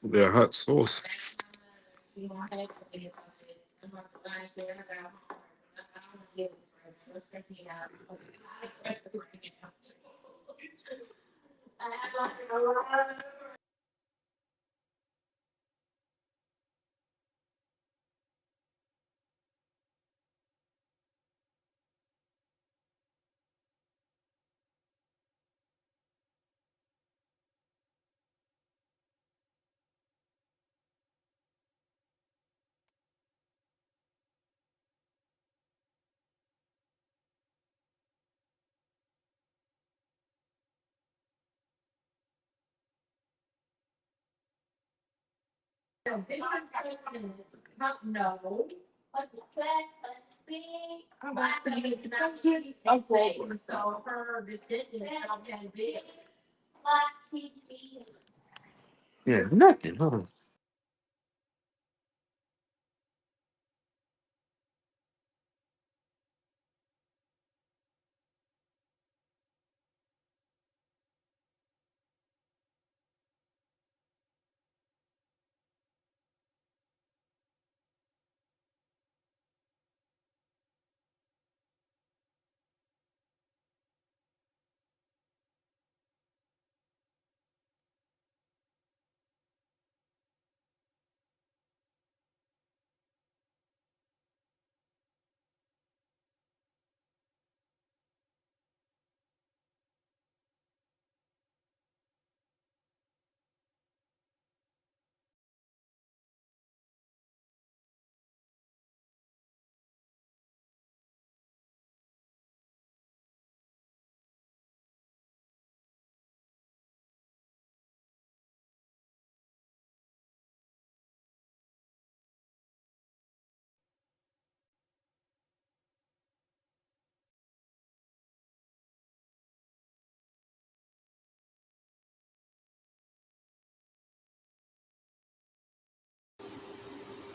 Yeah, hot sauce. Yeah, nothing. Hold on.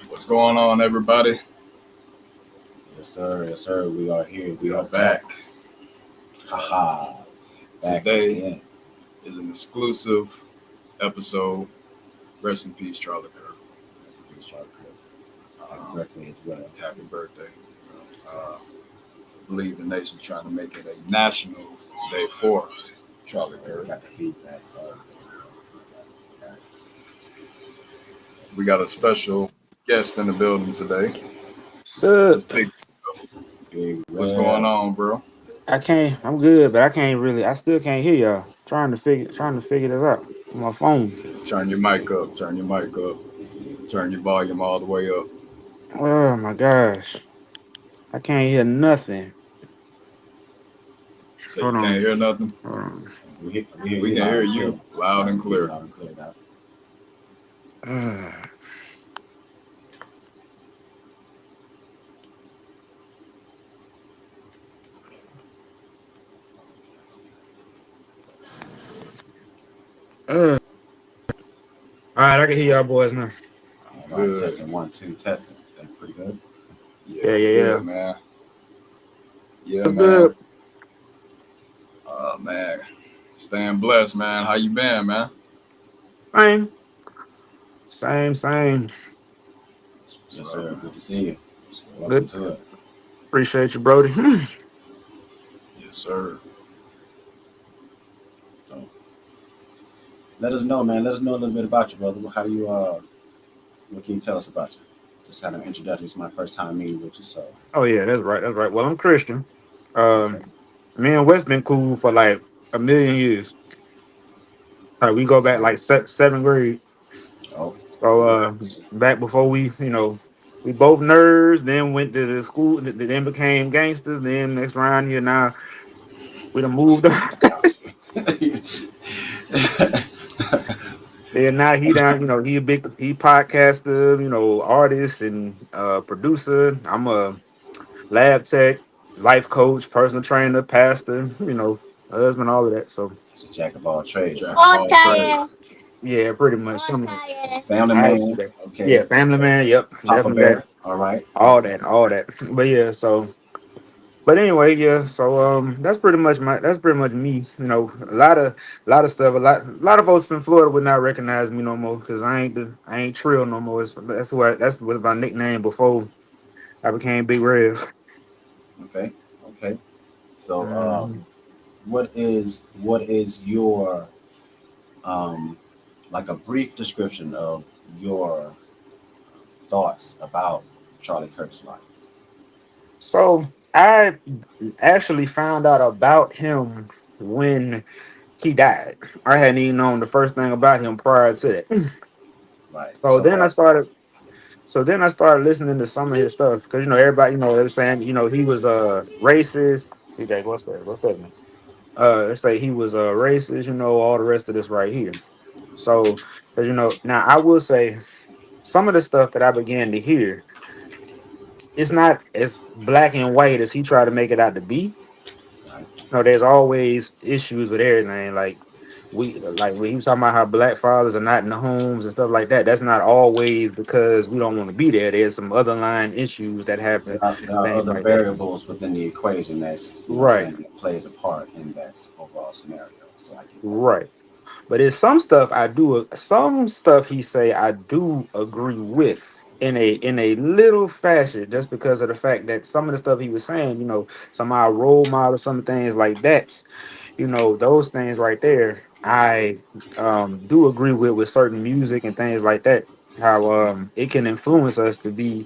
What's going on, everybody? Yes, sir. Yes, sir. We are here. We are back. Haha. Today again. is an exclusive episode. Rest in peace, Charlie Kirk. Rest in peace, Charlie Kirk. Happy birthday as well. Happy birthday. I believe the nation's trying to make it a national day for Charlie Kirk. Got the feedback. We got a special guest in the building today. So What's going on, bro? I'm good, but I still can't hear y'all. Trying to figure this out on my phone. Turn your mic up. Turn your volume all the way up. Oh my gosh. I can't hear nothing. So Hold you on. can't hear nothing? Hold on. We can hear you loud and clear. Loud and clear now. All right, I can hear y'all boys now. All right, testing 1, 2, testing. Is that pretty good? Yeah. Man. Yeah, That's man. good. Man. Staying blessed, man. How you been, man? Same. Yes, sir. Good to see you. Welcome to it. Appreciate you, Brody. Yes, sir. So, let us know, man. Let us know a little bit about you, brother. How do you, what can you tell us about you? Just had an introduction. It's my first time meeting with you, so. Oh yeah, that's right. Well, I'm Christian. Me and Wes been cool for like a million years. We go back like seventh grade. Oh. So back before we both nerds, then went to the school, then became gangsters. Then next round here now, we done moved on. Then now he podcaster, artist and producer. I'm a lab tech, life coach, personal trainer, pastor, husband, all of that. So it's a jack of all trades. yeah, pretty much. Family man. Okay. Yeah, family man. Yep. Papa Bear. All right. All that. But yeah, so But anyway, yeah. So that's pretty much me. You know, a lot of stuff. A lot of folks from Florida would not recognize me no more because I ain't Trill no more. That's what my nickname before I became Big Rev. Okay, okay. So, Mhm. what is your um like a brief description of your thoughts about Charlie Kirk's life? So I actually found out about him when he died. I hadn't even known the first thing about him prior to that. Right. So So then I far, so started. So then I started listening to some of his stuff because everybody they were saying he was racist. See that what's that man? They say he was racist. All the rest of this right here. So because now I will say some of the stuff that I began to hear, it's not as black and white as he tried to make it out to be. right. There's always issues with everything. Like when he was talking about how black fathers are not in the homes and stuff like that. That's not always because we don't want to be there. There's some other line issues that happen, There are things other like that. variables within the equation that's Right, saying that plays a part in that overall scenario. So I get that. right. But it's some stuff he say I do agree with in a little fashion, just because of the fact that some of the stuff he was saying, some of our role models, some things like that, those things right there, I do agree with certain music and things like that. How it can influence us to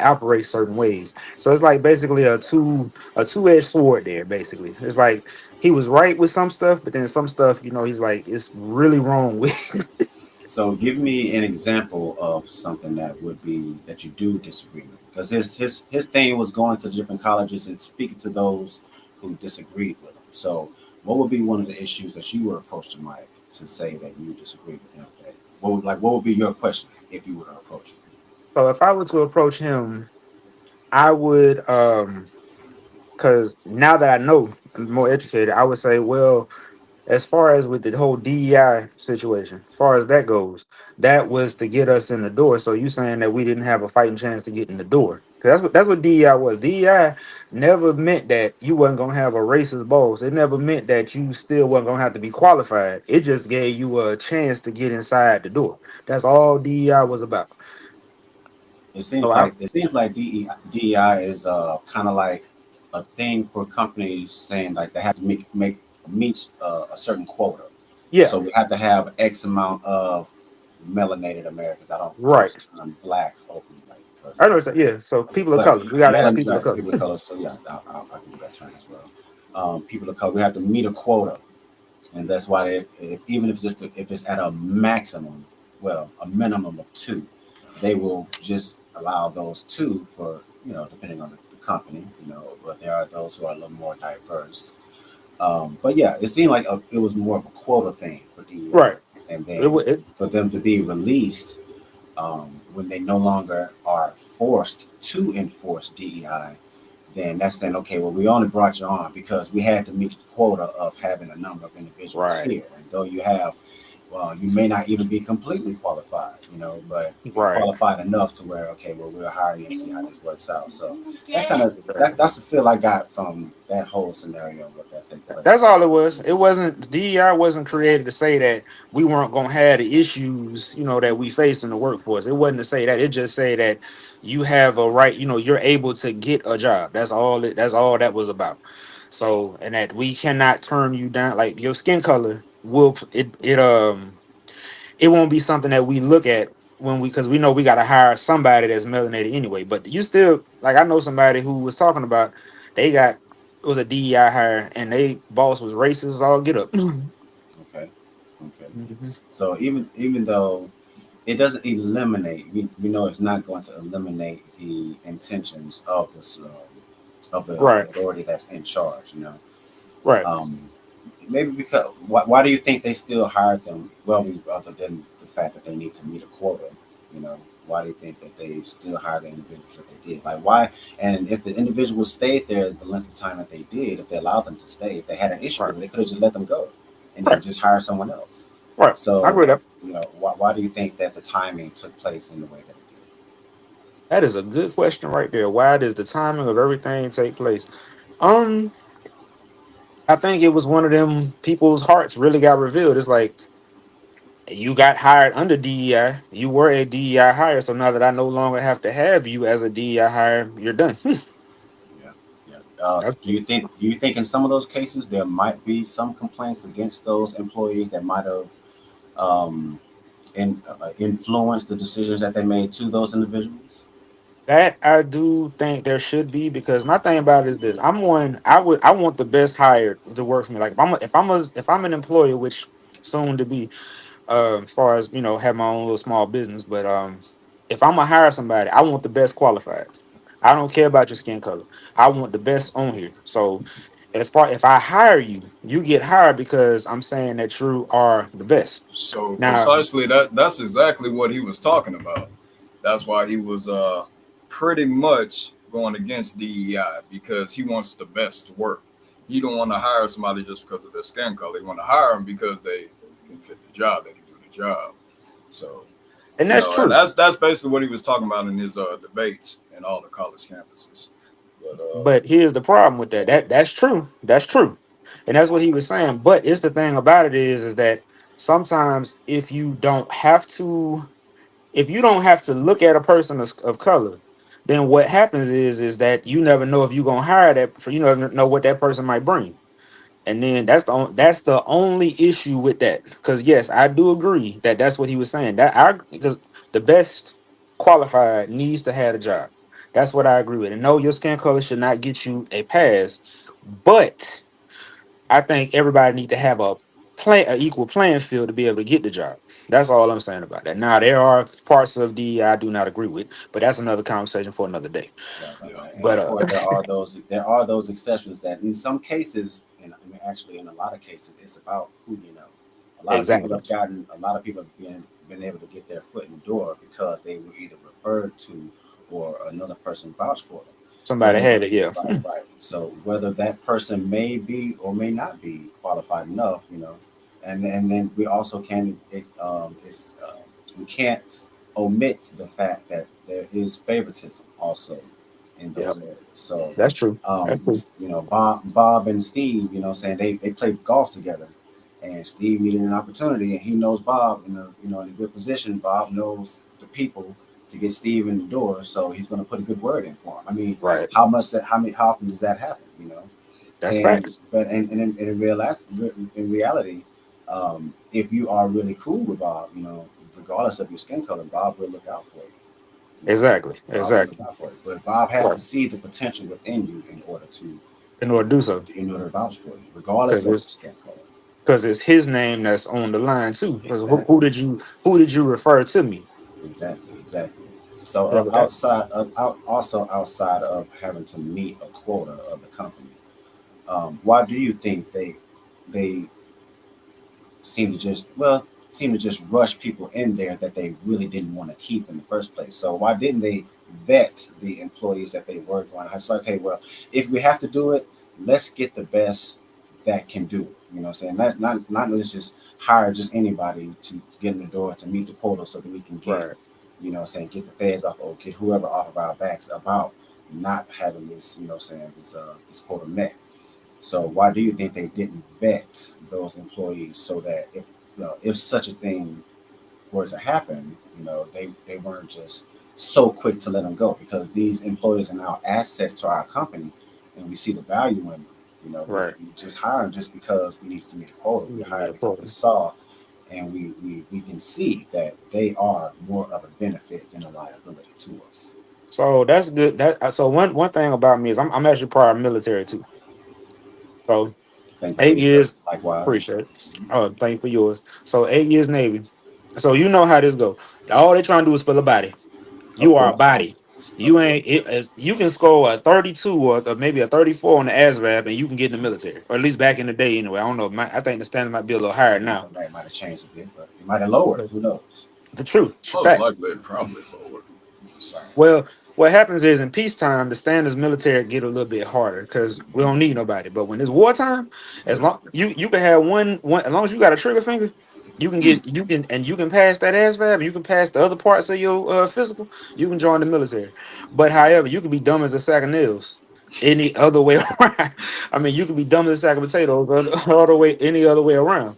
operate certain ways. So it's like basically a two-edged sword there. Basically, it's like he was right with some stuff, but then some stuff, he's like it's really wrong with. So give me an example of something that would be that you do disagree with, because his thing was going to different colleges and speaking to those who disagreed with him. So what would be one of the issues that you would approach to Mike to say that you disagree with him? That what would be your question if you were to approach him? So if I were to approach him, I would because now that I know I'm more educated, I would say, well, as far as with the whole DEI situation, as far as that goes, that was to get us in the door. So you saying that we didn't have a fighting chance to get in the door? 'Cause that's what DEI was. DEI never meant that you wasn't gonna have a racist boss. It never meant that you still wasn't gonna have to be qualified. It just gave you a chance to get inside the door. That's all DEI was about. So I It seems like DEI is kind of like a thing for companies saying like they have to meet a certain quota. yeah, So we have to have X amount of melanated Americans. I don't use right. the term black openly, like, because I know. Yeah. So people of but color, we got to have people of right, color. people of color. So yeah, I can do that term as well. People of color, we have to meet a quota, and that's why even if if it's at a maximum, well, a minimum of two, they will just allow those two for depending on the company, but there are those who are a little more diverse. But yeah, it seemed like it was more of a quota thing for DEI, Right. and It, then wa- it, for them to be released when they no longer are forced to enforce DEI, then that's saying, okay, well, we only brought you on because we had to meet the quota of having a number of individuals right. here. And though well, you may not even be completely qualified, but you're Right. qualified enough to where, okay, well, we'll hire you and see how this works out. So that's the feel I got from that whole scenario with that take place. That's So all it was. It wasn't DEI wasn't created to say that we weren't gonna have the issues, that we face in the workforce. It wasn't to say that. It just say that you have a right, you're able to get a job. That's all that was about. So and that we cannot turn you down. Like your skin color will it won't be something that we look at when because we know we gotta hire somebody that's melanated anyway. But you still like I know somebody who was talking about they got it was a DEI hire and they boss was racist all get up. okay, okay. Mhm. So even though it doesn't eliminate, we know it's not going to eliminate the intentions of this of the Right, authority that's in charge. right, Um, maybe because why do you think they still hired them? Well, other than the fact that they need to meet a quota, why do you think that they still hire the individuals that they did? Like why? And if the individuals stayed there the length of time that they did, if they allowed them to stay, if they had an issue right, with it, they could have just let them go, and then right, just hire someone else. right. I So, agree with that. why do you think that the timing took place in the way that it did? That is a good question right there. Why does the timing of everything take place? Um, I think it was one of them people's hearts really got revealed. It's like you got hired under DEI. You were a DEI hire, so now that I no longer have to have you as a DEI hire, you're done. Yeah, yeah. That's Do you think in some of those cases there might be some complaints against those employees that might have um, influenced the decisions that they made to those individuals? that I do think there should be because my thing about it is this: I'm one. I want the best hired to work for me. Like if I'm an employer, which soon to be, as far as have my own little small business. But if I'm gonna hire somebody, I want the best qualified. I don't care about your skin color. I want the best on here. So as far if I hire you, you get hired because I'm saying that you are the best. So Now, precisely that's exactly what he was talking about. That's why he was pretty much going against DEI because he wants the best to work. He don't want to hire somebody just because of their skin color. He want to hire them because they can fit the job, they can do the job. So and that's and true. that's basically what he was talking about in his debates in all the college campuses. But But here's the problem with that. That's true. That's true. And that's what he was saying. But it's the thing about it is that sometimes if you don't have to look at a person of color, then what happens is that you never know if you're gonna hire that. You never know what that person might bring, and then that's the only issue with that. Because yes, I do agree that that's what he was saying. That I because the best qualified needs to have a job. That's what I agree with. And no, your skin color should not get you a pass, but I think everybody need to have a equal playing field to be able to get the job. That's all I'm saying about that. Now there are parts of the I do not agree with, but that's another conversation for another day. Right, right, yeah, right. And But of course, there are those exceptions that in some cases, and I mean, actually in a lot of cases, it's about who you know. exactly, A lot of people have been able to get their foot in the door because they were either referred to or another person vouched for them. somebody Whether had it. Yeah, right, right. So whether that person may be or may not be qualified enough, you know, and then we also can we can't omit the fact that there is favoritism also in yeah, those areas. So, that's true. That's true. you know, Bob and Steve, you know, saying they played golf together, and Steve needed an opportunity, and he knows Bob in in a good position. Bob knows the people to get Steve in the door, so he's going to put a good word in for him. I mean, Right. how often does that happen? You know, That's and facts. but in reality, if you are really cool with Bob, you know, regardless of your skin color, Bob will look out for you. You know, Exactly. Bob will look Exactly. out for you. But Bob has Right. to see the potential within you In order to do so, in order to vouch for you, regardless because of your it's skin color. because it's his name that's on the line too. Because Exactly. who did you refer to me? Exactly. Exactly. So Yeah, but that also outside of having to meet a quota of the company, why do you think they seem to seem to just rush people in there that they really didn't want to keep in the first place. So why didn't they vet the employees that they were going to? It's like, okay, well, if we have to do it, let's get the best that can do it. You know what I'm saying? Not let's just hire just anybody to get in the door to meet the quota so that we can get, right. you know what I'm saying, get the feds off or get whoever off of our backs about not having this, you know what I'm saying, this quota met. So why do you think they didn't vet those employees so that if such a thing were to happen, you know, they weren't just so quick to let them go because these employees are now assets to our company and we see the value in them. You know, we Right. didn't just hire them just because we needed to meet a quota. We You made hired a because we quota. saw and we can see that they are more of a benefit than a liability to us. So that's good. That so one thing about me is I'm actually part of military too. So Thank you for eight your years, service. Likewise. appreciate it. Oh, thank you for yours. So 8 years Navy. So you know how this go. All they trying to do is fill a body. Of You are a course. body. Of You course. ain't it, as you can score a 32 or maybe a 34 on the ASVAB and you can get in the military. Or at least back in the day anyway. I don't know. I think the standard might be a little higher now. Might have changed a bit, but it might have lowered. Who knows? The truth. most Facts. likely it probably lowered. Just saying. Well, what happens is in peacetime, the standards military get a little bit harder because we don't need nobody. But when it's wartime, as long you can have one as long as you got a trigger finger, you can pass that ASVAB and you can pass the other parts of your physical, you can join the military. But however, you can be dumb as a sack of nails. any other way around. I mean, you could be dumb as a sack of potatoes all the way any other way around.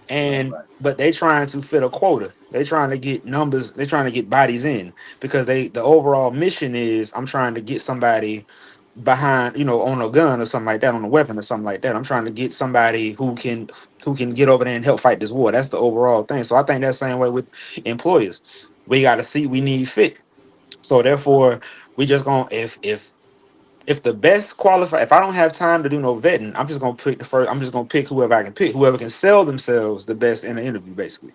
Right, And right. but they trying to fit a quota. They trying to get numbers. They trying to get bodies in because the overall mission is I'm trying to get somebody behind, on a gun or something like that, on a weapon or something like that. I'm trying to get somebody who can get over there and help fight this war. That's the overall thing. So I think that's the same way with employers. We got to see we need fit. So therefore, we just gonna if the best qualify, if I don't have time to do no vetting, I'm just gonna pick the first. I'm just gonna pick whoever I can pick, whoever can sell themselves the best in the interview, basically.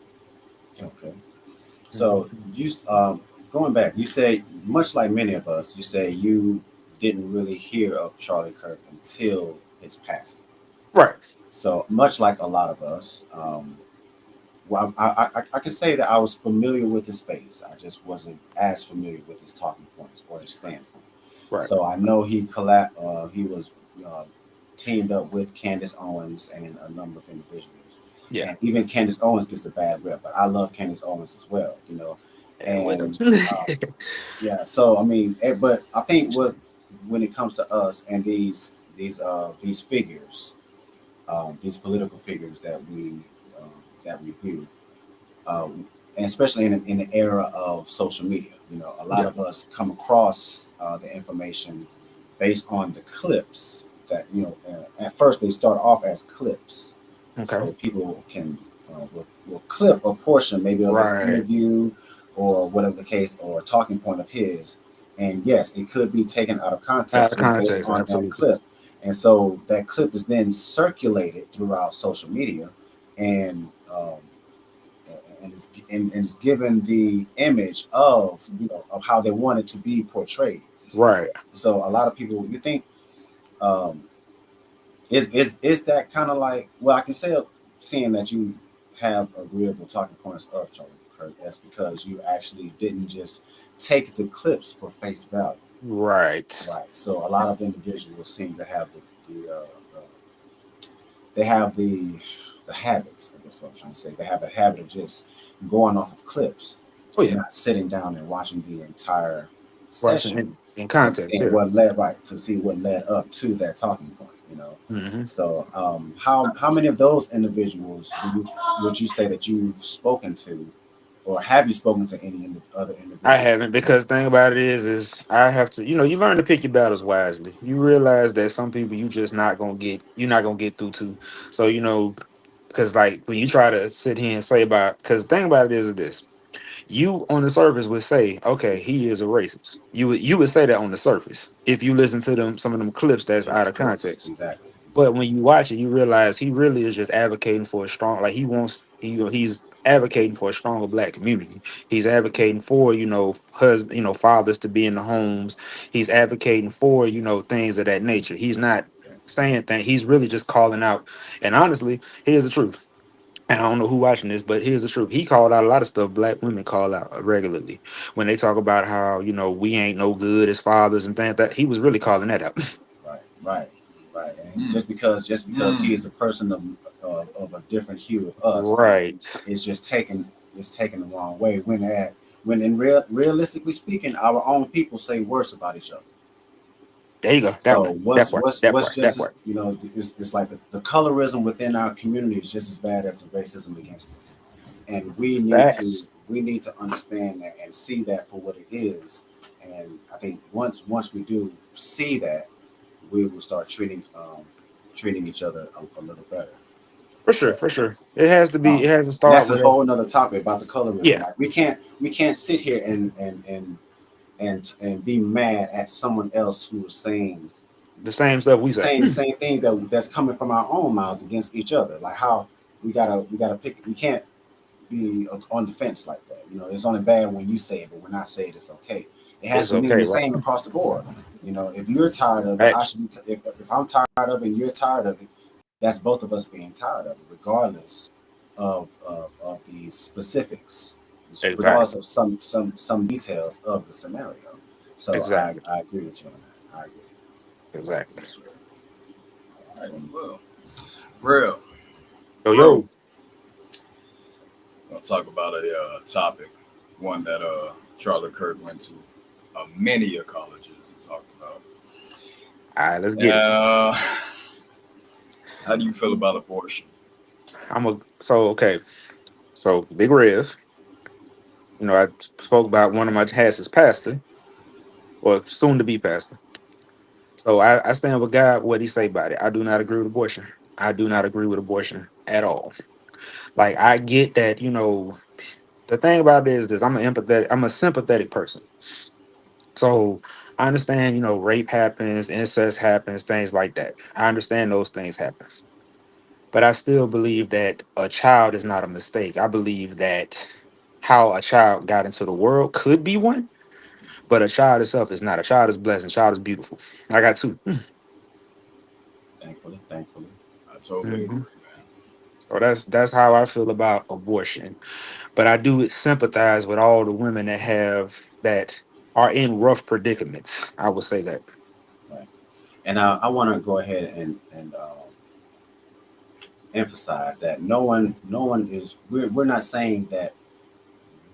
Okay. So Mhm. you going back, you say much like many of us, you say you didn't really hear of Charlie Kirk until his passing. Right. So much like a lot of us, well, I can say that I was familiar with his face. I just wasn't as familiar with his talking points or his standpoint. Right. So I know he was uh, teamed up with Candace Owens and a number of individuals, Yeah. and even Candace Owens gets a bad rep, but I love Candace Owens as well. You know, Yeah. Well. and yeah. So I mean, but I think what when it comes to us and these figures, these political figures that we view, and especially in the era of social media. You know, a lot Yeah. of us come across the information based on the clips that at first they start off as clips, Okay. so people can will clip a portion maybe of his Right. interview or whatever the case or a talking point of his, and yes, it could be taken out of Out context of just based context. on that Absolutely. clip, and so that clip is then circulated throughout social media, and and it's given the image of of how they want it to be portrayed. Right. So a lot of people, you think, um, is that kind of like, well, I can say, seeing that you have agreeable talking points of Charlie Kirk, that's because you actually didn't just take the clips for face value, Right. right? So a lot of individuals seem to have uh, they have the habits. I guess what I'm trying to say. They have the habit of just going off of clips Oh and yeah. not sitting down and watching the entire Watching session in to context. see Yeah. what led up to that talking point. You know. Hmm. So how many of those individuals would you say that you've spoken to, or have you spoken to any other I individuals? haven't because the thing about it is I have to, you learn to pick your battles wisely. You realize that some people you're not gonna get through to. So, because like when you try to sit here and say about, because the thing about it is this, you on the surface would say, okay, he is a racist. You would say that on the surface if you listen to some of them clips that's Just out of clips, context. exactly, But exactly. when you watch it, you realize he really is just advocating for a strong, like he's advocating for a stronger black community. He's advocating for, husband, fathers to be in the homes. He's advocating for, things of that nature. He's not saying things. He's really just calling out. And honestly, here's the truth. And I don't know who watching this, but here's the truth. He called out a lot of stuff black women call out regularly when they talk about how, we ain't no good as fathers and things like that. He was really calling that out. Right, right, right. And Mm, just because he mm. is a person of a different hue of us, then Right. it's taken the wrong way. When realistically speaking, our own people say worse about each other. There you go. That So one. That part. That what's part. That just as part. it's like the colorism within our community is just as bad as the racism against it, and Facts. we need to understand that and see that for what it is. And I think once we do see that, we will start treating each other a little better. For sure. So For sure. It has to be. um, It has to and start that's a with. whole another topic about the colorism. Yeah. Like we can't sit here and be mad at someone else who is saying The same stuff we say. same things that's coming from our own mouths against each other. Like how we gotta pick. We can't be on the fence like that. You know, it's only bad when you say it, but when I say it, it's okay. It has It's to mean okay, the right? same across the board. You know, if you're tired of it, I Facts. should be. If I'm tired of it and you're tired of it, that's both of us being tired of it, regardless of the specifics, regardless Exactly. of some details of the scenario. So Exactly. I agree with you on that. I agree. Exactly. Yes, sir. All right. Well, real, Yo, real. yo. I'll talk about a topic, one that Charlie Kirk went to many colleges and talked about. All right, let's get it. Uh, how do you feel about abortion? Okay. So Big Rev, I spoke about one of my his pastor, or soon to be pastor. So I stand with God what he say about it. I do not agree with abortion. I do not agree with abortion at all. Like I get that, the thing about it is this, I'm a sympathetic person. So I understand, rape happens, incest happens, things like that. I understand those things happen. But I still believe that a child is not a mistake. I believe that how a child got into the world could be one, but a child itself is not. A child is blessed, and a child is beautiful. I got two. Thankfully. I totally agree, Mhm. man. So that's how I feel about abortion. But I do sympathize with all the women that are in rough predicaments. I would say that. Right. And I want to go ahead and emphasize that no one is we're not saying that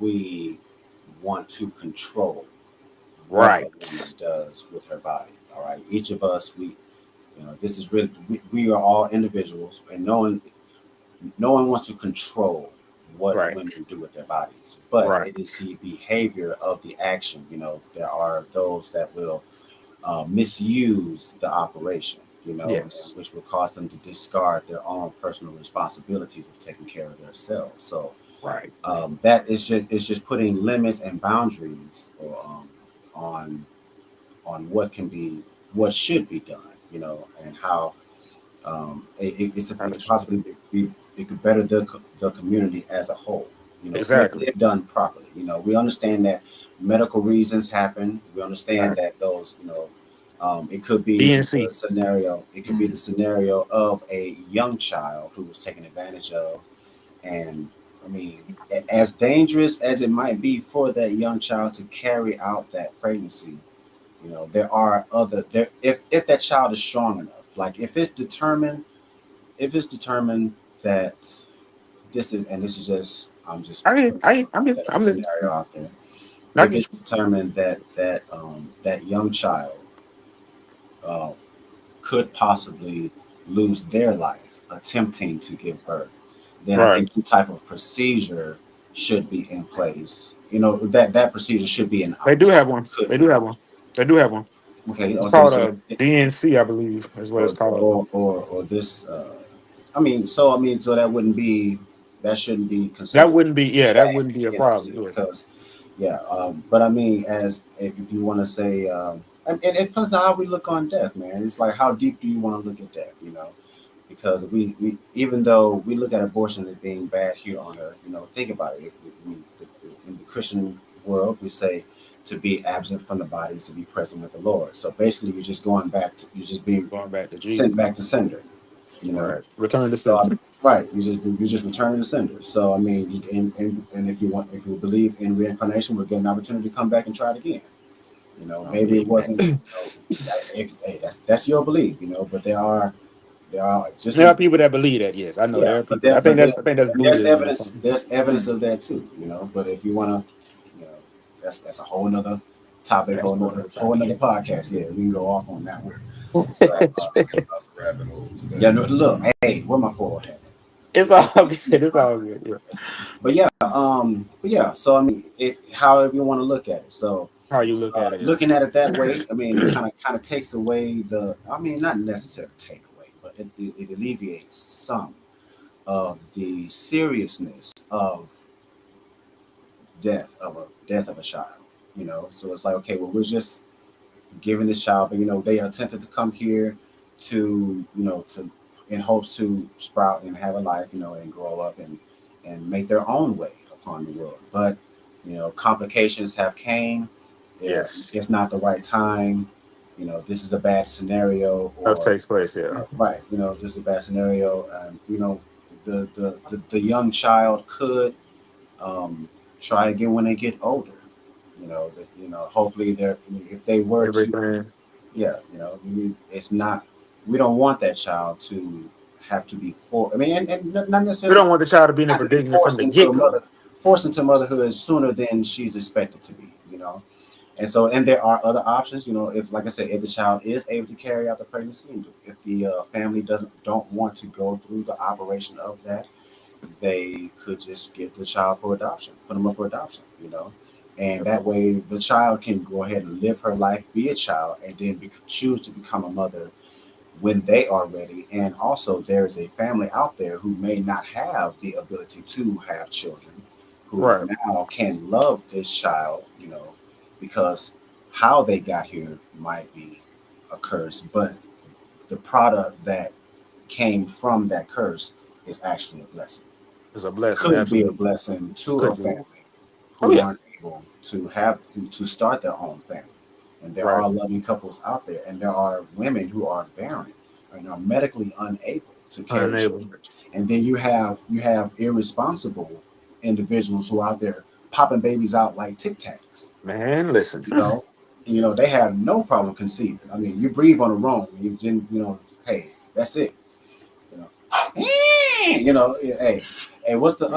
we want to control what a woman Right. does with her body. All right, each of us, this is really we are all individuals, and no one wants to control what Right. women do with their bodies, but Right. it is the behavior of the action. There are those that will misuse the operation, and Yes. which will cause them to discard their own personal responsibilities of taking care of themselves. So Right. that is just putting limits and boundaries on what should be done, and how That it could is possibly be it could better the community as a whole, exactly. if done properly. We understand that medical reasons happen. We understand Right. that those, it could be the DNC. scenario. It could be the scenario of a young child who was taken advantage of, and I mean, as dangerous as it might be for that young child to carry out that pregnancy, there are other there if that child is strong enough, like if it's determined that this is just I'm just putting hypothetical I'm listening. scenario out there. I If get it's you. determined that young child uh, could possibly lose their life attempting to give birth, then I think Right. some type of procedure should be in place. That procedure should be an They do option. have one. Could They be do an have one. option. They do have one. Okay, It's okay, called so a DNC, I believe, is what it's called. or this. So that wouldn't be that shouldn't be That considered wouldn't be, yeah, that bad, wouldn't be a problem. Yeah. because yeah. But I mean, as if you want to say, and it depends on how we look on death, man. It's like how deep do you want to look at death, Because we even though we look at abortion as being bad here on earth, think about it. In the Christian world, we say to be absent from the body is to be present with the Lord. So basically, you're just being Going back to sent Jesus. back to sender, you know. Right. Return to So sender. right, you just returning to sender. So I mean, and if you believe in reincarnation, we'll get an opportunity to come back and try it again. I Maybe it mean, wasn't. If hey, that's your belief, but there are just there are as people that believe that, yes. I know yeah, there are but people. there but there I think that's and there's Buddhism or evidence something. there's evidence of that too. But if you want to, that's a whole nother topic, That's a whole nother whole topic, nother yeah. podcast. Yeah, we can go off on that one. We're So not about to get another rabbit hole yeah, today. no, look, hey, where my forehead? It's all good. It's all good. Yeah. But yeah. So I mean, however you want to look at it. So How you look at it, looking at it that yeah. way, I mean, it kind of takes away I mean, not necessarily take away, but it alleviates some of the seriousness of death of a child. So it's like, okay, well, we're just giving this child, but they attempted to come here to in hopes to sprout and have a life, and grow up and make their own way upon the world. But complications have came. Yeah, Yes. it's not the right time. This is a bad scenario, Stuff or takes place, yeah. right. This is a bad scenario, and the young child could um, try again when they get older. Hopefully if they were to, Everything. yeah, it's not. We don't want that child to have to be I mean, and not We necessarily don't want the child to be in a have to be predicament from the get go. forced into motherhood sooner than she's expected to be. And so, and there are other options. If, like I said, if the child is able to carry out the pregnancy, and if the family don't want to go through the operation of that, they could just give the child for adoption, put them up for adoption. And that way the child can go ahead and live her life, be a child, and then choose to become a mother when they are ready. And also, there's a family out there who may not have the ability to have children, who Right. now can love this child, because how they got here might be a curse, but the product that came from that curse is actually a blessing. It's a blessing, Could be a absolutely. blessing to a Could be. family Oh who yeah. weren't able to start their own family. And there Right. are loving couples out there, and there are women who are barren and are medically unable to carry Unable. children. And then you have irresponsible individuals who are out there popping babies out like Tic Tacs. Man, listen. You know, they have no problem conceiving. I mean, you breathe on the wrong, you didn't, hey, that's it. You know, hey, what's the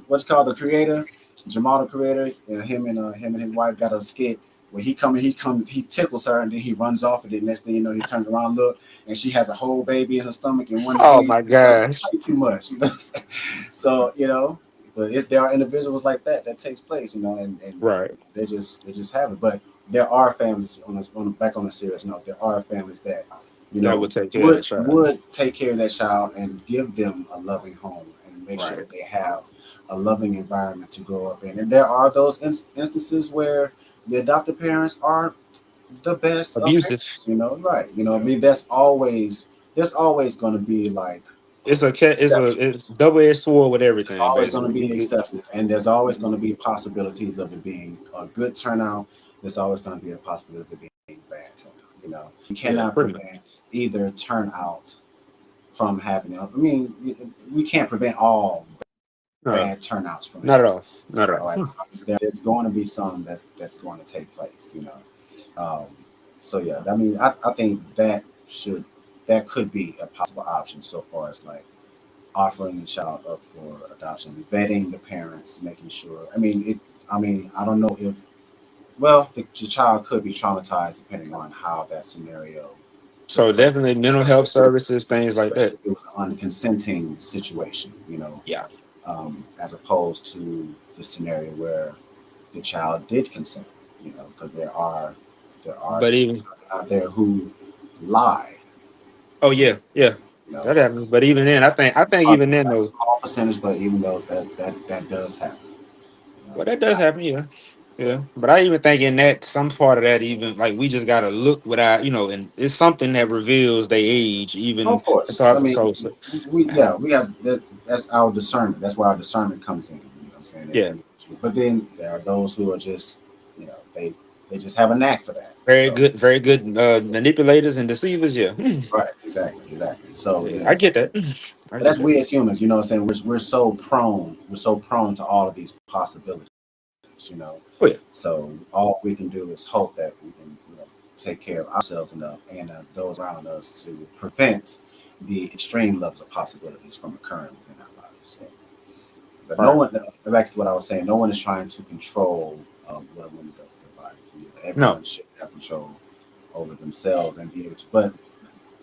what's called the creator, Jamal the creator, and him and his wife got a skit where he tickles her and then he runs off, and then next thing you know he turns around, look, and she has a whole baby in her stomach in one Oh hand. my It's like, gosh. way too much, what I'm saying? So but there are individuals like that takes place, and Right. they just have it. But there are families back on a serious note. There are families that That would take care of would that child. would take care of that child and give them a loving home and make sure Right. that they have a loving environment to grow up in. And there are those instances where the adopted parents are the best of Abusive. parents, right? I mean, there's always going to be like It's exceptions. double edged sword with There's everything, always going to basically. be exceptions, and there's always going to be possibilities of it being a good turnout. There's always going to be a possibility of it being a bad turnout. You Yeah, cannot pretty much. prevent either turnout from happening. I mean, we can't prevent all No, bad turnouts from not at happening. all. Not at All right, all. there's going to be some that's going to take place. Um, so yeah, I mean, I think that could be a possible option so far as like offering the child up for adoption, vetting the parents, making sure. I mean, I don't know if. Well, the child could be traumatized depending on how that scenario took So place, definitely mental especially health if it was, services, things like especially that. if it was an unconsenting situation. Yeah. As opposed to the scenario where the child did consent. Because there are But even out there who lie. oh yeah, yeah. You know, That happens. But even then, I think even then that's a though, small percentage, but even though that does happen. You know, well, that does happen, yeah. Yeah. But I even think in that some part of that even like we just gotta look without, and it's something that reveals their age, even of course. I so, mean, so we have that's our discernment. That's where our discernment comes in. You know what I'm saying? yeah. But then there are those who are just, they just have a knack for that. Very So good, very good manipulators and deceivers, yeah. right, exactly. So Yeah, I get that. I but get that's that. we as humans. What I'm saying, we're so prone to all of these possibilities. You know, Oh yeah. so all we can do is hope that we can, take care of ourselves enough and those around us to prevent the extreme levels of possibilities from occurring within our lives. So, but no Right. one, back to what I was saying, no one is trying to control what a woman does with their bodies. No, Everyone should have control over themselves and be able to, but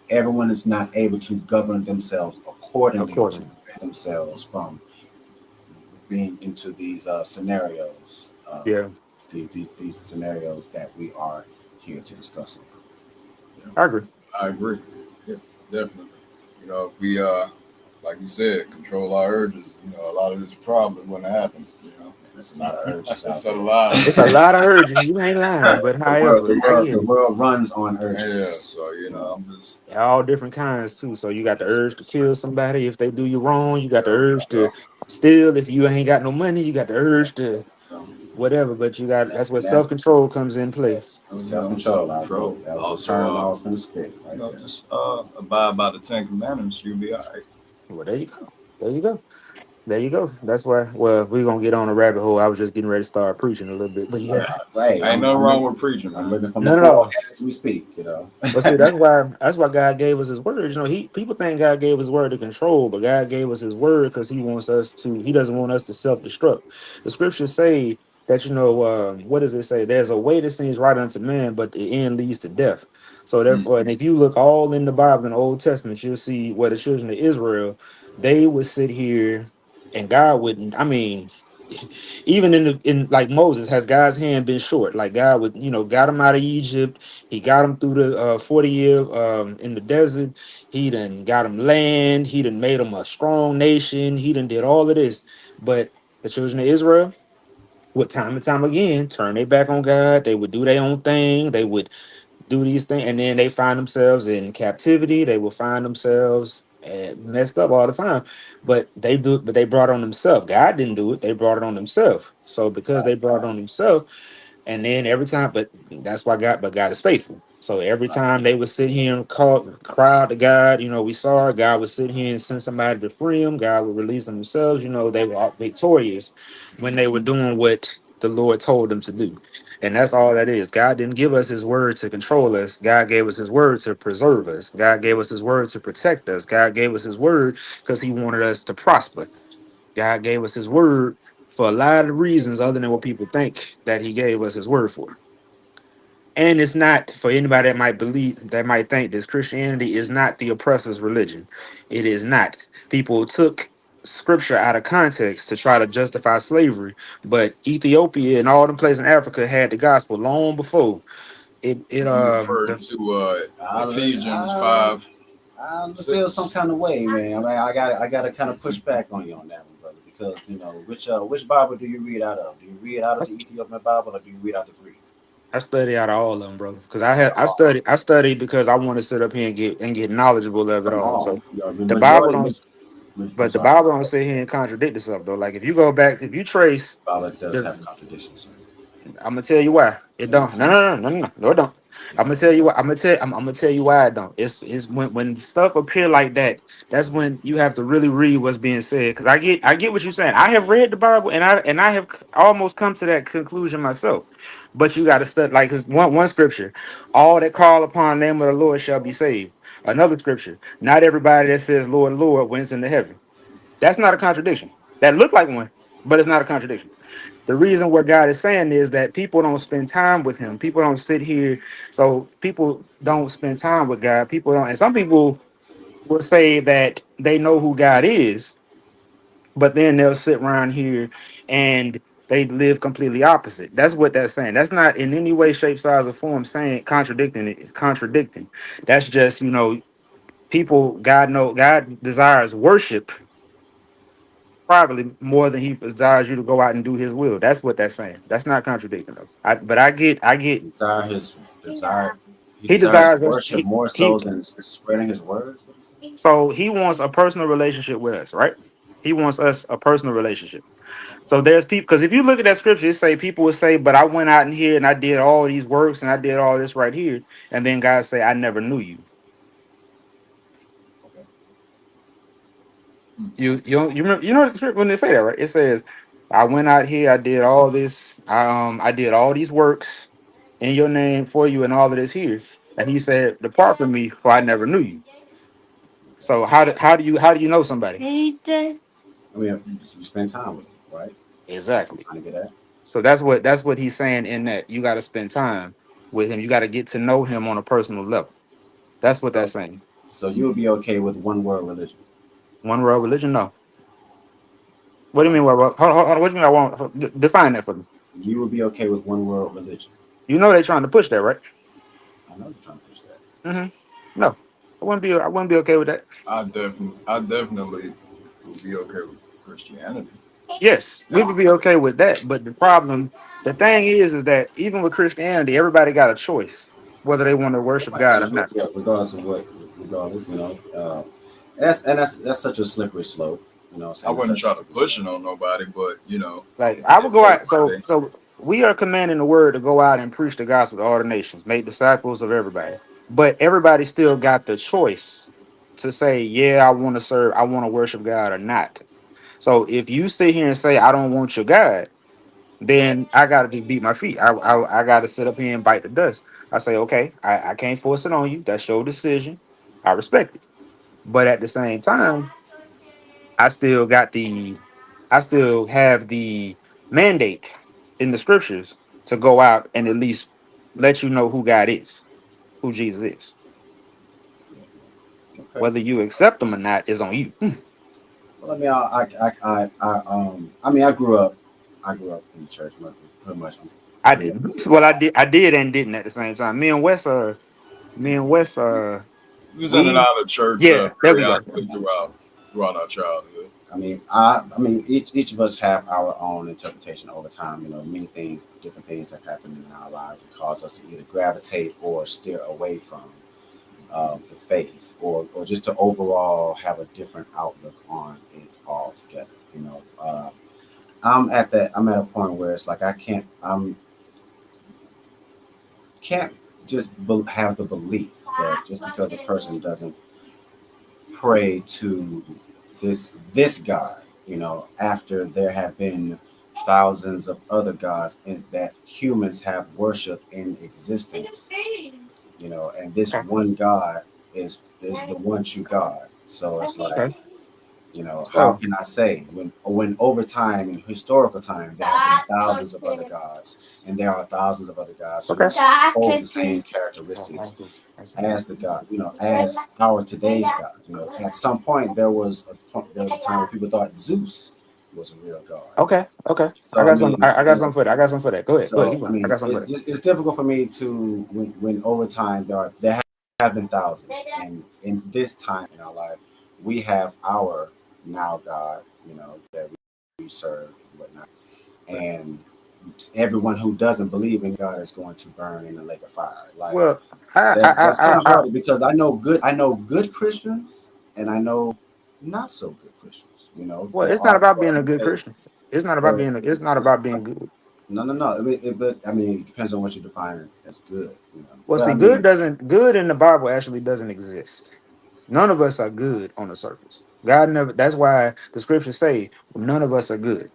everyone is not able to govern themselves accordingly to according. prevent themselves from being into these scenarios, Yeah, these scenarios that we are here to discuss. Yeah, I agree. I agree. Yeah, definitely. If we like you said, control our urges, a lot of this probably wouldn't happen. And there's a lot of urges out It's a there. lot. It's a lot of urges. You ain't lying, but The world, however, the I world, get the it. world runs on Yeah, urges. so I'm just All different kinds too. So you got the urge to kill somebody if they do you wrong. You got the yeah, urge to steal if you ain't got no money. You got the urge to You know, whatever. But you got that's that's where and that's self control comes in play. self-control. self-control. That was the Also, term I was going to spit right there. just abide by the Ten Commandments. You'll be all right. Well, there you go. There you go. There you go. That's why. Well, we're gonna get on a rabbit hole. I was just getting ready to start preaching a little bit, but yeah. Hey, Ain't I'm, nothing I'm wrong looking, with preaching, I'm man. looking from the No, no, no. forehead as we speak. But see, that's why God gave us His word. People think God gave His word to control, but God gave us His word because He wants us to. He doesn't want us to self destruct. The scriptures say that what does it say? There's a way that seems right unto man, but the end leads to death. So Mm. therefore, and if you look all in the Bible in the Old Testament, you'll see where the children of Israel, they would sit here and God wouldn't, I mean, even in like Moses, has God's hand been short? Like God would, got him out of Egypt. He got him through the 40 year in the desert. He done got him land. He done made him a strong nation. He done did all of this. But the children of Israel, would time and time again turn their back on God. They would do their own thing. They would do these things, and then they find themselves in captivity. They will find themselves messed up all the time. But they brought it on themselves. God didn't do it. They brought it on themselves. So because Right, they brought it right, on themselves, and then every time, but that's why God is faithful. So every right. time they would sit here and cry out to God, we saw it. God would sit here and send somebody to free them. God would release them themselves. They were all victorious when they were doing what the Lord told them to do. And that's all that is. God didn't give us his word to control us. God gave us his word to preserve us. God gave us his word to protect us. God gave us his word because he wanted us to prosper. God gave us his word for a lot of reasons other than what people think that he gave us his word for. And it's not for anybody that might believe, that might think this Christianity is not the oppressor's religion. It is not. People took scripture out of context to try to justify slavery, but Ethiopia and all the places in Africa had the gospel long before You referred to Ephesians I, 5 I feel some 6. kind of way, man. I mean, I got to kind of push back on you on that one, brother, because which Bible do you read out of? Do you read out of the Ethiopian Bible or do you read out the Greek? I study out of all of them, bro. Because Out of all, I study because I want to sit up here and get knowledgeable of it from all. all, So the the Bible majority. don't, I'm but the sorry, Bible don't sit here and contradict itself though. Like if you go back, if you trace the Bible does the have contradictions, sir. I'm gonna tell you why it And don't. No, it don't. I'm gonna tell you why. I'm gonna tell you why it don't. It's when stuff appear like that. That's when you have to really read what's being said. Because I get what you're saying. I have read the Bible and I have almost come to that conclusion myself. But you got to study like 'cause one scripture, all that call upon the name of the Lord shall be saved. Another scripture, not everybody that says Lord, Lord went into heaven. That's not a contradiction. That looked like one, but it's not a contradiction. The reason what God is saying is that people don't spend time with him. People don't sit here. So people don't spend time with God. People don't, and some people will say that they know who God is, but then they'll sit around here and they live completely opposite. That's what that's saying. That's not in any way, shape, size, or form saying contradicting it. It's contradicting. That's just, people, God desires worship privately more than he desires you to go out and do his will. That's what that's saying. That's not contradicting though. But I get desire his desire. He he desires desires us. worship more He so than spreading his words. What is it? so he wants a personal relationship with us, right? He wants us a personal relationship. So there's people because if you look at that scripture, it say people would say, "But I went out in here and I did all these works and I did all this right here," and then God say, "I never knew you." Okay. Mm. You remember the script when they say that, right? It says, "I went out here, I did all this, I did all these works in your name for you, and all of this here." And he said, "Depart from me, for I never knew you." Okay. So how do you know somebody? I mean, you spend time with him, right? That's what Exactly. I'm trying to get at. So that's what he's saying in that you got to spend time with him. You got to get to know him on a personal level. That's what that's So, saying. so you'll be okay with one world religion, One world religion? No. What do you right? mean? Hold on, what do you mean? I want define that for me. You will be okay with one world religion. You know they're trying to push that, right? I know you're trying to push that. hmm No, I wouldn't be okay with that. I definitely would be okay with Christianity. Yes, we would be okay with that. But the thing is that even with Christianity, everybody got a choice whether they want to worship Everybody got God a or choice, not. yeah, regardless of what, regardless, that's such a slippery slope. I Saying it's wouldn't such a try to slippery push slope. it on nobody, but Like I would at go the end out. of the So day, so we are commanding the word to go out and preach the gospel to all the nations, make disciples of everybody. But everybody still got the choice to say, yeah, I want to serve, I want to worship God or not. So if you sit here and say, I don't want your God, then I gotta just beat my feet. I gotta sit up here and bite the dust. I say, okay, I can't force it on you. That's your decision. I respect it. But at the same time, I still got the I still have the mandate in the scriptures to go out and at least let you know who God is, who Jesus is. Okay. Whether you accept them or not is on you. Well, I mean, I mean, I grew up in the church, pretty much. I Grew up. didn't. Well, I did and didn't at the same time. Me and Wes, We was in and we, out of church yeah, there we go. periodically throughout our childhood. I mean, each of us have our own interpretation over time. You know, many things, different things have happened in our lives that cause us to either gravitate or steer away from the faith, or just to overall have a different outlook on it altogether. You know, I'm at a point where it's like can't just have the belief that just because a person doesn't pray to this God, you know, after there have been thousands of other gods that humans have worshipped in existence, you know, and this Okay. one God is the one true God. So it's like, Okay. you know, how So can I say when over time in historical time there have been thousands of other gods, and there are thousands of other gods who okay. hold the same characteristics as the God, you know, as our today's God. You know, at some point there was a time where people thought Zeus was a real God. Okay. Okay. So I mean, I got you know, something for that. I got something for that. Go ahead. Go ahead. so Keep I going. I mean, got something for that. it's difficult for me to when over time there have been thousands, and in this time in our life, we have our now God, you know, that we serve and whatnot, and everyone who doesn't believe in God is going to burn in the lake of fire. Like Well, that's kind of I hard because I know good Christians and I know not so good Christians. You know, well, there it's not are about people being a in the good faith. Christian. It's not It's about being good. no, no, no. But I mean, it depends on what you define as good. You know, Well, but see, I mean, good in the Bible actually doesn't exist. None of us are good on the surface. God never. That's why the scriptures say none of us are good.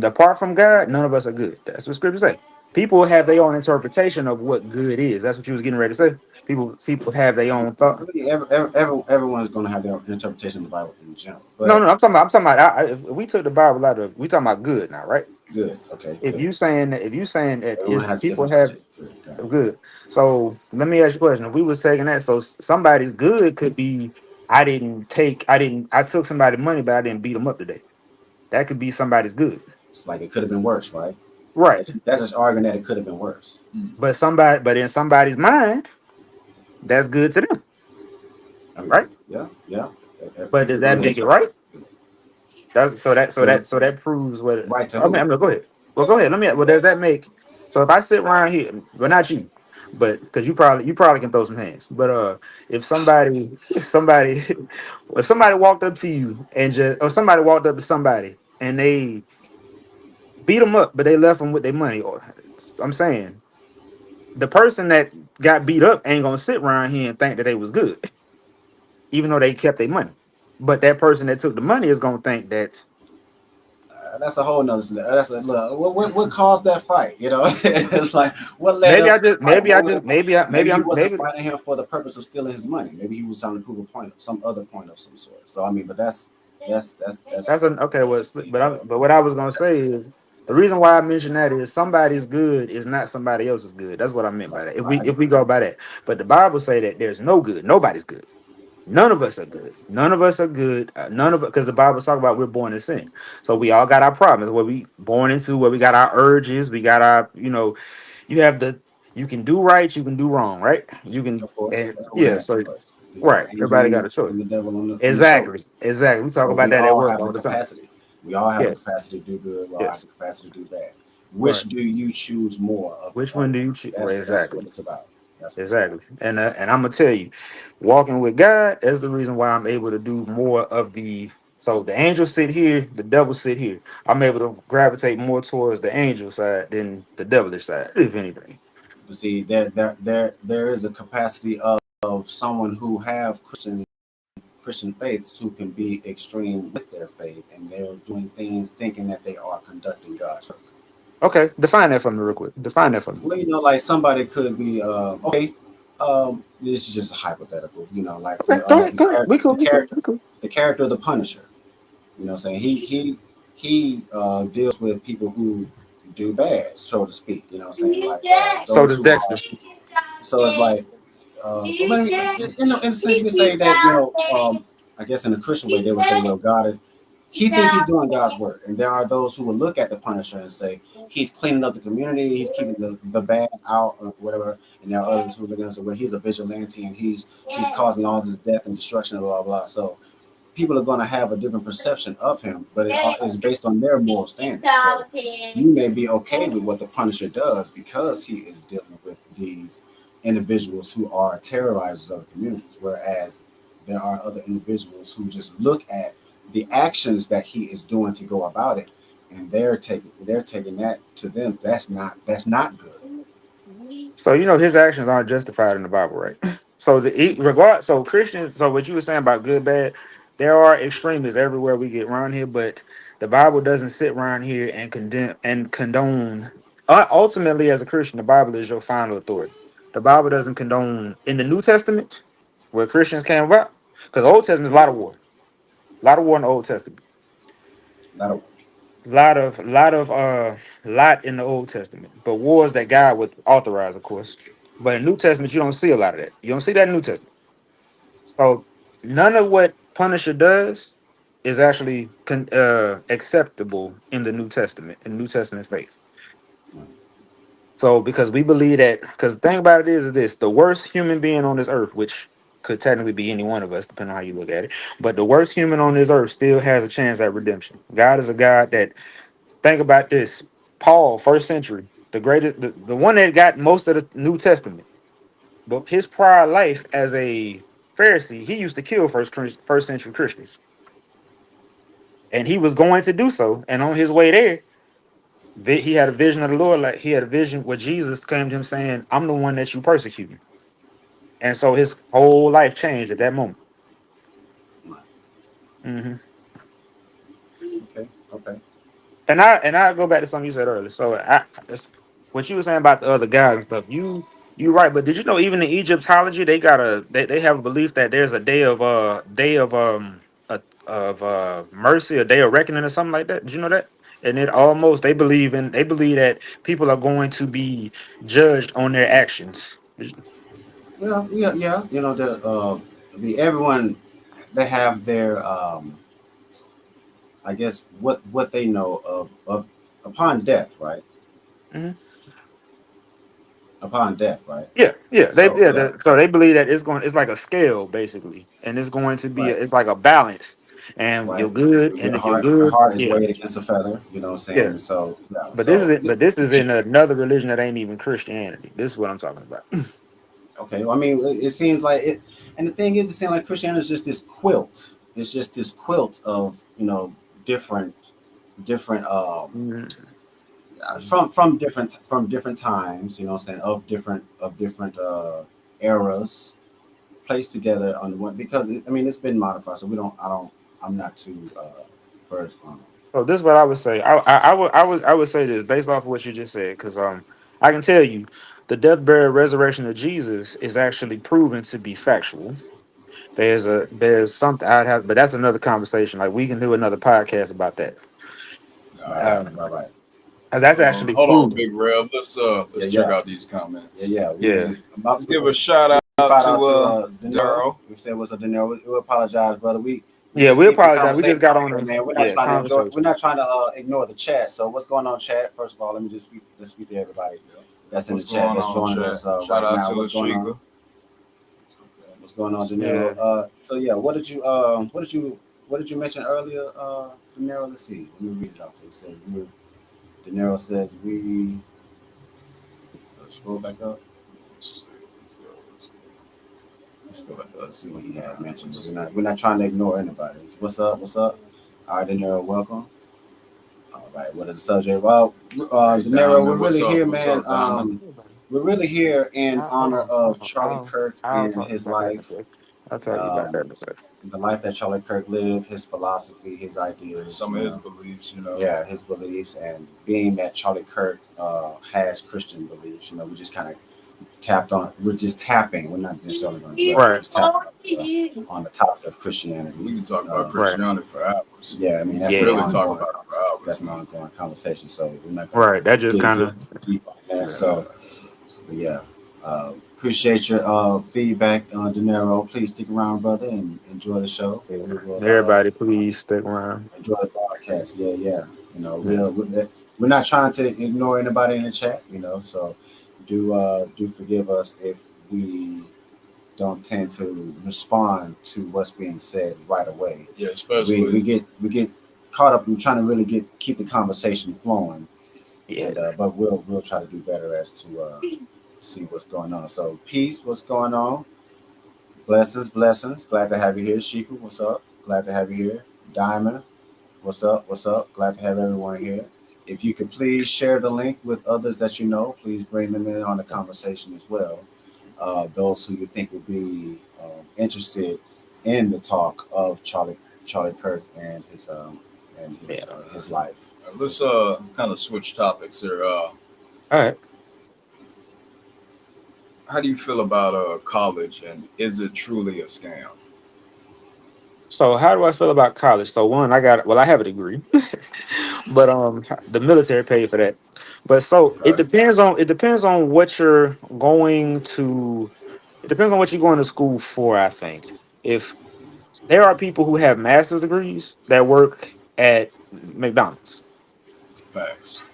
Apart from God, none of us are good. That's what scriptures say. People have their own interpretation of what good is. That's what you was getting ready to say. People have their own I thought. mean, everyone is going to have their interpretation of the Bible in general. No, But no, I'm talking about. If we took the Bible out of, we talking about good now, right? good, okay, If good. you saying that, if you saying that Everyone is has a people different have interpretation. Good, got it. good. So let me ask you a question. If we was taking that, so somebody's good could be, I took somebody's money, but I didn't beat them up today. That could be somebody's good, It's like it could have been worse, right? right? That's just arguing that it could have been worse. But in somebody's mind, that's good to them, I mean, right? yeah, yeah. But does People are going that to make it interpret right? it. Well, So that proves what. right to I mean, who? go ahead. Well, go ahead. Let me. Well, does that make? So if I sit around here, well, not you, but because you probably can throw some hands. But if somebody walked up to you and just, or somebody walked up to somebody and they beat them up, but they left them with their money. Or I'm saying the person that got beat up ain't gonna sit around here and think that they was good, even though they kept their money. But that person that took the money is gonna think that That's a whole nother scenario. That's a look. What caused that fight? You know, it's like what led maybe up I to the just fight. maybe What I was just the point? maybe Maybe he I'm wasn't maybe fighting him for the purpose of stealing his money. Maybe he was trying to prove a point, some other point of some sort. So I mean, but that's that's an okay. Well, detail but for what I was us. gonna say is the reason why I mentioned that is somebody's good is not somebody else's good. That's what I meant by that. Right. If we go by that, but the Bible say that there's no good, nobody's good. None of us are good. None of us are good. None of it, because the Bible talk about we're born in sin. So we all got our problems. What we born into, where we got our urges, we got our, you have you can do right, you can do wrong, right? You can, Of course, and everyone yeah. has So a choice. You got right, the angel everybody got a choice. and the devil on the soul. Exactly, exactly. We talk So about we that at all work have the all the time. capacity. We all have the Yes, capacity to do good. We all have yes, the capacity to do bad. right. Which do you choose more of the Which one other? do you choose? Well, That's what exactly, it's about. That's what it's about. exactly. And I'm gonna tell you, walking with God is the reason why I'm able to do more of the. So the angels sit here, the devil sit here. I'm able to gravitate more towards the angel side than the devilish side, if anything. But see, there is a capacity of someone who have Christian faiths who can be extreme with their faith, and they're doing things thinking that they are conducting God's work. Okay, define that for me real quick. Define that for me. Well, you know, like somebody could be okay. This is just a hypothetical. You know, like Okay, go ahead, go ahead. We cool, we cool, we cool. the character of the Punisher. You know, what I'm saying he deals with people who do bad, so to speak. You know what I'm saying? Like So those does who Dexter. are. So it's like, well, in a sense, you could say that, I guess in a Christian way, they would say, well, God is, he thinks he's doing God's work. And there are those who will look at the Punisher and say, he's cleaning up the community, he's keeping the bad out, or whatever. And there are others who look at him and say, well, he's a vigilante and he's causing all this death and destruction and blah, blah. So people are going to have a different perception of him, but it is based on their moral standards. So you may be okay with what the Punisher does because he is dealing with these individuals who are terrorizers of the communities, whereas there are other individuals who just look at the actions that he is doing to go about it, and they're taking that to them. That's not good. So his actions aren't justified in the Bible, right? So so Christians. So what you were saying about good, bad, there are extremists everywhere we get around here, but the Bible doesn't sit around here and condemn and condone. Ultimately, as a Christian, the Bible is your final authority. The Bible doesn't condone in the New Testament where Christians came about, because the Old Testament is a lot of war in the Old Testament. That'll, Lot in the Old Testament, but wars that God would authorize, of course. But in New Testament, you don't see a lot of that. You don't see that in New Testament. So none of what Punisher does is actually acceptable in the New Testament, in New Testament faith. So because we believe that, because the thing about it is this: the worst human being on this earth, which could technically be any one of us, depending on how you look at it, but the worst human on this earth still has a chance at redemption. God is a God that. Think about this. Paul, first century, the greatest, the one that got most of the New Testament. But his prior life as a Pharisee, he used to kill first century Christians. And he was going to do so. And on his way there, he had a vision of the Lord. Like he had a vision where Jesus came to him saying, I'm the one that you persecuting. And so his whole life changed at that moment. Mhm. okay, okay. And I go back to something you said earlier. So what you were saying about the other guys and stuff. You right, but did you know even in Egyptology they have a belief that there's a day of mercy, a day of reckoning or something like that. Did you know that? And they believe that people are going to be judged on their actions. Well, yeah, yeah. Everyone, they have their I guess what they know of upon death, right? Mhm. Upon death, right? Yeah, yeah, So yeah, so they believe that it's like a scale basically, and it's going to be right, it's like a balance, and you're right. good, Your and if you're heart, your good, heart is yeah, weighed against a feather. You know what I'm yeah. saying? So yeah, But so this is in another religion that ain't even Christianity. This is what I'm talking about. okay. Well, I mean, it seems like it, and the thing is, it seems like Christianity is just this quilt. It's just this quilt of different different Mhm. from different times. You know what I'm saying, of different eras placed together on one because I mean it's been modified, so we don't. I'm not too first on. So this is what I would say. I would say this based off of what you just said, because I can tell you the death, burial, resurrection of Jesus is actually proven to be factual. There's something I'd have, but that's another conversation. Like we can do another podcast about that. All Right, right. Um, right, right. 'Cause that's actually Hold on, proven. Big Rev. Let's Yeah, check yeah, out these yeah, comments. yeah. We Yeah. just about Let's give a shout out fight out to to De Niro. Daryl. We said what's up, De Niro. We apologize, brother. We Yeah, just we keeping the apologize. We conversation just got on on here, a man. We're not trying to enjoy. We're conversation. not trying to ignore the chat. So what's going on, chat? First of all, let me just speak. Let's speak to everybody Yeah. that's in the What's chat going that's on, joining chat? us Shout right out now. to What's going on? Lashika. What's going on, De Niro? Yeah. So yeah, what did you mention earlier, De Niro? Let's see. Let me read it off. It says De Niro says we scroll back up. Let's see. Let's go. Let's go. Let's go back up to see what he had mentioned. We're not trying to ignore anybody. What's up? What's up? All right, De Niro, welcome. All right, what is the subject? Well, Hey, De Niro, we're Diamond. What's really up? here, What's man. up, Diamond? We're really here in Hold honor on, hold of on. Charlie Kirk I'll and talk his about that in a life, sec. I'll tell you about that um, in a sec. the life that Charlie Kirk lived, his philosophy, his ideas, Some of his beliefs, yeah, his beliefs, and being that Charlie Kirk has Christian beliefs, we just kind of tapped on. We're just tapping. We're not necessarily going to dwell. We're Right. just tapping on the topic of Christianity. We can talk about Right. Christianity for hours. Yeah, I mean that's an Yeah. Really talk ongoing. about it for hours. That's an ongoing conversation. So we're not going Right. That to just get kind of. deep on that. Yeah. So, but yeah. Appreciate your feedback, De Niro. Please stick around, brother, and enjoy the show. Yeah. We will Everybody, please stick around. enjoy the podcast. Yeah, yeah. You know, Yeah. we're not trying to ignore anybody in the chat. You know, so do forgive us if we don't tend to respond to what's being said right away. Yeah, especially We get caught up. We're trying to really keep the conversation flowing, Yeah. and but we'll try to do better as to see what's going on. So peace, what's going on? Blessings, blessings. Glad to have you here, Shiku. What's up? Glad to have you here, Diamond. What's up? What's up? Glad to have everyone here. If you could please share the link with others that you know, please bring them in on the conversation as well. Those who you think would be interested in the talk of Charlie Kirk and Yeah. his life. let's kind of switch topics here. All right. How do you feel about college, and is it truly a scam? So how do I feel about college? So one, I have a degree, but the military paid for that. But so Okay, it depends on what you're going to. It depends on what you're going to school for. I think if there are people who have master's degrees that work at McDonald's. facts.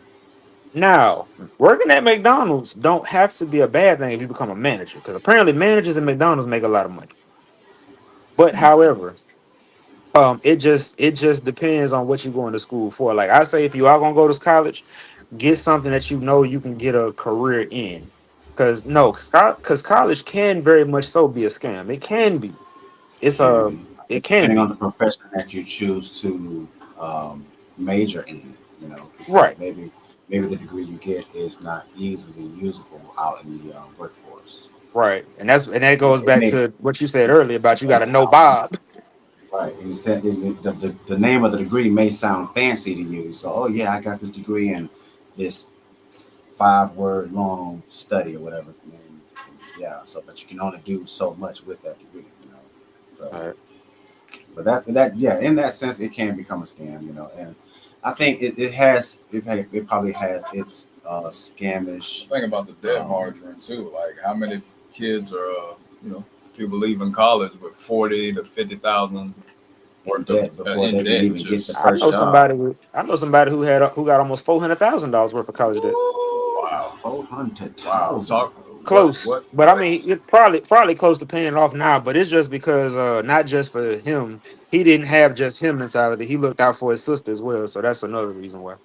Now, working at McDonald's don't have to be a bad thing if you become a manager, because apparently managers at McDonald's make a lot of money. But however, it just depends on what you're going to school for. Like I say, if you are gonna go to college, get something that you know you can get a career in. Because no, because college can very much so be a scam. It can be. It It's can a. be. It It's can depending on be. the profession that you choose to major in, you know, because Right. maybe the degree you get is not easily usable out in the workforce. Right. And that goes It back may to what you said earlier about you got may to know sound Bob. fancy, right? And the name of the degree may sound fancy to you. So, oh yeah, I got this degree in this 5 word long study or whatever. And yeah, so but you can only do so much with that degree, you know. So. All right. But that yeah, in that sense, it can become a scam, you know. And I think it probably has its scamish. Think about the debt Um, margin too. Like how many kids are, you know, people leaving college with 40 to 50,000 in worth of debt before in they can debt. even get the Just first job. I know somebody who got almost $400,000 worth of college debt. wow, Four hundred wow. thousand. Talk Close, what but I mean, price? it probably close to paying it off now. But it's just because not just for him, he didn't have just him mentality. He looked out for his sister as well, so that's another reason why.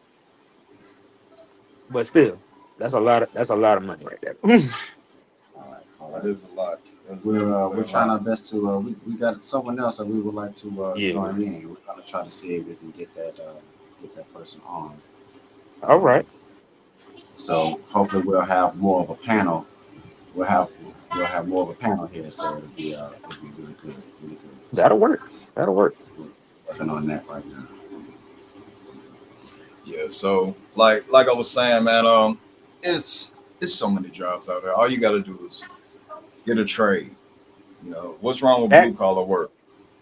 But still, that's a lot of money right there. All right, all That right. is a lot. That's definitely We're a trying lot. our best to we got someone else that we would like to Yeah. join in. We're gonna try to see if we can get that person on. All Um, right, so hopefully we'll have more of a panel. We'll have we'll have more of a panel here, so it'll be really good, really good. that'll So work. That'll work. we're working on that right now. Yeah. So like I was saying, man, it's it's so many jobs out there. All you got to do is get a trade. You know, what's wrong with That blue collar work?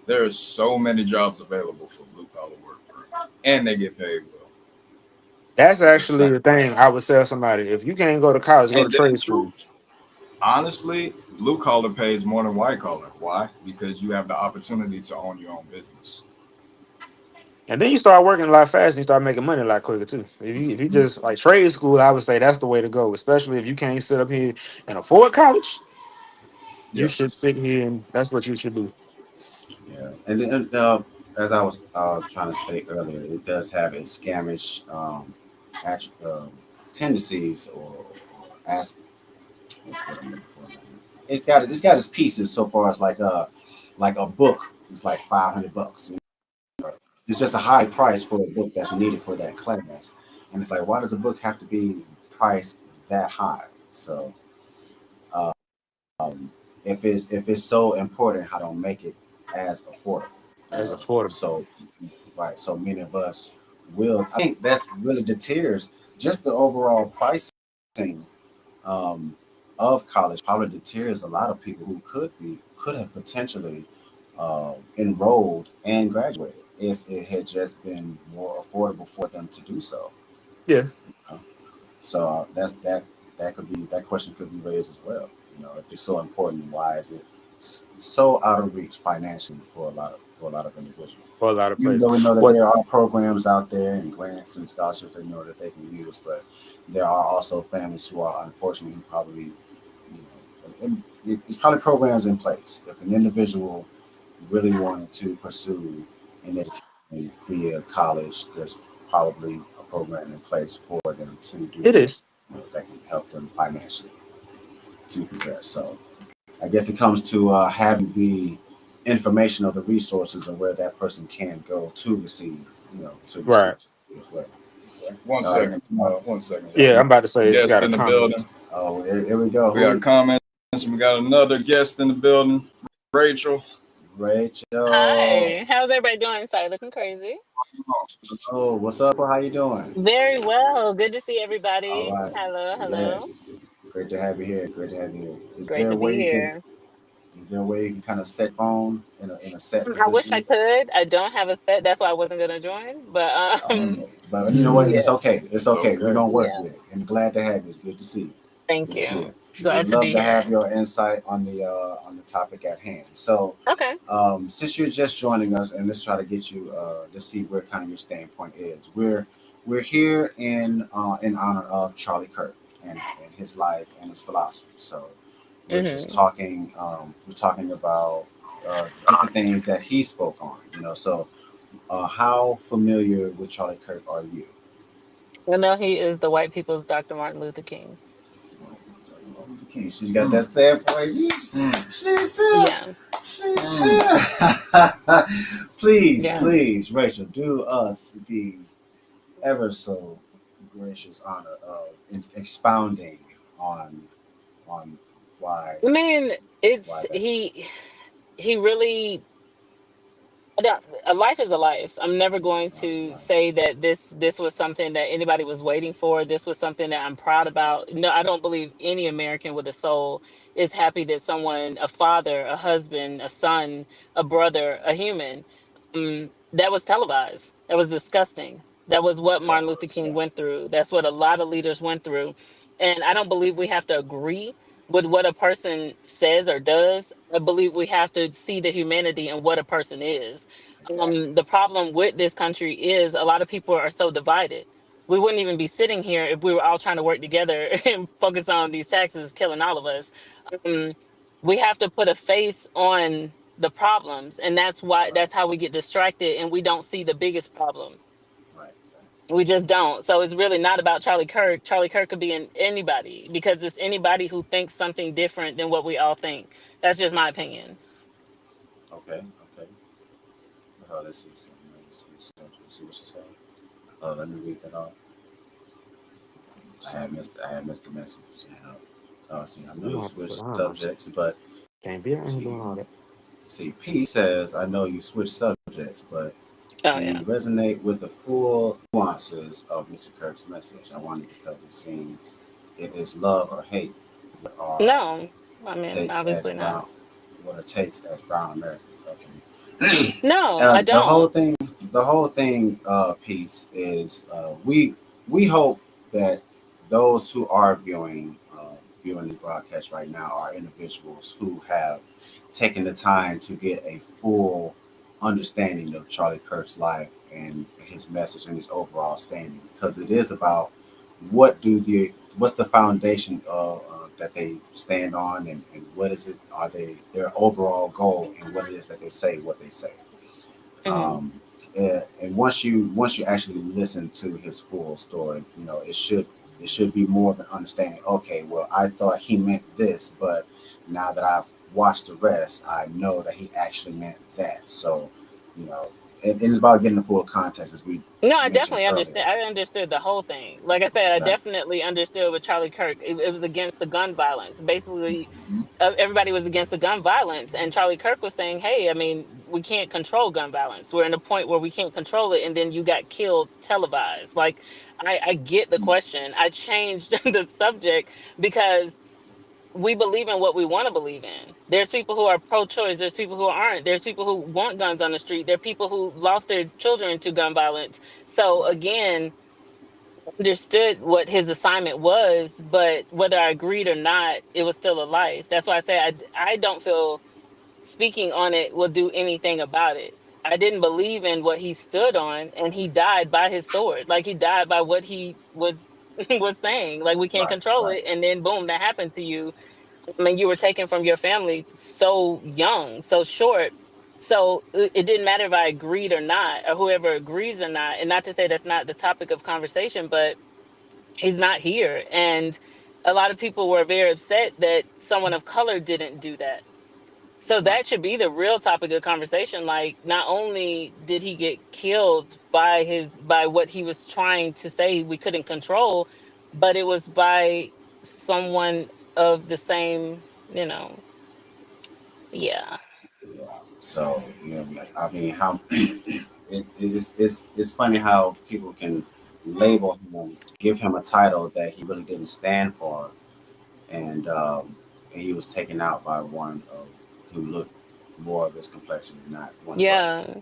There are so many jobs available for blue collar work, bro, and they get paid well. that's I'm just saying. actually the thing I would tell somebody. If you can't go to college, go to And then, trade too, school. honestly, blue collar pays more than white collar. Why? Because you have the opportunity to own your own business. And then you start working a lot faster and you start making money a lot quicker too. If you just like trade school, I would say that's the way to go, especially if you can't sit up here and afford college. You Yeah. should sit here and that's what you should do. Yeah, and then as I was trying to state earlier, it does have a scamish tendencies or as what's what I'm looking for now. It's got its pieces so far as like a book is like $500. You know? It's just a high price for a book that's needed for that class, and it's like why does a book have to be priced that high? So um, if it's so important, how don't make it as affordable? You As know, affordable. so right, so many of us will. I think that's really deters just the overall pricing um, of college probably deters a lot of people who could have potentially enrolled and graduated if it had just been more affordable for them to do so. Yeah. Uh, So that could be that question could be raised as well. You know, if it's so important, why is it so out of reach financially for a lot of individuals? For a lot of Even places. though we know that What? there are programs out there and grants and scholarships they know that they can use, but there are also families who are unfortunately probably, it's probably programs in place. If an individual really wanted to pursue an education via college, there's probably a program in place for them to do It so is. that can help them financially to progress. So I guess it comes to having the information or the resources of where that person can go to receive, to receive Right. as well. One Uh, second. One second, y'all. Yeah, We I'm about to got a say we guest got a in the comment. building. oh, here we go. We got comments. We got another guest in the building. Rachel. Rachel. Hi, how's everybody doing? Sorry, looking crazy. Oh, what's up? How you doing? Very well. Good to see All everybody. right. Hello, hello. Yes. Great to have you here. Great to have you here. Great to be here. Is there a way you can kind of set phone in a set I wish I position? could. I don't have a set. That's why I wasn't gonna join. But Okay. But you know what? It's yeah, okay. It's okay. We're gonna work yeah. with it. And glad to have you. It's good to see you. Thank Good to see you. you. We'd Glad to love be to have here. your insight on the topic at hand. So, Okay. since you're just joining us, and let's try to get you to see where kind of your standpoint is. We're here in honor of Charlie Kirk and his life and his philosophy. So, we're just Hmm. talking. We're talking about different things that he spoke on. So how familiar with Charlie Kirk are you? I know he is the white people's Dr. Martin Luther King. Okay, she got that standpoint. She's here. Yeah, She's here. Please, yeah. please, Rachel, do us the ever so gracious honor of expounding on on why I mean, why it's that is. he really a life is a life. I'm never going That's to right. say that this was something that anybody was waiting for. This was something that I'm proud about. No, I don't believe any American with a soul is happy that someone, a father, a husband, a son, a brother, a human, that was televised. That was disgusting. That was what That Martin Luther was, King yeah. went through. That's what a lot of leaders went through. And I don't believe we have to agree with what a person says or does. I believe we have to see the humanity in what a person is. Exactly. The problem with this country is a lot of people are so divided. We wouldn't even be sitting here if we were all trying to work together and focus on these taxes killing all of us. Um, we have to put a face on the problems, and Right. that's how we get distracted and we don't see the biggest problem. Right. Exactly. We just don't. So it's really not about Charlie Kirk. Charlie Kirk could be in anybody because it's anybody who thinks something different than what we all think. That's just my opinion. Okay. Okay. Let's see. Let's see what she said. Let me read that off. I had missed the message. See, I You know don't you have to sit switched down like that. subjects, but Can't be out here see, doing all that. P says, I know you switched subjects, but Oh do you yeah. resonate with the full nuances of Mr. Kirk's message? I wonder because it seems it is love or hate. What are No, I mean takes as obviously not. brown? What are takes as brown Americans? Okay. No, I The whole don't. thing, piece is we hope that those who are viewing the broadcast right now are individuals who have taken the time to get a full understanding of Charlie Kirk's life and his message and his overall standing, because it is about what do the what's the foundation of that they stand on, and what is it are they their overall goal, and what it is that they say what they say. Hmm. um, and once you actually listen to his full story, it should be more of an understanding. Okay, well, I thought he meant this, but now that I've watched the rest, I know that he actually meant that. So, you know, it's about getting the full context, as we No, I mentioned definitely earlier. understand. I understood the whole thing. Like I said, I Right. definitely understood with Charlie Kirk. It was against the gun violence. Basically, Mhm. everybody was against the gun violence, and Charlie Kirk was saying, "Hey, I mean, we can't control gun violence. We're in a point where we can't control it, and then you got killed televised." Like, I get the question. I changed the subject because we believe in what we want to believe in. There's people who are pro-choice. There's people who aren't. There's people who want guns on the street. There are people who lost their children to gun violence. So again, understood what his assignment was, but whether I agreed or not, it was still a life. That's why I say I don't feel speaking on it will do anything about it. I didn't believe in what he stood on, and he died by his sword. Like he died by what he was was saying. Like we can't Right, control right. it, and then boom, that happened to you. I mean, you were taken from your family so young, so short. So it didn't matter if I agreed or not, or whoever agrees or not. And not to say that's not the topic of conversation, but he's not here. And a lot of people were very upset that someone of color didn't do that. So that should be the real topic of conversation. Like, not only did he get killed by what he was trying to say we couldn't control, but it was by someone of the same, yeah. Yeah. So I mean, how it's funny how people can label him, give him a title that he really didn't stand for, and he was taken out by one who looked more of his complexion, not one black. Yeah.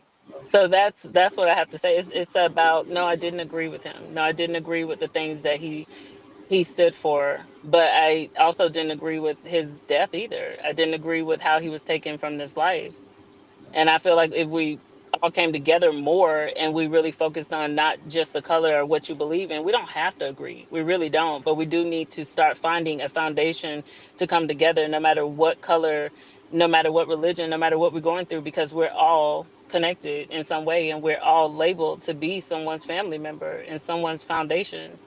So that's what I have to say. It's about, no, I didn't agree with him. No, I didn't agree with the things that he stood for, but I also didn't agree with his death either. I didn't agree with how he was taken from this life. And I feel like if we all came together more and we really focused on not just the color or what you believe in, we don't have to agree. We really don't. But we do need to start finding a foundation to come together, no matter what color, no matter what religion, no matter what we're going through, because we're all connected in some way and we're all labeled to be someone's family member and someone's foundation.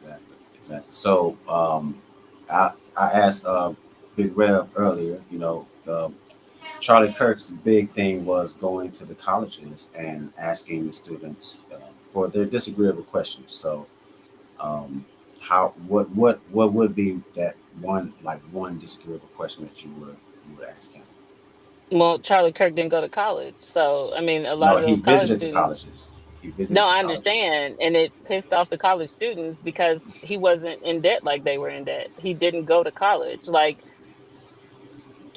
Exactly. Exactly. So I asked Big Rev earlier. Charlie Kirk's big thing was going to the colleges and asking the students for their disagreeable questions. So, how what would be that one disagreeable question that you would ask him? Well, Charlie Kirk didn't go to college. So, I mean, a lot No, of he those college visited the students. colleges. He visited No, the I colleges. understand. And it pissed off the college students because he wasn't in debt like they were in debt. He didn't go to college. Like,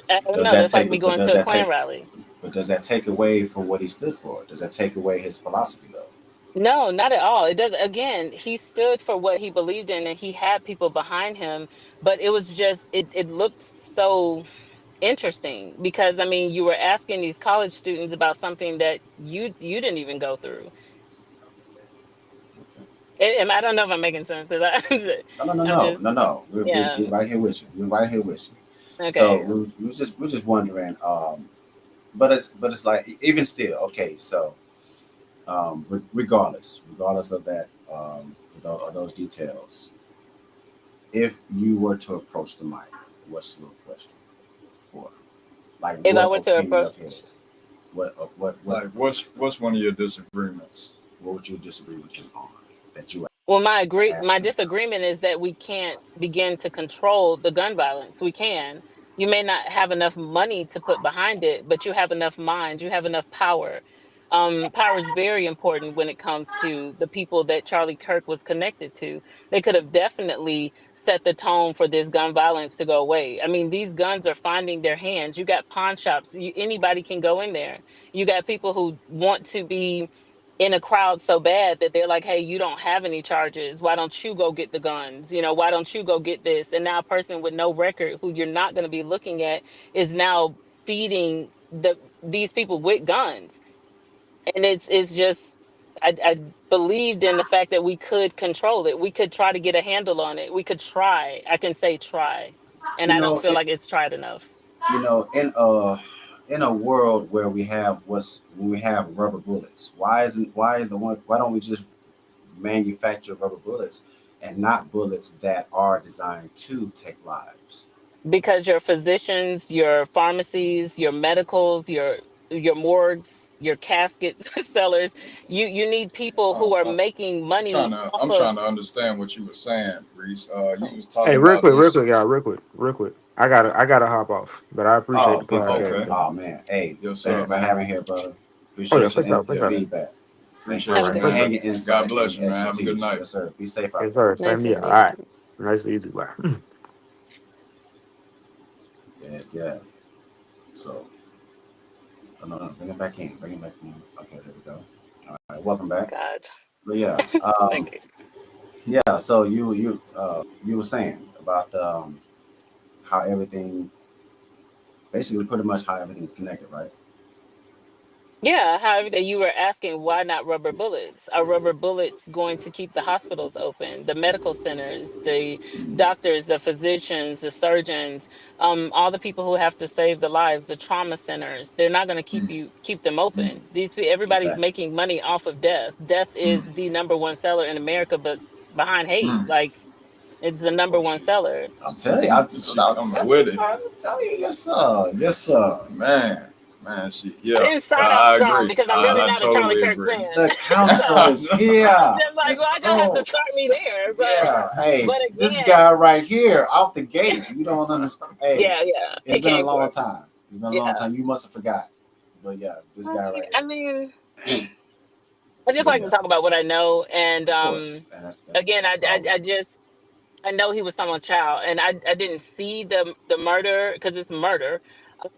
I don't Does know. that That's like take? me But going does to a that Klan take? rally. But does that take away from what he stood for? Does that take away his philosophy though? No, not at all. It does. Again, he stood for what he believed in and he had people behind him. But it was just, it looked so interesting because, I mean, you were asking these college students about something that you didn't even go through. Okay. And I don't know if I'm making sense because No, no, no, I'm no, just, no, no. We're yeah. right here with you. We're right here with you. So Okay. we're just wondering. But it's like even still okay. So regardless of that, of those details, if you were to approach the mic, what's your question for? Like, If I what were to opinion approach, of his? What Like, what's one of your disagreements? what would you disagree with him on that you well, ask my him about? disagreement is that we can't begin to control the gun violence. We can. You may not have enough money to put behind it, but you have enough mind. You have enough power. Power is very important when it comes to the people that Charlie Kirk was connected to. They could have definitely set the tone for this gun violence to go away. I mean, these guns are finding their hands. You got pawn shops. Anybody can go in there. You got people who want to be in a crowd so bad that they're like, hey, you don't have any charges. Why don't you go get the guns? Why don't you go get this? And now a person with no record who you're not going to be looking at is now feeding these people with guns. And it's just, I believed in the fact that we could control it. We could try to get a handle on it. We could try. I can say try. And You I don't know, feel like it's tried enough. you know, in a world where we have rubber bullets, why don't we just manufacture rubber bullets and not bullets that are designed to take lives? Because your physicians, your pharmacies, your medicals, your morgues, your caskets sellers, you need people who are making money off I'm of. trying to understand what you were saying, Reese. You was Hey, talking about real this. quick, y'all, real quick. I gotta hop off, but I appreciate Oh, the big bro. podcast. Okay. Though. Oh man. Hey, Yes, thank sir, you for man. having here, brother. Oh yeah, Appreciate for sure, for your sure. feedback. Thank you Appreciate All for you, right, your for man. sure. your God insight and bless you, your man. Have a good expertise. night. Yes, sir. Be safe out Yes, there. sir. Nice Same to here. see All you. right. Nice to meet you. Bye. Yes, yeah. So, oh, no, bring it back in. Bring it back in. Okay, there we go. All right, welcome back. God, So yeah, thank you. yeah. So you were saying about how everything, basically, pretty much how everything is connected, right? Yeah, however, you were asking why not rubber bullets? Are rubber bullets going to keep the hospitals open, the medical centers, the doctors, the physicians, the surgeons, all the people who have to save the lives, the trauma centers? They're not going to keep them open. Everybody's Exactly. making money off of death. Death is the number one seller in America, but behind hate, like it's the number Oh, one she, seller. I'm telling you, she coming with it. I'm telling you, yes sir, yes sir. Man, man, she, I yeah, didn't start off I strong agree. because I'm really I not a Charlie totally Kirk agree. fan. The council So is here. I'm just like, Let's why y'all have to go. start me there? Yeah. Hey, But this again, guy right here, off the gate. You don't understand. Hey, yeah, it's he been a came for long it. time. It's been a long Yeah. time. You must have forgot. But yeah, this guy right I here. mean, I just But like to yeah, talk about what I know, and of course. And again, that's all we I do. just I know he was someone's child, and I didn't see the murder because it's murder.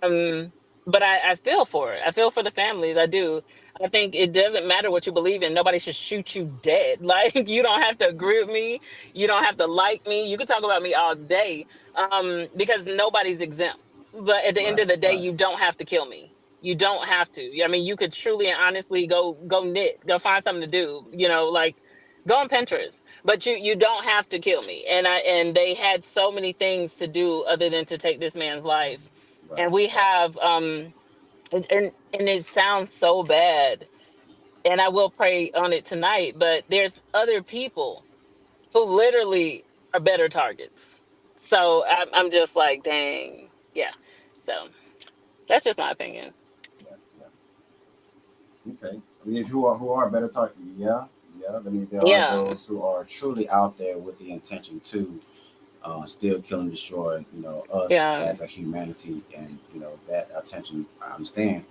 Um, but I feel for it. I feel for the families. I do. I think it doesn't matter what you believe in. Nobody should shoot you dead. Like you don't have to agree with me. You don't have to like me. You can talk about me all day. Because nobody's exempt. But at the end Right, of the day, right, you don't have to kill me. You don't have to. I mean, you could truly and honestly go knit, go find something to do. Like go on Pinterest. But you don't have to kill me. And they had so many things to do other than to take this man's life. right, And we right. have and it sounds so bad, and I will pray on it tonight, but there's other people who literally are better targets. So I'm just like, dang, yeah. So that's just my opinion. Yeah, yeah. Okay. I mean, who are better target? Yeah, yeah. I mean, there are Yeah, those who are truly out there with the intention to still kill and destroy, us yeah. as a humanity, and that attention, I understand,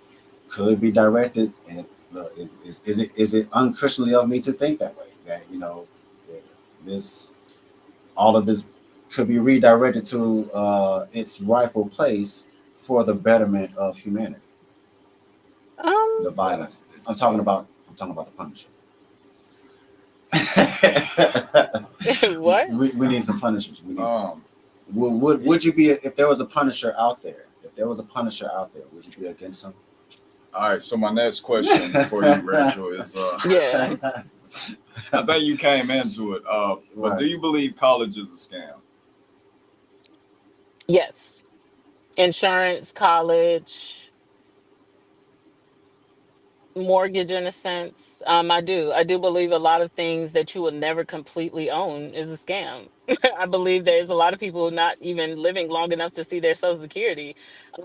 could be directed. And look, is it unchristianly of me to think that way? That this all of this could be redirected to its rightful place for the betterment of humanity. The Um, Yeah, violence. I'm talking about the Punisher. what? we need some Punishers. We need some. um, Would you be, if there was a Punisher out there? If there was a Punisher out there, would you be against him? all right. So my next question for you, Rachel, is Yeah. I think you came into it. But do Right. you believe college is a scam? Yes. Insurance, college, mortgage in a sense. I do believe a lot of things that you will never completely own is a scam. I believe there's a lot of people not even living long enough to see their social security,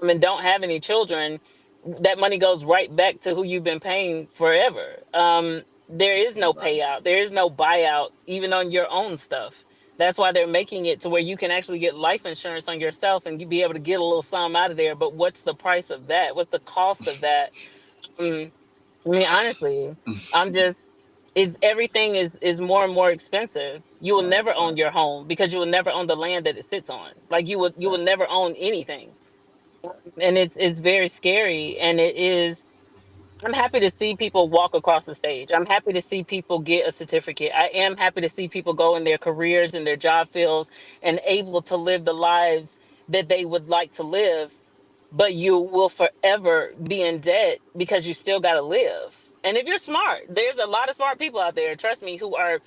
and don't have any children. That money goes right back to who you've been paying forever. There is no Right. payout, there is no buyout even on your own stuff. That's why they're making it to where you can actually get life insurance on yourself and you be able to get a little sum out of there, but what's the price of that? What's the cost of that? um, I mean, honestly, I'm just is everything is more and more expensive. You will Right. never Right. own your home because you will never own the land that it sits on. Like you will Exactly. never own anything. Exactly. And it's very scary, and it is. I'm happy to see people walk across the stage. I'm happy to see people get a certificate. I am happy to see people go in their careers and their job fields and able to live the lives that they would like to live, but you will forever be in debt because you still got to live. And if you're smart, there's a lot of smart people out there, trust me, who are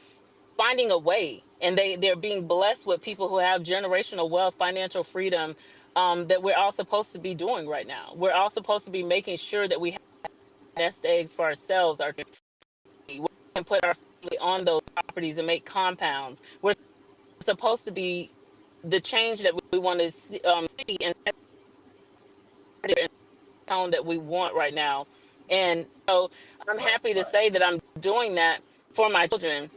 finding a way, and they're being blessed with people who have generational wealth, financial freedom, that we're all supposed to be doing right now. We're all supposed to be making sure that we have nest eggs for ourselves, our we can put our family on those properties and make compounds. We're supposed to be the change that we want to see and tone that we want right now. And so I'm Right. happy to Right. say that I'm doing that for my children.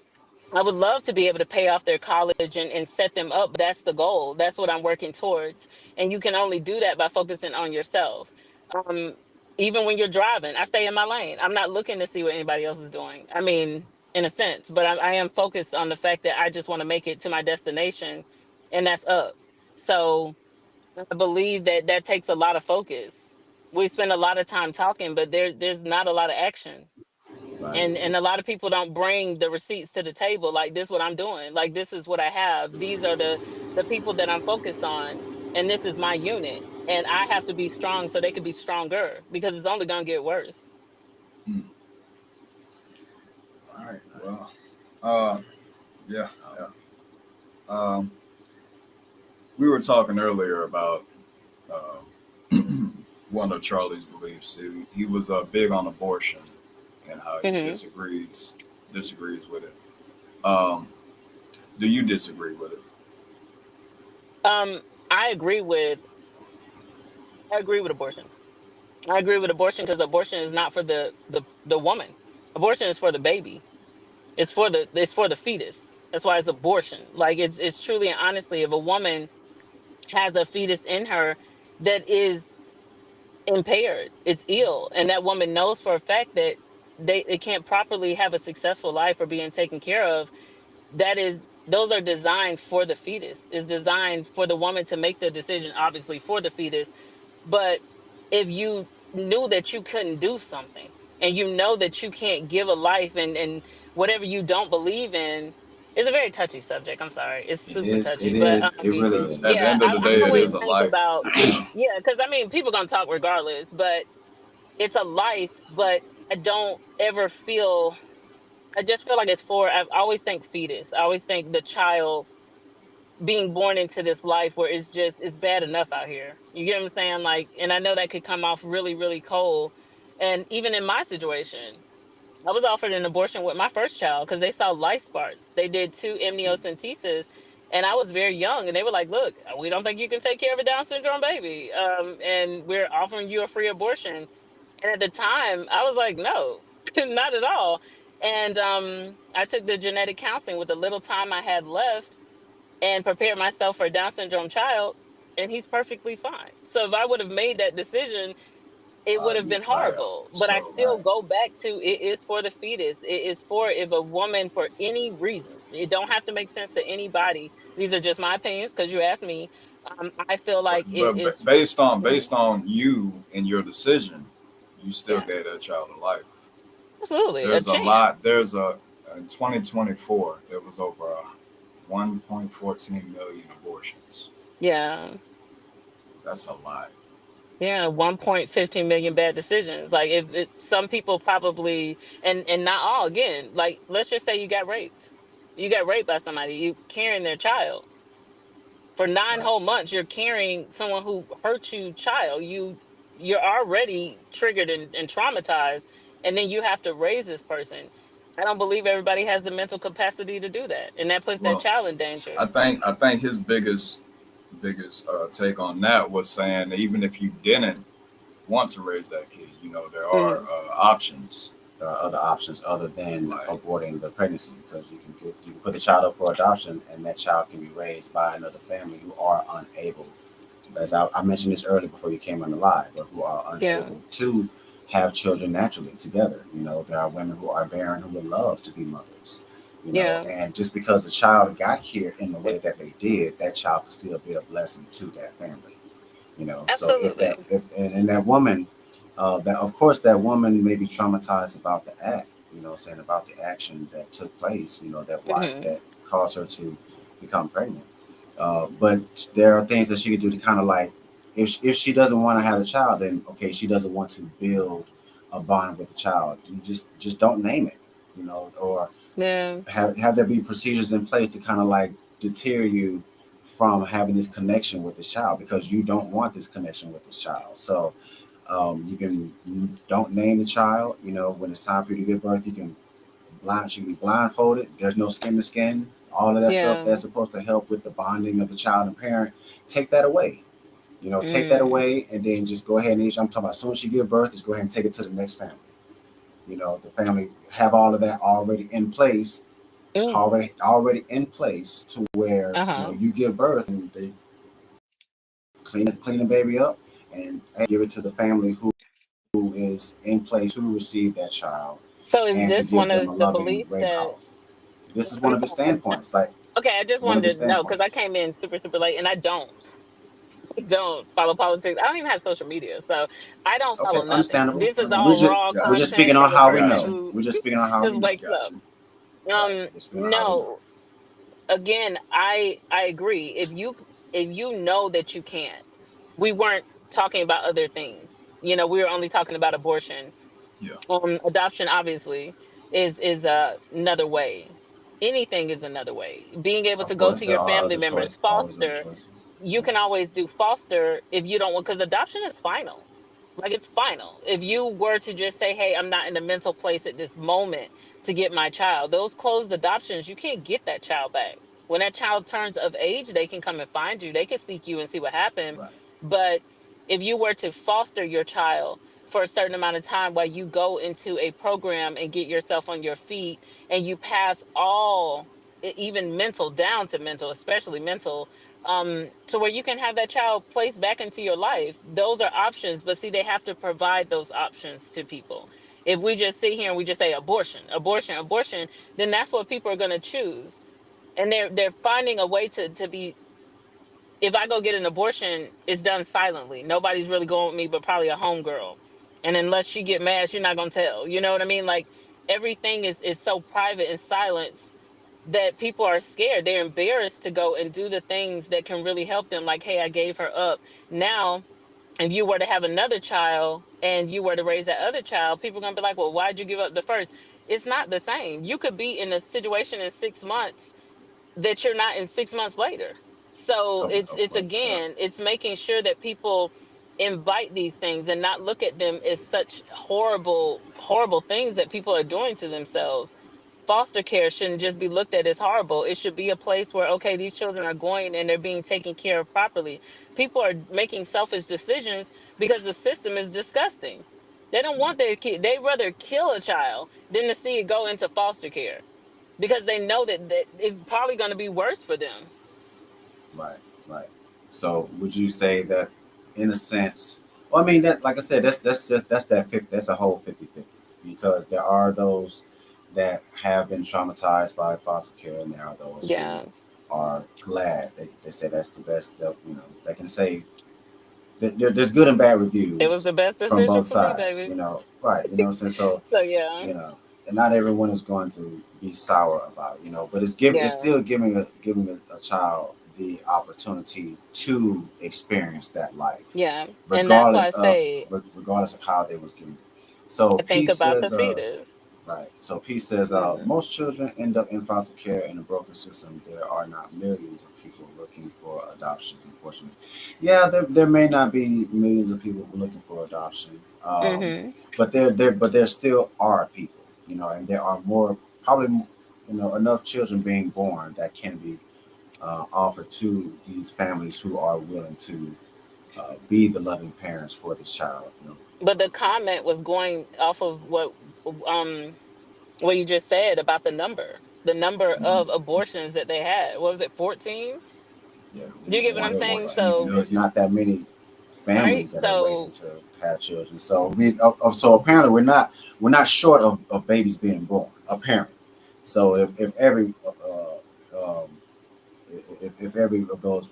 I would love to be able to pay off their college and set them up. That's the goal. That's what I'm working towards. And you can only do that by focusing on yourself. Um, Even when you're driving, I stay in my lane. I'm not looking to see what anybody else is doing. I mean, in a sense, but I am focused on the fact that I just want to make it to my destination, and that's up. So I believe that that takes a lot of focus. We spend a lot of time talking, but there's not a lot of action. Right. And a lot of people don't bring the receipts to the table. Like, this what I'm doing. Like, this is what I have. These are the people that I'm focused on, and this is my unit. And I have to be strong so they can be stronger, because it's only gonna get worse. Hmm. All right. Well, uh, yeah, yeah. Um, we were talking earlier about uh, one of Charlie's beliefs. He was big on abortion and how he Hmm. disagrees with it. Um, do you disagree with it? Um, I agree with I agree with abortion. I agree with abortion because abortion is not for the woman. Abortion is for the baby. It's for the fetus. That's why it's abortion. Like, it's truly and honestly, if a woman has a fetus in her that is impaired, it's ill, and that woman knows for a fact that they can't properly have a successful life or being taken care of, that is, those are designed for the fetus. Is designed for the woman to make the decision, obviously for the fetus. But if you knew that you couldn't do something, and you know that you can't give a life, and whatever you don't believe in, it's a very touchy subject. I'm sorry, it's It super is. It touchy. But is. It really Because at the yeah, is. end of the I day, it always is a think life. about, yeah, because I mean, people gonna talk regardless, but it's a life. But I don't ever feel, I just feel like it's for, I always think fetus. I always think the child being born into this life where it's just, it's bad enough out here. You get what I'm saying? Like, and I know that could come off really, really cold. And even in my situation, I was offered an abortion with my first child because they saw life sparks. They did two amniocentesis, and I was very young. And they were like, "Look, we don't think you can take care of a Down syndrome baby, and we're offering you a free abortion." And at the time, I was like, "No, not at all." And I took the genetic counseling with the little time I had left, and prepared myself for a Down syndrome child, and he's perfectly fine. So if I would have made that decision, it would have been Right. horrible. But I So, still Right. go back to, it is for the fetus. It is for, if a woman, for any reason, it don't have to make sense to anybody. These are just my opinions because you asked me. I feel like it is Mhm. based on you and your decision, you still Yeah, gave that child a life. absolutely a There's a lot. chance. There's a In 2024 there was over 1.14 million abortions. Yeah, That's a lot. yeah, 1.15 million bad decisions. Like, if some people probably, and not all, again, like, let's just say you got raped by somebody, you carrying their child for nine Right. whole months. You're carrying someone who hurt you child. You're already triggered and traumatized, and then you have to raise this person. I don't believe everybody has the mental capacity to do that, and that puts that Well, child in danger. I think his biggest take on that was saying that even if you didn't want to raise that kid, there are Hmm. options. There are other options other than Like, aborting the pregnancy because you can put a child up for adoption and that child can be raised by another family who are unable, as I mentioned this earlier before you came on the live, but who are Yeah, unable to have children naturally together. There are women who are barren who would love to be mothers. yeah, And just because the child got here in the way that they did, that child could still be a blessing to that family. So if that absolutely. if and that woman, that of course that woman may be traumatized about the act, saying about the action that took place, Hmm. that caused her to become pregnant. But there are things that she could do to kind of like, if she doesn't want to have a child, then okay, she doesn't want to build a bond with the child. You just don't name it, or Yeah. have there be procedures in place to kind of like deter you from having this connection with this child because you don't want this connection with this child. So you can don't name the child. When it's time for you to give birth, she can be blindfolded. There's no skin to skin. All of that stuff Yeah. that's supposed to help with the bonding of the child and parent, take that away. Take that Mm. away, and then just go ahead and I'm talking about as soon as she give birth, just go ahead and take it to the next family. The family have all of that already in place, Mm. already in place to where Uh-huh. you give birth and they clean the baby up and give it to the family who is in place to receive that child So is and to this give one them a of the loving, beliefs great that, house. This is one I'm of his sorry. standpoints. Like Okay, I just one of his wanted to know because I standpoints. came in super, super late, and I don't. don't follow politics. I don't even have social media, so I don't Okay, follow nothing. understandable. This is We're all just raw Got we're just you. speaking content on from a how I we got person you. know. who We're just speaking on how we just know. wakes Got up. you. Right. Just speaking on how we know. No, again, I agree. If you know that you can't, we weren't talking about other things. You know, we were only talking about abortion. Yeah. Adoption obviously is another way. Anything is another way. Being able Of to go course, to there your are family other members, choices. Always other foster. choices. You can always do foster if you don't want, because adoption is final. Like, it's final. If you were to just say, hey, I'm not in a mental place at this moment to get my child, those closed adoptions, you can't get that child back. When that child turns of age, they can come and find you. They can seek you and see what happened. Right. But if you were to foster your child for a certain amount of time while you go into a program and get yourself on your feet, and you pass all, even mental, down to mental, especially mental, to where you can have that child placed back into your life. Those are options, but see, they have to provide those options to people. If we just sit here and we just say abortion, abortion, abortion, then that's what people are going to choose. And they're finding a way to be, if I go get an abortion, it's done silently. Nobody's really going with me, but probably a homegirl. And unless she get mad, she's not gonna tell. You know what I mean? Like, everything is so private and silence that people are scared. They're embarrassed to go and do the things that can really help them. Like, hey, I gave her up. Now, if you were to have another child and you were to raise that other child, people are gonna be like, well, why'd you give up the first? It's not the same. You could be in a situation in 6 months that you're not in 6 months later. So Of it's course. Yeah. again, it's making sure that people invite these things and not look at them as such horrible things that people are doing to themselves. Foster care shouldn't just be looked at as horrible. It should be a place where, okay, these children are going and they're being taken care of properly. People are making selfish decisions because the system is disgusting. They don't want their kid. They rather kill a child than to see it go into foster care, because they know that it's probably going to be worse for them. Right. Right. So, would you say that, in a sense? Well, I mean, that, like I said, that's that 50. That's a whole 50-50, because there are those that have been traumatized by foster care, and there are those who Yeah, are glad. They say that's the best. That, they can say that there's good and bad it was reviews the best from decision both for me, sides. baby. Right? You know what I'm saying? So, So yeah, you know, and not everyone is going to be sour about it, but it's yeah, still giving a child the opportunity to experience that life, yeah, and that's why regardless I of say regardless of how they was given it. So I think peace about the says, fetus. right. So peace says, Mhm. most children end up in foster care in a broken system. There are not millions of people looking for adoption, unfortunately. Yeah, there may not be millions of people looking for adoption, Mhm. but there still are people, and there are more, probably, enough children being born that can be offered to these families who are willing to be the loving parents for this child. But the comment was going off of um what you just said about the number Mhm. of abortions that they had. What was it, 14? Yeah, Do you get what I'm there's saying? 14, So there's not that many right, families that are waiting so to have children. So apparently we're not short of babies being born. Apparently, so if every if every of those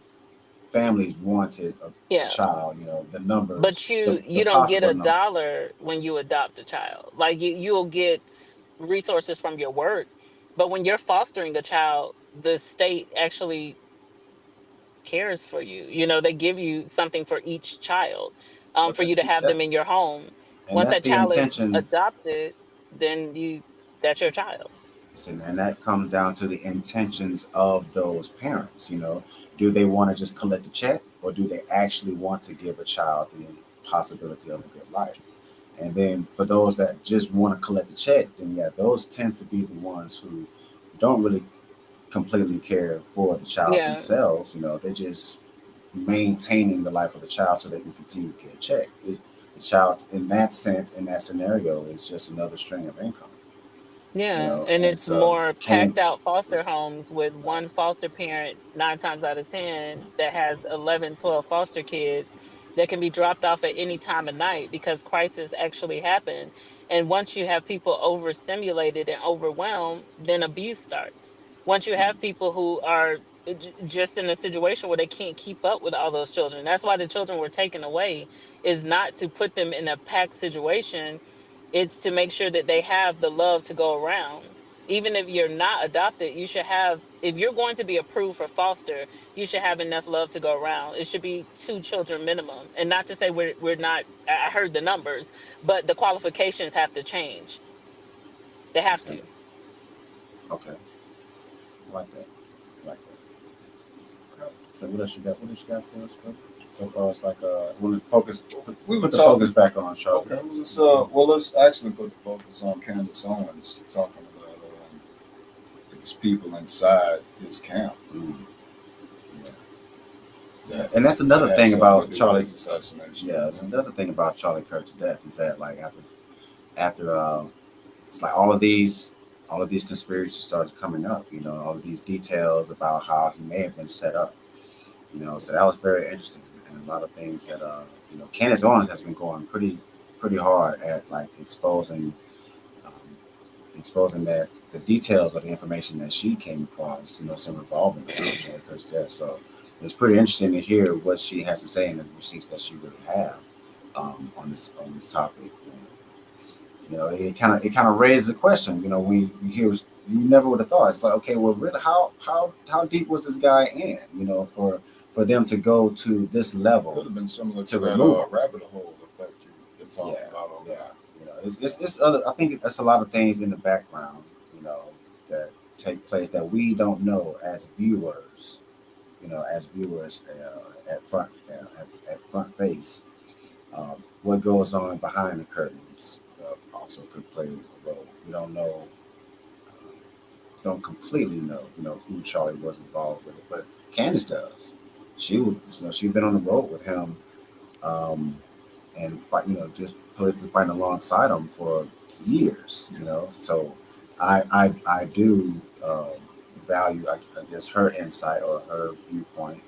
families wanted a yeah. child, the numbers, But the you don't get possible a numbers. dollar when you adopt a child. Like, you'll get resources from your work, but when you're fostering a child, the state actually cares for you. You know, they give you something for each child, But for you to have them in your home. Once that's that the child is intention. adopted, then that's your child. And that comes down to the intentions of those parents. Do they want to just collect a check, or do they actually want to give a child the possibility of a good life? And then for those that just want to collect a check, then yeah, those tend to be the ones who don't really completely care for the child Yeah, themselves. They're just maintaining the life of the child so they can continue to get a check. The child, in that sense, in that scenario, is just another string of income. yeah, and And it's so more can packed out foster it's homes with right. one foster parent 9 times out of 10 that has 11, 12 foster kids that can be dropped off at any time of night because crisis actually happen. And once you have people overstimulated and overwhelmed, then abuse starts. Once you have people who are just in a situation where they can't keep up with all those children. That's why the children were taken away, is not to put them in a packed situation. It's to make sure that they have the love to go around. Even if you're not adopted, you should have, if you're going to be approved for foster, you should have enough love to go around. It should be 2 children minimum. And not to say we're not, I heard the numbers, but the qualifications have to change. They have Okay. to. Okay. I like that. I like that. So what else you got? What else you got for us, bro? So far, it's like want to focus. We were Put the talking. focus back on Charlie. Okay, well, let's actually put the focus on Candace Owens talking about these people inside his camp. Mm. Yeah, and that's another thing about Charlie's assassination. Yeah, that's another thing about Charlie Kirk's death is that like after it's like all of these conspiracies started coming up. You know, all of these details about how he may have been set up. You know, so that was very interesting, and a lot of things that you know, Candace Owens has been going pretty hard at like exposing that the details of the information that she came across, you know, some involvement with Charlie Kirk's death. So it's pretty interesting to hear what she has to say and the receipts that she really have on this topic. And, you know, it kind of raises the question. You know, when you hear, you never would have thought. It's like, okay, well, really, how deep was this guy in? You know, for them to go to this level. Could have been similar to to that remove rabbit hole effect you're talking about. Yeah. You know, it's other. I think that's a lot of things in the background. You know, that take place that we don't know as viewers. You know, as viewers at front face, what goes on behind the curtains also could play a role. We don't know, don't completely know, you know, who Charlie was involved with, but Candace does. She was, you know, she'd been on the road with him, and fight, you know, just politically fighting alongside him for years. You know, so I do. Value, I guess, her insight or her viewpoint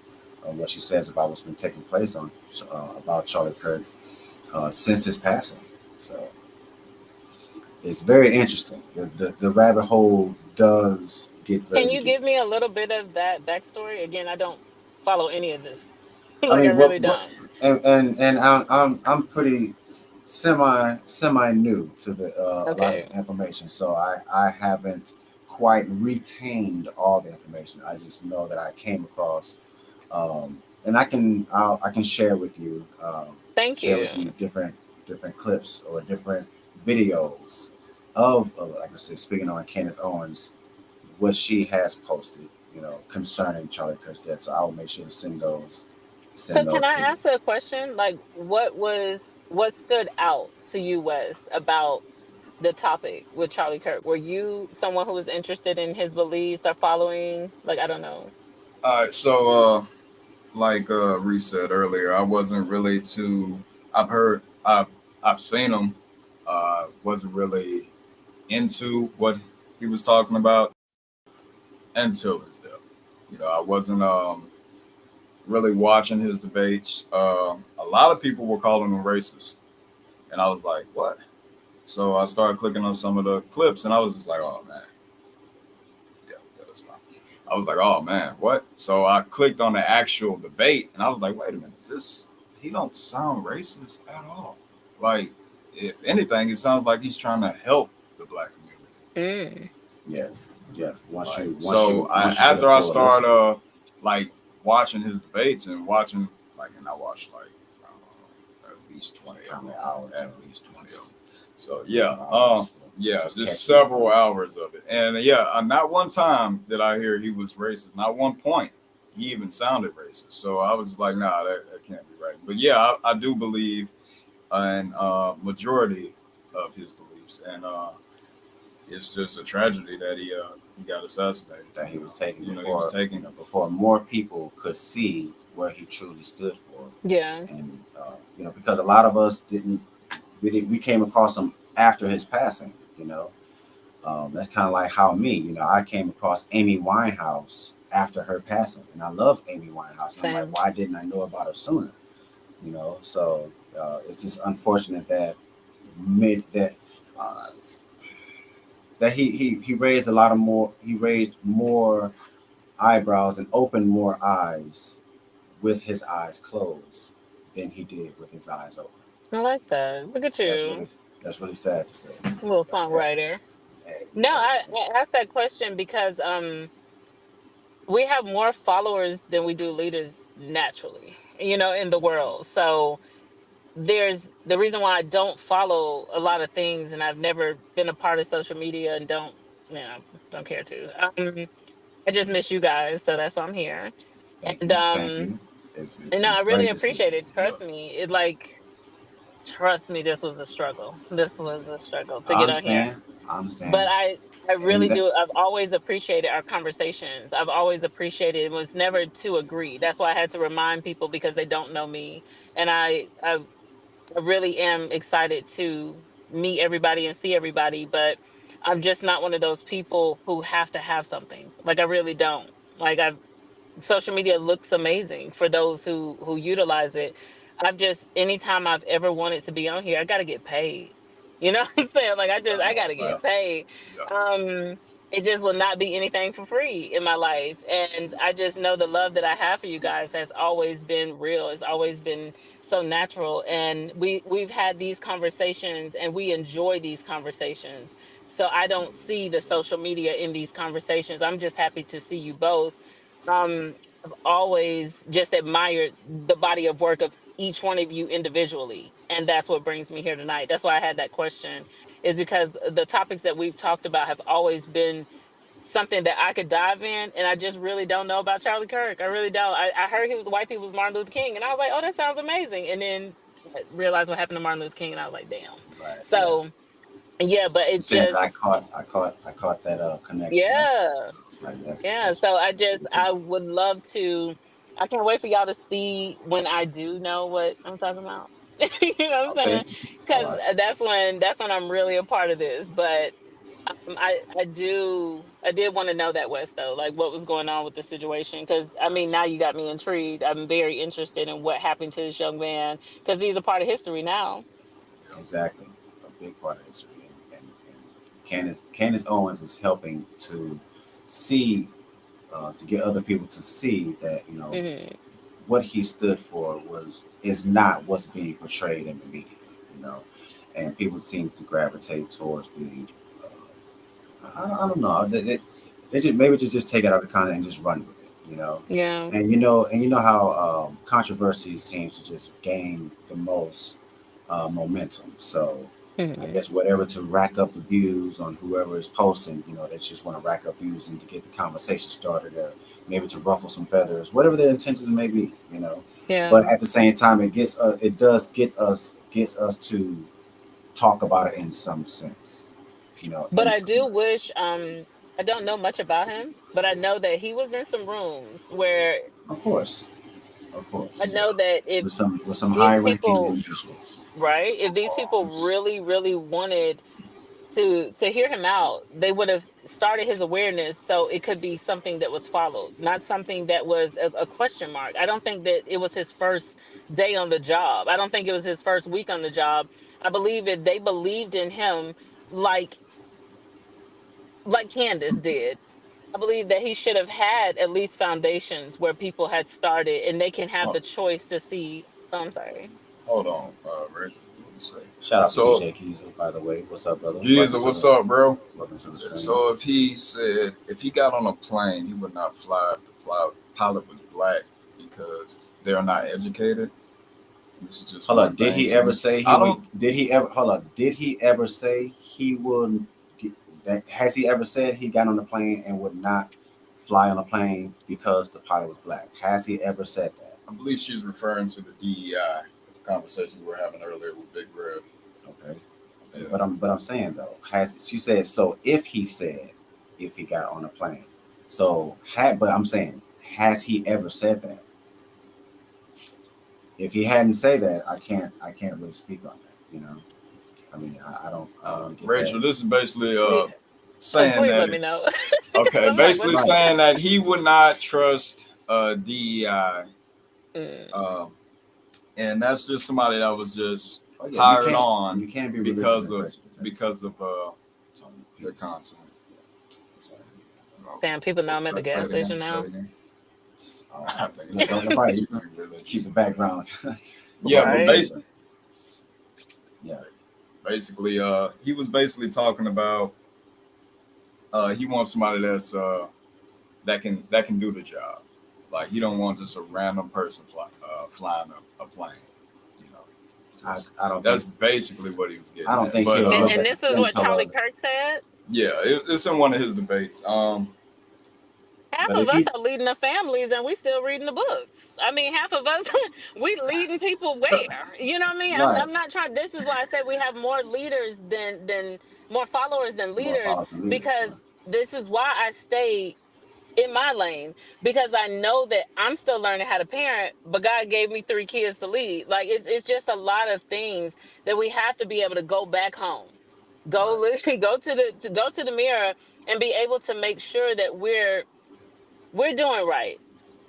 on what she says about what's been taking place on about Charlie Kirk since his passing. So it's very interesting. The rabbit hole does get very Can you deep. give me a little bit of that backstory? Again, I don't follow any of this. Like, I I mean, really what don't. and I'm pretty semi new to the a lot Okay. of information, so I haven't quite retained all the information. I just know that I came across, and I can share with you, Thank you. different clips or different videos of like I said, speaking on Candace Owens, what she has posted, you know, concerning Charlie Kirk's death. So I will make sure to So send can those I to you. ask a question? Like, what stood out to you, Wes, about the topic with Charlie Kirk? Were you someone who was interested in his beliefs or following? Like, I don't know. All right, so like Reese said earlier, I wasn't really too. I've seen him. Wasn't really into what he was talking about until his death. You know, I wasn't really watching his debates. A lot of people were calling him racist, and I was like, what? So I started clicking on some of the clips, and I was just like, oh man, yeah, that's fine. I was like, oh man, what? So I clicked on the actual debate, and I was like, wait a minute, he don't sound racist at all. Like, if anything, it sounds like he's trying to help the black community. Mm. Yeah. After I started like watching his debates and watching and I watched like I don't know, at least 20 of them, at least 20 of them. So just several hours of it, and not one time did I hear he was racist. Not one point he even sounded racist. So I was just like, nah, that can't be right. But yeah, I do believe in majority of his beliefs, and it's just a tragedy that he got assassinated. That he was taken before more people could see where he truly stood for. Yeah. And you know, because a lot of us we came across him after his passing. You know, that's kind of like how I came across Amy Winehouse after her passing, and I love Amy Winehouse. And I'm like, why didn't I know about her sooner? You know, so it's just unfortunate that that he raised more eyebrows and opened more eyes with his eyes closed than he did with his eyes open. I like that. Look at That's really you, that's really sad to say. little But hey, songwriter. hey, No, hey, I asked that question because we have more followers than we do leaders naturally, in the true. world. So there's the reason why I don't follow a lot of things, and I've never been a part of social media and don't care to. I just miss you guys, so that's why I'm here. Thank And you, thank you. I It's really great to see. appreciate it. Yeah, Trust me, this was the struggle. This was the struggle to I get on here. understand. I But understand. I And really that, do. I've always appreciated our conversations. I've always appreciated it was never to agree. That's why I had to remind people because they don't know me. And I really am excited to meet everybody and see everybody, but I'm just not one of those people who have to have something. Like I really don't. Like I social media looks amazing for those who utilize it. I've just anytime I've ever wanted to be on here, I got to get paid. You know what I'm saying? Like I got to yeah, get paid. yeah. Um it just will not be anything for free in my life, and I just know the love that I have for you guys has always been real. It's always been so natural, and we've had these conversations and we enjoy these conversations. So I don't see the social media in these conversations. I'm just happy to see you both. I've always just admired the body of work of each one of you individually, and that's what brings me here tonight. That's why I had that question, is because the topics that we've talked about have always been something that I could dive in, and I just really don't know about Charlie Kirk. I really don't. I heard he was the white people's Martin Luther King, and I was like, oh, that sounds amazing. And then I realized what happened to Martin Luther King, and I was like, damn. right, yeah. So yeah, but It's it's sad that just I caught that connection. Right? yeah. So it's like Yeah, that's so good to I know. would love to. I can't wait for y'all to see when I do know what I'm talking about. You know what I'm saying? Okay, all Because right. that's when I'm really a part of this. But I did want to know that, West, though, like what was going on with the situation. Because I mean, now you got me intrigued. I'm very interested in what happened to this young man because he's a part of history now. Exactly, a big part of history, and Candace Owens is helping to see to get other people to see that Hmm. what he stood for is not what's being portrayed in the media, you know, and people seem to gravitate towards the I don't know they just maybe just take it out of context and just run with it, you know, Yeah. and you know how controversy seems to just gain the most momentum. So I Hmm. guess whatever to rack up the views on whoever is posting, you know, they just want to rack up views and to get the conversation started, or maybe to ruffle some feathers, whatever their intentions may be, you know. But Yeah. at the same time, it does gets us to talk about it in some sense, you know, But in I some do way. wish I don't know much about him, but I know that he was in some rooms where Of course, of I course, know that if with some high these ranking people, individuals. right, if these people really, really wanted to hear him out, they would have started his awareness so it could be something that was followed, not something that was a question mark. I don't think that it was his first day on the job. I don't think it was his first week on the job. I believe if they believed in him like Candace did, I believe that he should have had at least foundations where people had started and they can have Oh, the choice to see. Oh, I'm sorry. hold on, Rachel. What to say? Shout out to So, DJ Keezer, by the way. What's up, brother? Giza, what's up, bro? Welcome to the stream. So, if he said if he got on a plane, he would not fly if the pilot was black because they are not educated. This is just Hold one on. Did thing he to ever me. say he I would? don't. Did he ever? Hold on. Did he ever say he would? That has he ever said he got on the plane and would not fly on a plane because the pilot was black? Has he ever said that? I believe she's referring to the DEI conversation we were having earlier with Big Rev. Okay. Yeah. But I'm saying though, has she said so? If he said if he got on a plane, so had but I'm saying has he ever said that? If he hadn't said that, I can't really speak on that. You know, I mean, I don't really get that. Rachel, this is basically Yeah. Oh, saying please that let me know. Because okay, I'm like, what basically is Right. saying that he would not trust DEI, mm, um, and that's just somebody that was just Oh yeah, hired on you can't be religious because and of prejudice. because of Sorry, their peace. content. Sorry. Damn, people know I'm at the Say gas it again. station Say it now. again. Uh, I think it's don't okay. probably keep the background. Yeah, but Right. basically, Yeah. basically, he was basically talking about he wants somebody that's that can do the job. Like he don't want just a random person flying a plane. You know, I don't that's think basically what he was getting. I don't at. think But he'll look And at the this is what potential Charlie of it. Kirk said. yeah, it's in one of his debates. Half But of if us he are leading the families and we still reading the books. I mean, half of us, we leading people where? You know what I mean? right, I'm not trying. This is why I said we have more leaders than more followers than more leaders, followers and leaders, right? because this is why I stay in my lane, because I know that I'm still learning how to parent, but God gave me 3 kids to lead. Like it's just a lot of things that we have to be able to go back home, go Right. go to the mirror and be able to make sure that we're doing right.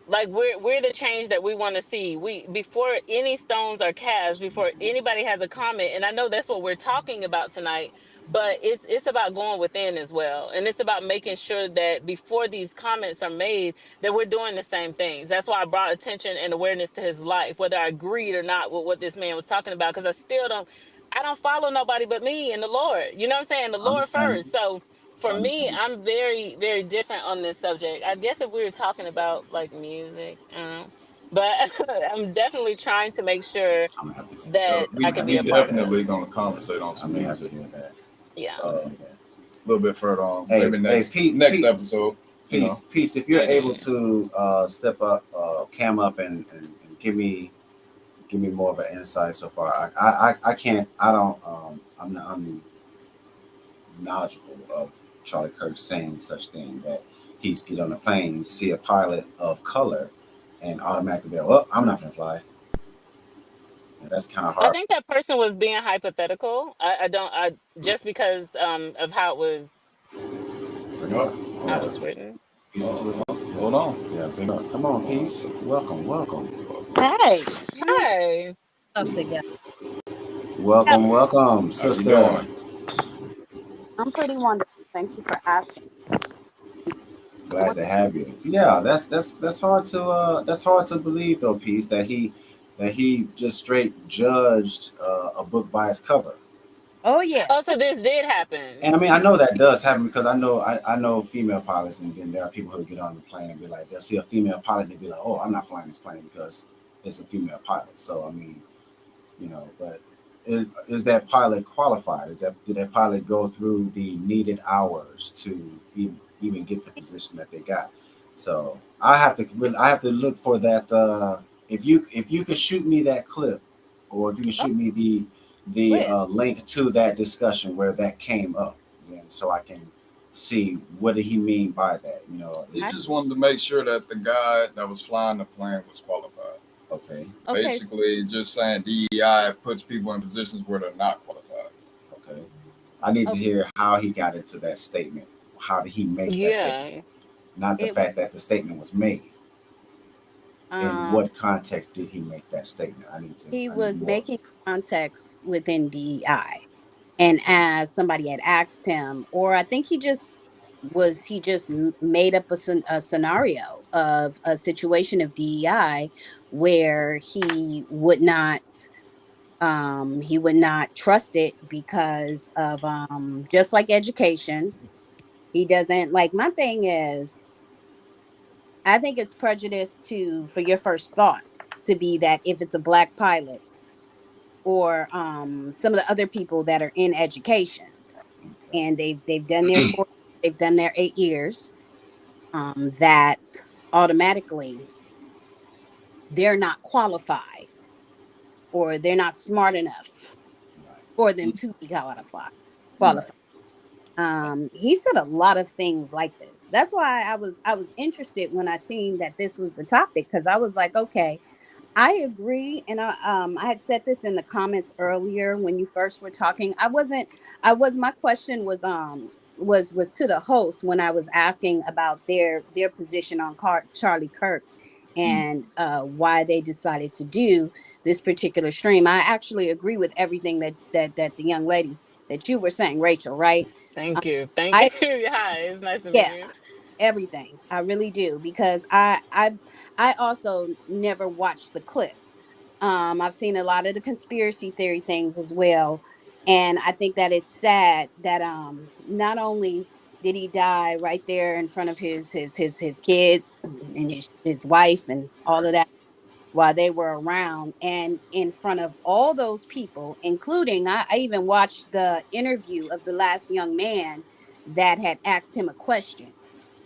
Like we're the change that we want to see. We, before any stones are cast, before anybody has a comment, and I know that's what we're talking about tonight, but it's about going within as well. And it's about making sure that before these comments are made, that we're doing the same things. That's why I brought attention and awareness to his life, whether I agreed or not with what this man was talking about, because I don't follow nobody but me and the Lord. You know what I'm saying? The I Lord understand. first. So I for me, understand. I'm very, very different on this subject. I guess if we were talking about like music, but I'm definitely trying to make sure I'm gonna have to. that I can be We a part of it. definitely gonna conversate on I some may have to music hear that. Yeah. I may a hear that. little bit further on, Hey, maybe hey, next episode. You know, Peace. If you're able to step up, cam up, and give me more of an insight so far. I can't. I don't. I'm knowledgeable of Charlie Kirk saying such thing that he's get on a plane, see a pilot of color, and automatically be like, well, I'm not gonna fly. And that's kind of I hard. think that person was being hypothetical. I don't. I just because of Bring it oh, up. how Yeah. it was written. Peace is with us. Yeah. hold on. Yeah. Bring it up. Come on, peace. Welcome. Welcome. Hey, Hi. stuff together. Yeah, Welcome. Welcome, How you sister. doing? I'm pretty wonderful. Thank you for asking. Glad to have you. Yeah, that's hard to believe though, Peace, that he just straight judged a book by its cover. Oh yeah, Oh, so this did happen. And I mean, I know that does happen because I know female pilots, and then there are people who get on the plane and be like, they'll see a female pilot and they be like, oh, I'm not flying this plane because it's a female pilot. So I mean, but is that pilot qualified? Did that pilot go through the needed hours to even get the position that they got? So I have to look for that. If you could shoot me that clip, or if you can oh, shoot me the lit. link to that discussion where that came up, then so I can see what did he mean by that. He Is I, he just just wanted to make sure that the guy that was flying the plane was qualified. okay? Okay, Basically, just saying DEI puts people in positions where they're not qualified. Okay, I need to okay. hear how he got into that statement. How did he make that statement? Yeah. Not the It fact that the statement was made. In um what context did he make that statement? he I need was more. making context within DEI, and as somebody had asked him, or I think he just made up a scenario of a situation of DEI where he would not trust it because of just like education. He doesn't like, my thing is, I think it's prejudice to for your first thought to be that if it's a black pilot or some of the other people that are in education Okay. and they've done their they've done their 8 years, that automatically they're not qualified or they're not smart enough Right. for them to be qualified. Right. Qualified. He said a lot of things like this. That's why I was interested when I seen that this was the topic, because I was like, okay, I agree. And I had said this in the comments earlier when you first were talking. My question was to the host when I was asking about their position on Charlie Kirk Mm. and why they decided to do this particular stream. I actually agree with everything that the young lady that you were saying, Rachel, right? Um, Thank you. Thank I you. Hi. It's nice to meet yeah, you. everything. I really do, because I also never watched the clip. I've seen a lot of the conspiracy theory things as well, and I think that it's sad that not only did he die right there in front of his kids and his wife and all of that while they were around, and in front of all those people, including I even watched the interview of the last young man that had asked him a question,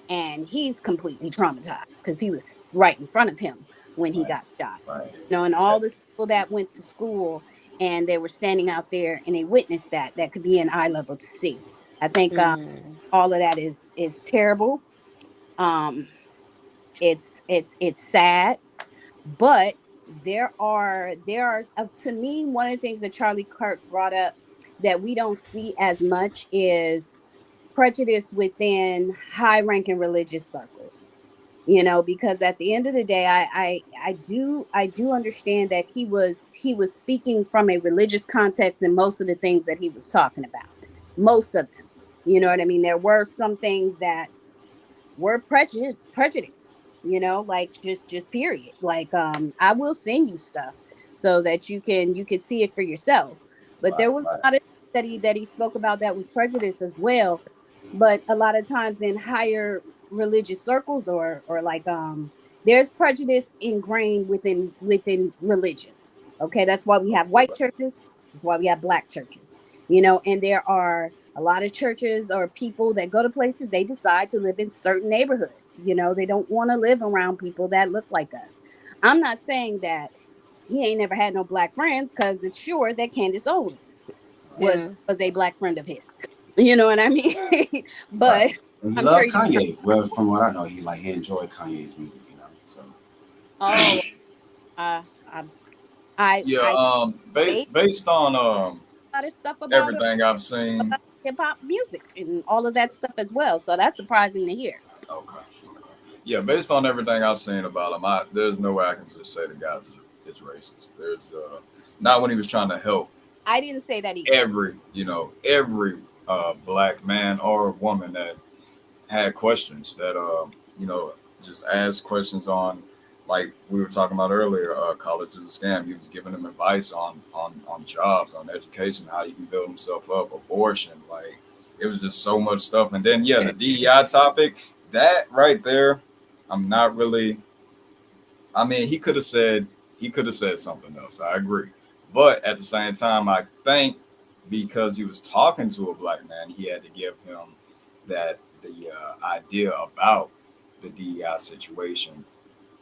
and he's completely traumatized because he was right in front of him when he Right. got shot. Right. You know, and all Exactly. the people that went to school and they were standing out there and they witnessed that could be an eye level to see. I think Mm. all of that is terrible. Um, it's sad, but there are to me, one of the things that Charlie Kirk brought up that we don't see as much is prejudice within high ranking religious circles, because at the end of the day, I do understand that he was speaking from a religious context in most of the things that he was talking about, most of them. You know what I mean? There were some things that were prejudice, like just period. Like I will send you stuff so that you could see it for yourself. But there Right. was Right. a lot of that he spoke about that was prejudice as well. But a lot of times in higher religious circles, or like there's prejudice ingrained within religion. Okay, that's why we have white churches, that's why we have black churches. And there are a lot of churches or people that go to places, they decide to live in certain neighborhoods. They don't want to live around people that look like us. I'm not saying that he ain't never had no black friends, because it's sure that Candace Owens was Yeah. was a black friend of his. You know what I mean? Right. But And he I'm sure loved he didn't. Kanye. Well, from what I know, he enjoyed Kanye's music. So Oh, uh, I Yeah. I hate Based on a lot of stuff everything I've seen. about hip hop music and all of that stuff as well. So that's surprising to hear. Okay. Yeah, based on everything I've seen about him, there's no way I can just say the guy is racist. There's not when he was trying to help I didn't say that either. every black man or woman that had questions that just asked questions on, like we were talking about earlier, college is a scam. He was giving them advice on jobs, on education, how you can build himself up, abortion, like it was just so much stuff. And then yeah, the DEI topic, that right there, I'm not really. I mean, he could have said something else. I agree, but at the same time, I think because he was talking to a black man, he had to give him that the idea about the DEI situation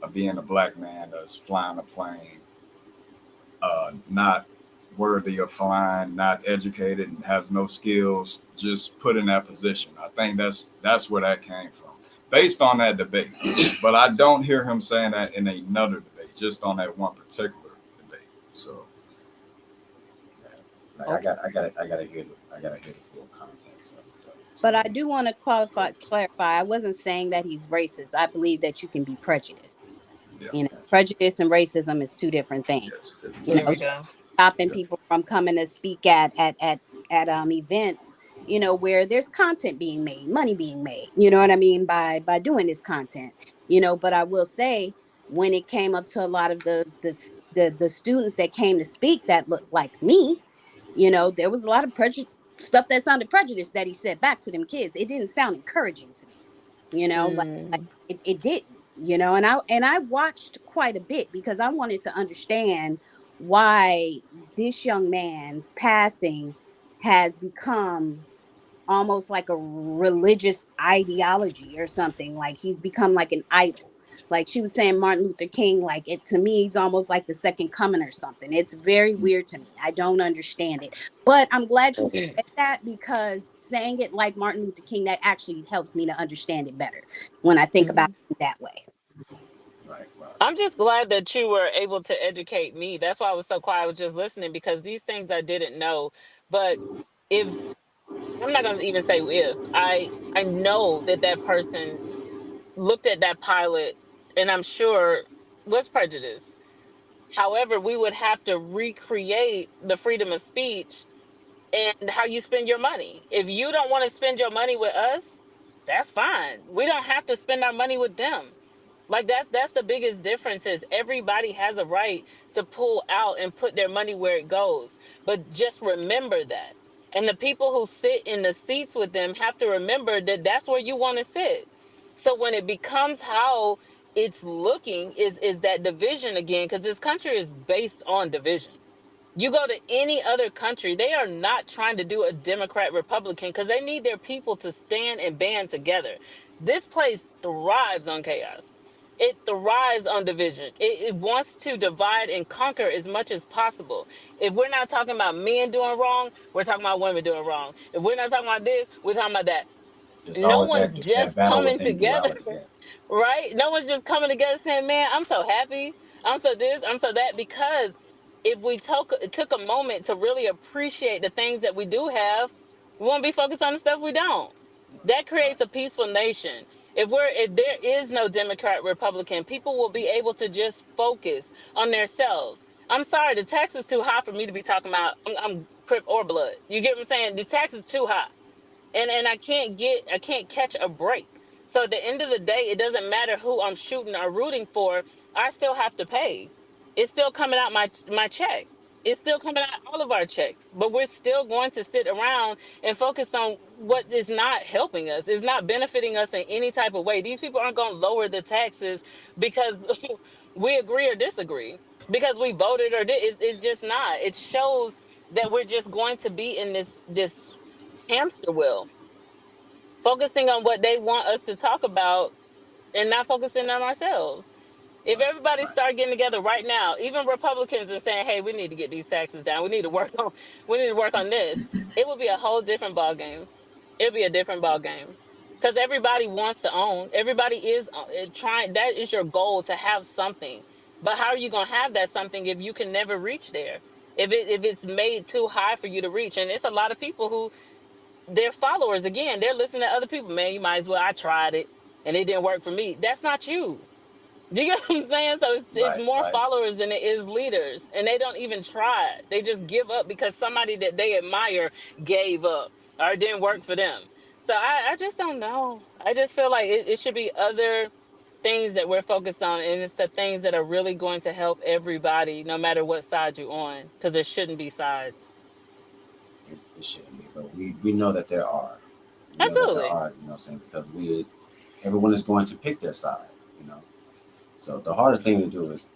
of being a black man that's flying a plane, not worthy of flying, not educated, and has no skills, just put in that position. I think that's where that came from, based on that debate. But I don't hear him saying that in another debate, just on that one particular debate. So like Okay. I gotta hear the full context of it. But I do want to clarify. I wasn't saying that he's racist. I believe that you can be prejudiced. yeah, Prejudice and racism is two different things. yeah, it's different You There know, we things. go. stopping Yeah, people from coming to speak at events, where there's content being made, money being made, you know what I mean, by doing this content. But I will say, when it came up to a lot of the students that came to speak that looked like me, there was a lot of prejudice stuff that sounded prejudice that he said back to them kids. It didn't sound encouraging to me, like Mm. it didn't, and I watched quite a bit because I wanted to understand why this young man's passing has become almost like a religious ideology or something. Like he's become like an idol. Like she was saying, Martin Luther King, like it to me, he's almost like the second coming or something. It's very weird to me. I don't understand it. But I'm glad you said that, because saying it like Martin Luther King, that actually helps me to understand it better when I think about Mm. it that way. Right. Right. I'm just glad that you were able to educate me. That's why I was so quiet. I was just listening because these things I didn't know. But if I'm not going to even say if I know that that person looked at that pilot, and I'm sure was prejudiced. However, we would have to recreate the freedom of speech and how you spend your money. If you don't want to spend your money with us, That's fine. We don't have to spend our money with them. Like that's the biggest difference is everybody has a right to pull out and put their money where it goes. But just remember that. And the people who sit in the seats with them have to remember that that's where you want to sit. So when it becomes how it's looking is that division again because this country is based on division. You go to any other country, they are not trying to do a Democrat Republican because they need their people to stand and band together. This place thrives on chaos. It thrives on division. It wants to divide and conquer as much as possible. If we're not talking about men doing wrong, we're talking about women doing wrong. If we're not talking about this, we're talking about that. It's No always one's that just battle coming within together. duality. Yeah. Right? No one's just coming together saying, "Man, I'm so happy. I'm so this, I'm so that." Because if we took a moment to really appreciate the things that we do have, we won't be focused on the stuff we don't. That Right. creates a peaceful nation. If there is no Democrat Republican, people will be able to just focus on themselves. I'm sorry, the tax is too high for me to be talking about. I'm Crip or Blood. You get what I'm saying? The tax is too high and I can't catch a break. So at the end of the day, it doesn't matter who I'm shooting or rooting for. I still have to pay. It's still coming out my check. It's still coming out all of our checks, but we're still going to sit around and focus on what is not helping us. It's not benefiting us in any type of way. These people aren't going to lower the taxes because we agree or disagree, because we voted or did. It's just not. It shows that we're just going to be in this hamster wheel, focusing on what they want us to talk about and not focusing on ourselves. If Right. everybody Right. start getting together right now, even Republicans and saying, "Hey, we need to get these taxes down. We need to work on this," it would be a whole different ball game. It'd be a different ball game because everybody wants to own. Everybody is trying. That is your goal to have something. But how are you gonna have that something if you can never reach there? If it's made too high for you to reach, and it's a lot of people who their followers again they're listening to other people. Man, you might as well, I tried it and it didn't work for me. That's not you. Do you get what I'm saying? So it's Right. more Right. followers than it is leaders, and they don't even try. They just give up because somebody that they admire gave up or it didn't work for them. So I just don't know. I just feel like it should be other things that we're focused on, and it's the things that are really going to help everybody no matter what side you're on, because there shouldn't be sides. It shouldn't be, but we know that there are. We know that there Absolutely. are. You know, what I'm saying, because everyone is going to pick their side. You know, so the hardest thing to do is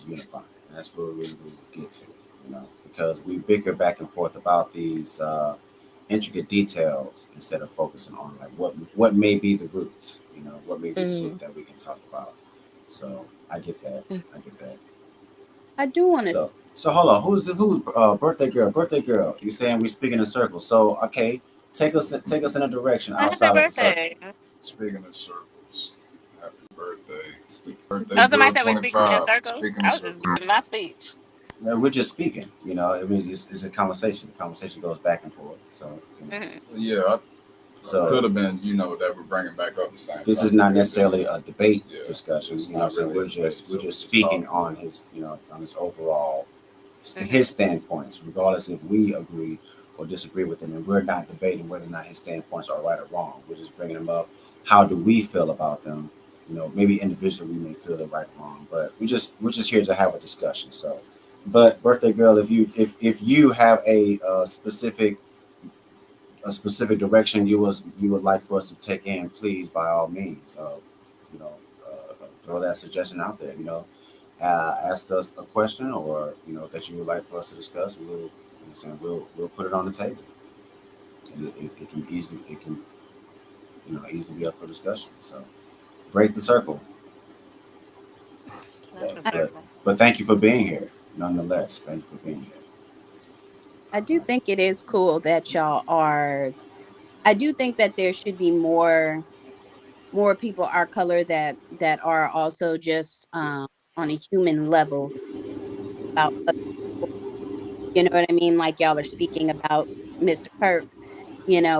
unifying, and that's where we really get to. You know, because we bicker back and forth about these intricate details instead of focusing on like what may be the root. You know, what may be the root Hmm. that we can talk about. So I get that. I get that. I do want to. So hold on. Who's birthday girl? Birthday girl. You saying we speak in a circle? So okay, take us in a direction Happy outside of the circle. birthday. Speaking of circles, happy birthday. Speak. Birthday Oh, girl somebody said we're speaking in 25. circles. Speaking of I was just circles. giving my speech. We're just speaking. You know, I mean, it's a conversation. The conversation goes back and forth. So you know, Hmm. Yeah, so could have been, that we're bringing back up the same this is topic. not Could have been. necessarily a debate Yeah, discussion. it's You know, not so really a debate, so we're we're just just speaking talking. on his on his overall Hmm. his standpoints, regardless if we agree or disagree with him. And we're not debating whether or not his standpoints are right or wrong. We're just bringing them up. How do we feel about them? You know, maybe individually we may feel they're right or wrong, but we're just here to have a discussion. So, but birthday girl, if you have a specific direction you would like for us to take in, please by all means, you know, throw that suggestion out there. You know, ask us a question or that you would like for us to discuss. We'll put it on the table, and it can easily be up for discussion. So break the circle. That's Yeah, the I, circle. but thank you for being here. Nonetheless, thank you for being here. I do think it is cool that y'all are. I do think that there should be more people our color that are also just on a human level about other people. You know what I mean? Like y'all are speaking about Mr. Kirk.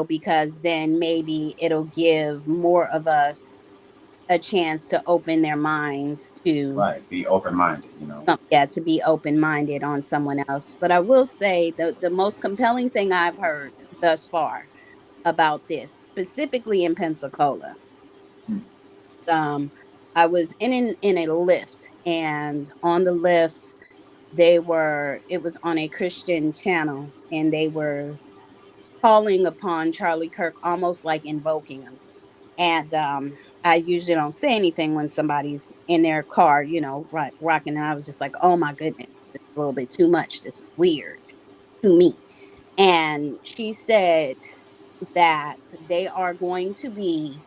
Because then maybe it'll give more of us a chance to open their minds to Right, be open minded. yeah, to be open minded on someone else. But I will say the most compelling thing I've heard thus far about this, specifically in Pensacola. Hmm. Um, I was in a lift, and on the lift, it was on a Christian channel, and they were calling upon Charlie Kirk, almost like invoking him. And I usually don't say anything when somebody's in their car, rocking. And I was just like, oh my goodness, this is a little bit too much. This is weird to me. And she said that they are going to be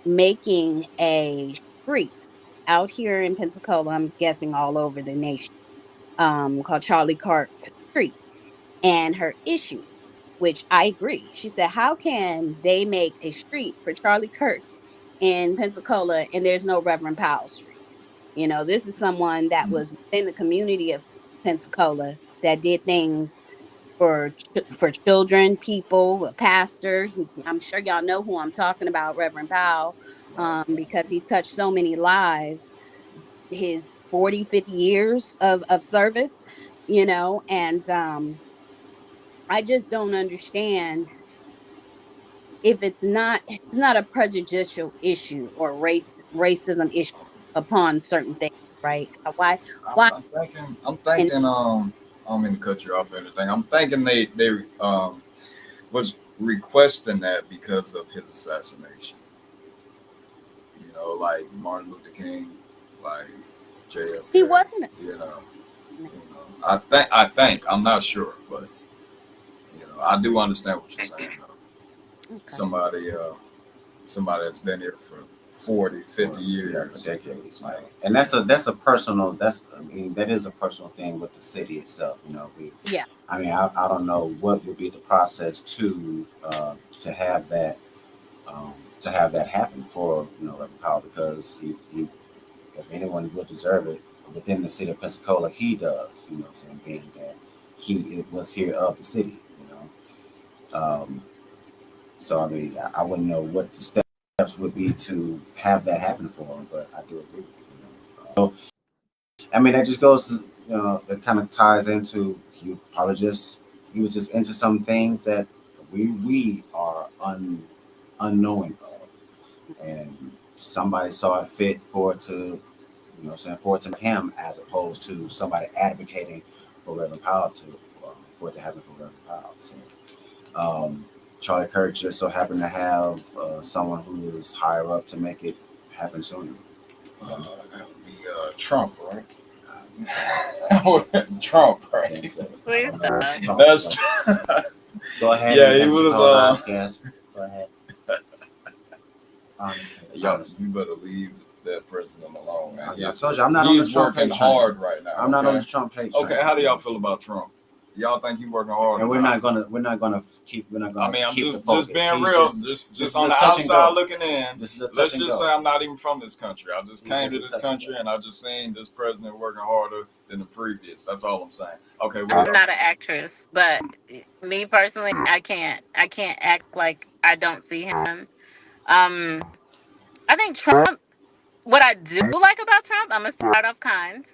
making a street out here in Pensacola, I'm guessing all over the nation, called Charlie Kirk Street. And her issue, which I agree, she said, how can they make a street for Charlie Kirk in Pensacola and there's no Reverend Powell Street? This is someone that was within the community of Pensacola that did things for children, people, a pastor. I'm sure y'all know who I'm talking about, Reverend Powell, because he touched so many lives. His 40, 50 years of service, and I just don't understand if it's not a prejudicial issue or racism issue upon certain things, right? Why why I'm and thinking. I don't mean to cut you off or anything. I'm thinking they was requesting that because of his assassination. Like Martin Luther King, like JFK. he wasn't I think I'm not sure, but I do understand what you're saying. okay. Somebody that's been here for 40, 50 years, yeah, for decades. And that's a personal. That is a personal thing with the city itself. Yeah. I don't know what would be the process to have that happen for Reverend Powell, because he if anyone would deserve it within the city of Pensacola, he does. What I'm saying, being that he was here of the city. So I wouldn't know what the steps would be to have that happen for him, but I do agree with you. So that just goes to, that kind of ties into he was just into some things that we are unknowing of, and somebody saw it fit for it to, for it to him, as opposed to somebody advocating for Reverend Powell for it to happen for Reverend Powell. So Charlie Kirk just so happened to have someone who is higher up to make it happen sooner. That would be Trump, right? Trump, right? Please stop. That's Go ahead. Yeah, he was. Yes. Go ahead. Y'all, you better leave that president alone, man. I told you, I'm not on the Trump working hate train. hard right now. I'm not on the Trump hate train. Okay, how do y'all feel about Trump? Y'all think he's working hard? And we're not gonna keep. I'm just being real. Just on the outside looking in. Let's just say I'm not even from this country. I just came to this country and I just seen this president working harder than the previous. That's all I'm saying. Okay. I'm not an actress, but me personally, I can't act like I don't see him. I think Trump. What I do like about Trump, I'm gonna start off kind.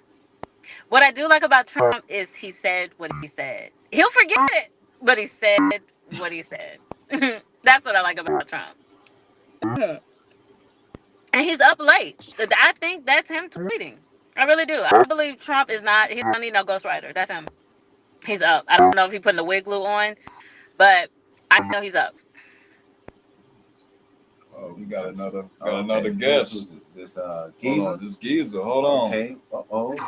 What I do like about Trump is he said what he said. He'll forget it, but he said what he said. That's what I like about Trump. And he's up late. I think that's him tweeting. I really do. I believe Trump he don't need no ghostwriter. That's him. He's up. I don't know if he putting the wig glue on, but I know he's up. Oh, we got another guest. This Giza? This Giza. Hold on. Okay.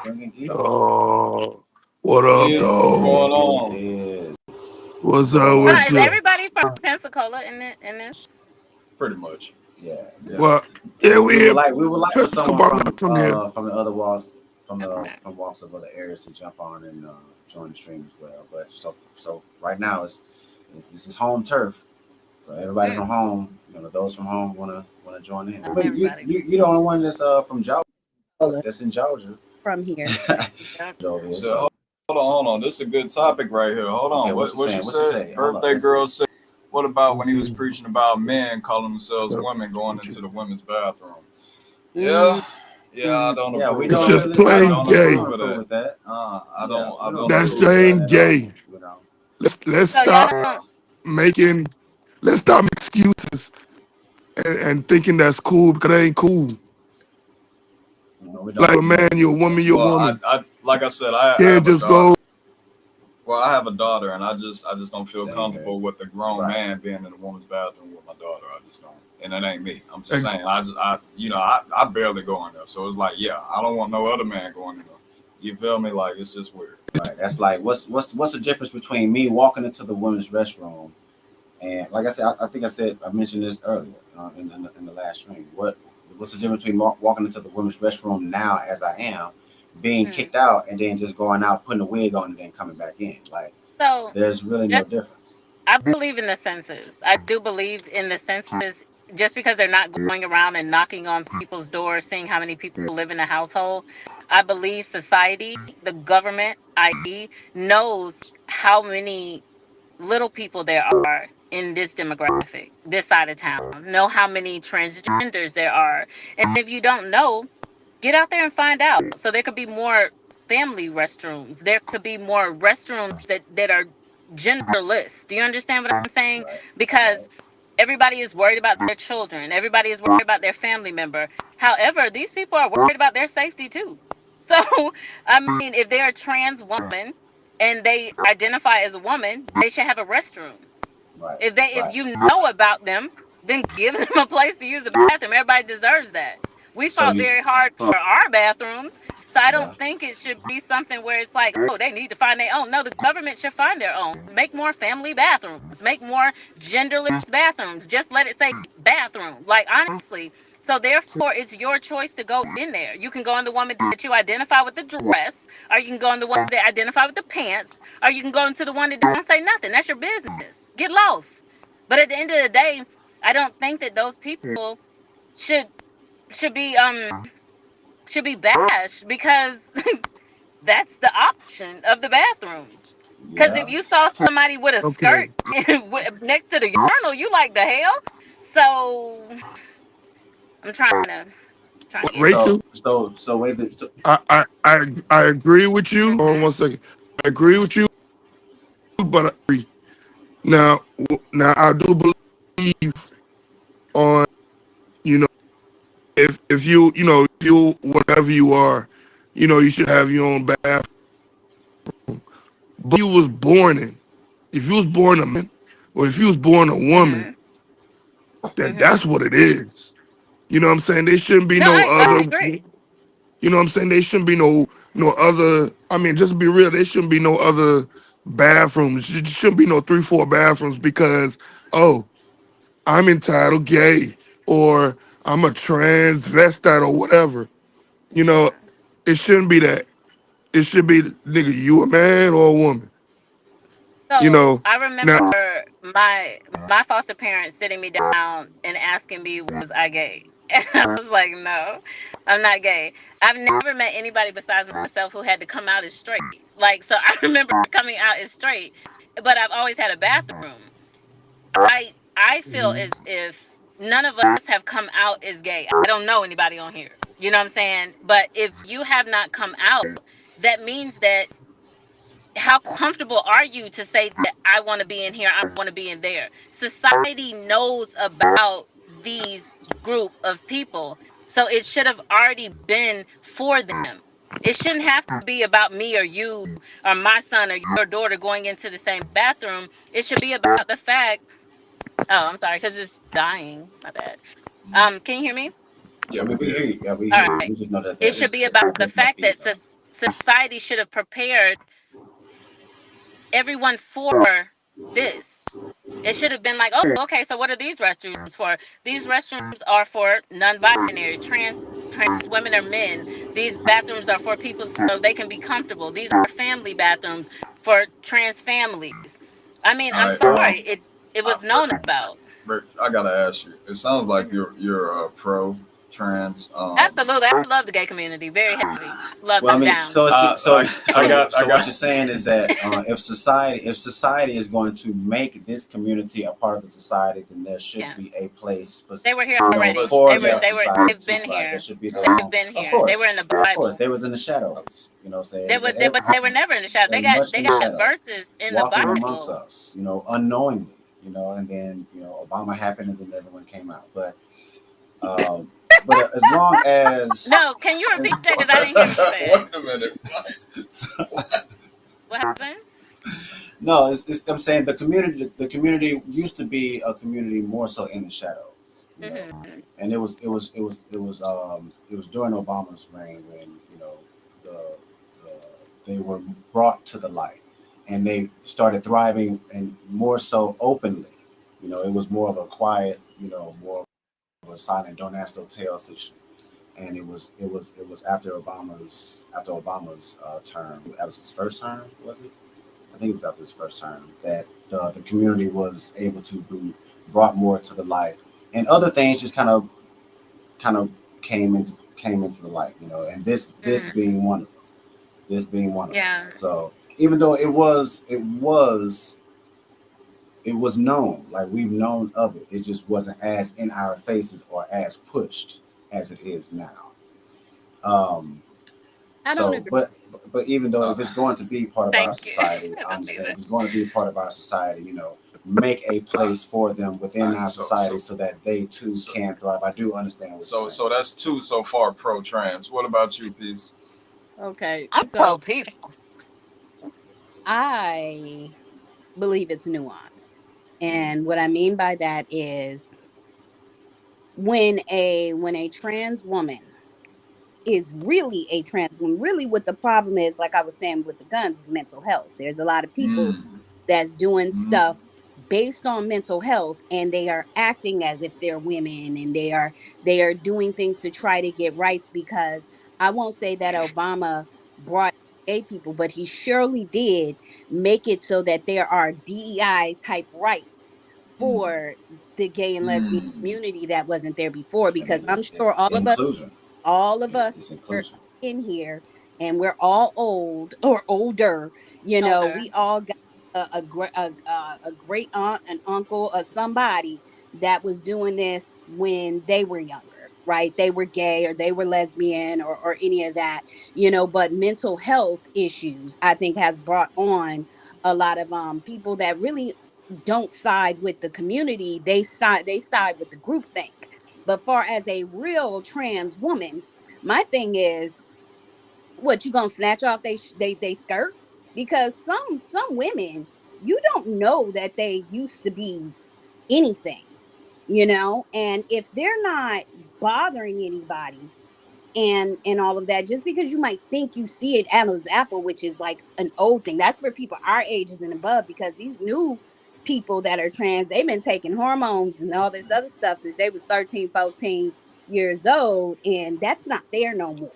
Bringing Giza. Oh, what up, Giza, dog? what's going on? What's up with Is you? everybody from Pensacola in this? Pretty much. Yeah. Well, yeah, we would like for someone from the other walk, from walks of other areas to jump on and join the stream as well. But so right now this is home turf. So everybody from home, those from home want to join in. But you're the only one that's from Georgia. That's in Georgia. From here. So, hold on. This is a good topic right here. Hold on. Okay, what you said? Birthday girl said. What about when he was preaching about men calling themselves women going into the women's bathroom? Yeah, I don't agree. It's just plain gay. I don't. That's plain gay. Let's stop making let's stop making excuses and thinking that's cool because that ain't cool. We Like don't. a man, you're a woman, you're a Well, woman. I like I said, I Can't have a just go. daughter. Well, I have a daughter, and I just don't feel Same comfortable with a grown Right. man being in a woman's bathroom with my daughter. I just don't, and it ain't me. I'm just Ex- saying. I barely go in there, so it's like, yeah, I don't want no other man going in there. You feel me? Like it's just weird. Right. That's like what's the difference between me walking into the women's restroom and, like I said, I mentioned this earlier in the last stream. What's the difference between walking into the women's restroom now as I am, being Hmm. kicked out, and then just going out, putting a wig on, and then coming back in? Like, So there's really no just difference. I believe in the census. I do believe in the census just because they're not going around and knocking on people's doors, seeing how many people live in a household. I believe society, the government, i.e., knows how many little people there are in this demographic, this side of town, know how many transgenders there are. And if you don't know, get out there and find out. So there could be more family restrooms. There could be more restrooms that are genderless. Do you understand what I'm saying? Right. Because Right. everybody is worried about their children. Everybody is worried about their family member. However, these people are worried about their safety too. So, I mean, if they're a trans woman and they identify as a woman, they should have a restroom. Right. If Right. you know about them, then give them a place to use the bathroom. Everybody deserves that. We So fought you, very hard for our bathrooms, so I don't yeah. think it should be something where it's like, oh, they need to find their own. No, the government should find their own. Make more family bathrooms. Make more genderless bathrooms. Just let it say bathroom. Like honestly. So therefore, it's your choice to go in there. You can go in the woman that you identify with the dress, or you can go in the one that identify with the pants, or you can go into the one that don't say nothing. That's your business. Get lost. But at the end of the day, I don't think that those people should should be should be bashed because that's the option of the bathrums. Because if Yeah. you saw somebody with a Okay. skirt next to the urinal, you like the hell. So I'm trying to get to Rachel, So wait. I agree with you. it. Hold on one second. I agree with you, but I agree. Now I do believe on, you know, if if you whatever you are, you should have your own bathroom. But you was born in. If you was born a man, or if you was born a woman, Mhm. then Mhm. that's what it is. You know what I'm saying? There shouldn't be No, no I other. agree. You know what I'm saying? There shouldn't be no other. I mean, just to be real, there shouldn't be no other bathrooms. There shouldn't be no 3, 4 bathrooms because, oh, I'm entitled gay, or I'm a transvestite or whatever. You know, Mhm. it shouldn't be that. It should be, nigga, you a man or a woman. You So know. I Now, remember my foster parents sitting me down and asking me, was I gay? And I was like, no, I'm not gay. I've never met anybody besides myself who had to come out as straight. Like, so I remember coming out as straight, but I've always had a bathroom. I feel as if none of us have come out as gay. I don't know anybody on here. You know what I'm saying? But if you have not come out, that means that how comfortable are you to say that I want to be in here, I want to be in there? Society knows about these group of people, so it should have already been for them. It shouldn't have to be about me or you or my son or your daughter going into the same bathroom. It should be about the fact. Oh, I'm sorry, because it's dying. My bad. Can you hear me? Yeah, I we mean, we can hear hear you. you. Yeah, we All hear you. right. We just know that It should be about the there's no fact that feet though. society should have prepared everyone for this. It should have been like, oh, okay, so what are these restrooms for? These restrooms are for non-binary, trans women or men. These bathrooms are for people so they can be comfortable. These are family bathrooms for trans families. I mean, All I'm right. sorry, it I, was known about. Rick, I gotta ask you. It sounds like Mhm. you're pro trans. Absolutely, I love the gay community, very heavy. Love Well, I them mean, down. I so what got. you're saying is that if society is going to make this community a part of the society, then there should Yeah, be a place, they were here already. for They were that they were society they've to, been right? There here. should be their They've own. been here. They were in the Of course, Bible. they was in the shadows. You know, They saying were they but they were never in the shadow. they much They in the got shadow, verses in the walking amongst Bible. us. Unknowingly. you know, and then Obama happened, and then everyone came out. But as long as No, can you repeat that? Because I didn't hear what you said. Wait a minute. What happened? no, it's I'm saying the community used to be a community more so in the shadows, you know, Mm-hmm. and it was during Obama's reign when the they were brought to the light, and they started thriving and more so openly. You know, it was more of a quiet, more of a silent, don't ask, don't tell situation. And it was after Obama's term. That was his first term, was it? I think it was after his first term that the community was able to be brought more to the light, and other things just kind of came into the light, and this Mm-hmm. being one of them. This being one of them. Yeah. So even though it was known, like we've known of it, it just wasn't as in our faces or as pushed as it is now. Um, I don't so, agree. but even though if it's going to be part of our Thank you. society, I understand if it's going to be part of our society, make a place for them within our society so that they too can thrive. I do understand what you're saying. So that's two so far pro-trans. What about you, Peace? Okay, I'm so pro people. I believe it's nuanced. And what I mean by that is when a trans woman is really a trans woman, really what the problem is, like I was saying with the guns, is mental health. There's a lot of people Mm. that's doing Mm. stuff based on mental health, and they are acting as if they're women, and they are doing things to try to get rights, because I won't say that Obama brought gay people, but he surely did make it so that there are DEI type rights Mm. for the gay and lesbian Mm. community that wasn't there before, I because mean, I'm it's sure inclusion. all of us It's are inclusion. in here, and we're all old or older. Older. We all got a great aunt, an uncle, or somebody that was doing this when they were younger, right? They were gay or they were lesbian, or any of that. But mental health issues, I think, has brought on a lot of people that really don't side with the community. They side with the group think. But far as a real trans woman, my thing is, what, you gonna snatch off they skirt? Because some women, you don't know that they used to be anything, and if they're not bothering anybody, and all of that, just because you might think you see it apples to apple, which is like an old thing. That's for people our ages and above, because these new people that are trans, they've been taking hormones and all this other stuff since they was 13, 14 years old, and that's not there no more.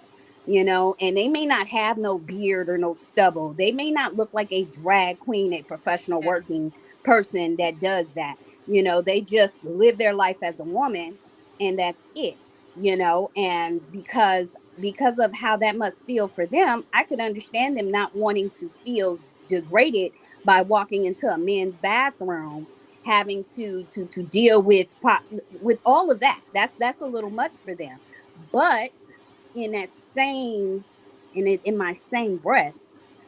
And they may not have no beard or no stubble. They may not look like a drag queen, a professional Yeah. working person that does that. They just live their life as a woman, and that's it. And because of how that must feel for them, I could understand them not wanting to feel degraded by walking into a men's bathroom, having to deal with all of that. That's a little much for them. But in that same in my same breath,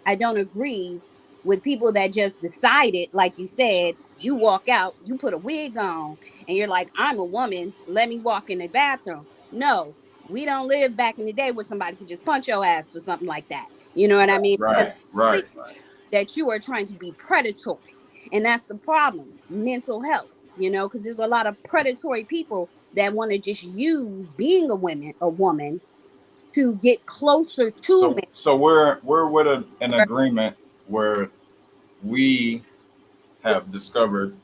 I don't agree with people that just decided, like you said, you walk out, you put a wig on, and you're like, I'm a woman, let me walk in the bathroom. No, we don't live back in the day where somebody could just punch your ass for something like that. You know what I mean? Because Right. Right. that you are trying to be predatory. And that's the problem. Mental health, because there's a lot of predatory people that want to just use being a woman to get closer to So we're with an men. agreement where we have discovered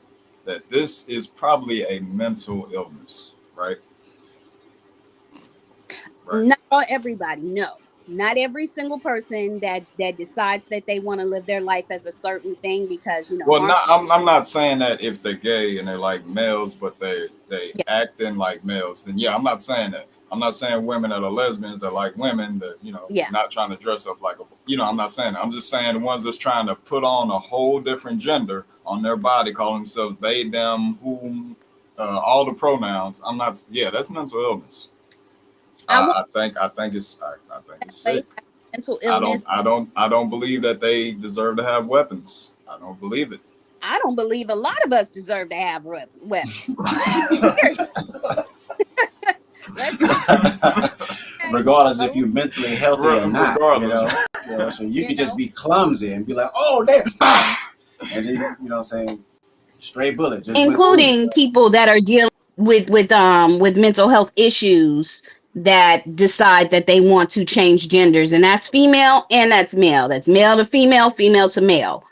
that this is probably a mental illness, right? Right. Not everybody, no. Not every single person that decides that they want to live their life as a certain thing, because Well, harm. not I'm not saying that if they're gay and they're like males, but they Yeah, acting like males, then yeah, I'm not saying that. I'm not saying women that are lesbians that like women that yeah. not trying to dress up like a I'm not saying that. I'm just saying the ones that's trying to put on a whole different gender on their body, calling themselves they, them, whom, all the pronouns. I'm not. Yeah, that's mental illness. I won't I think it's say sick. mental illness. I don't believe that they deserve to have weapons. I don't believe it. I don't believe a lot of us deserve to have weapons. Let's Regardless if you're mentally healthy or not, Regardless. So you You could just know? be clumsy and be like, oh, there, bah! And then what I'm saying, stray bullet just went through you. including people that are dealing with mental health issues that decide that they want to change genders, and that's female and that's male. That's male to female, female to male.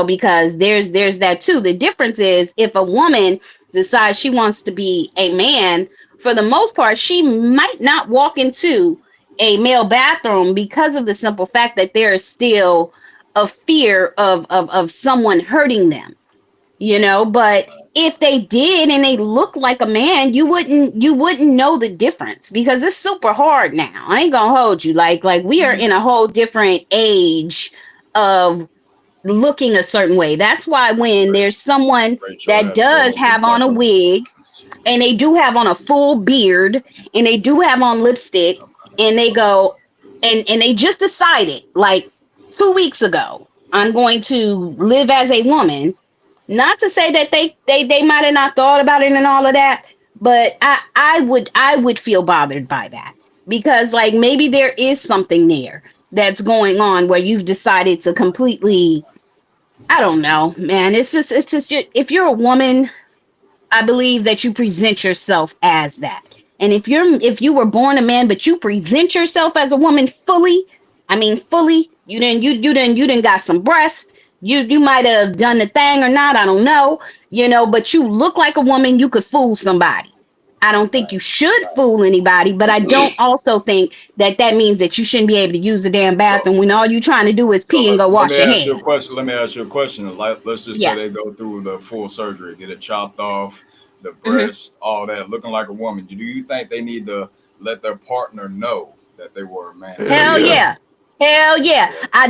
Because there's that too. The difference is if a woman decides she wants to be a man, for the most part, she might not walk into a male bathroom because of the simple fact that there is still a fear of someone hurting them. But if they did and they looked like a man, you wouldn't know the difference, because it's super hard now. I ain't gonna hold you, like we are in a whole different age of looking a certain way. That's why when there's someone Rachel that had to go does and get have on back a on. wig, and they do have on a full beard, and they do have on lipstick, and they go and they just decided like 2 weeks ago, I'm going to live as a woman. Not to say that they might have not thought about it and all of that, but I would feel bothered by that, because like maybe there is something there that's going on where you've decided to completely, I don't know, man. It's just if you're a woman, I believe that you present yourself as that. And if you were born a man but you present yourself as a woman fully, I mean fully, you didn't got some breast. You might have done the thing or not, I don't know, but you look like a woman, you could fool somebody. I don't think you should fool anybody, but I don't also think that that means that you shouldn't be able to use the damn So, bathroom when all you trying to do is so pee and go let wash me your ask you a hands. question. Let me ask you a question. Like, let's just say Yeah. they go through the full surgery, get it chopped off, the hmm breast, all that, looking like a woman. Do you think they need to let their partner know that they were a man? Hell Hell yeah. yeah. Hell yeah. Yeah, I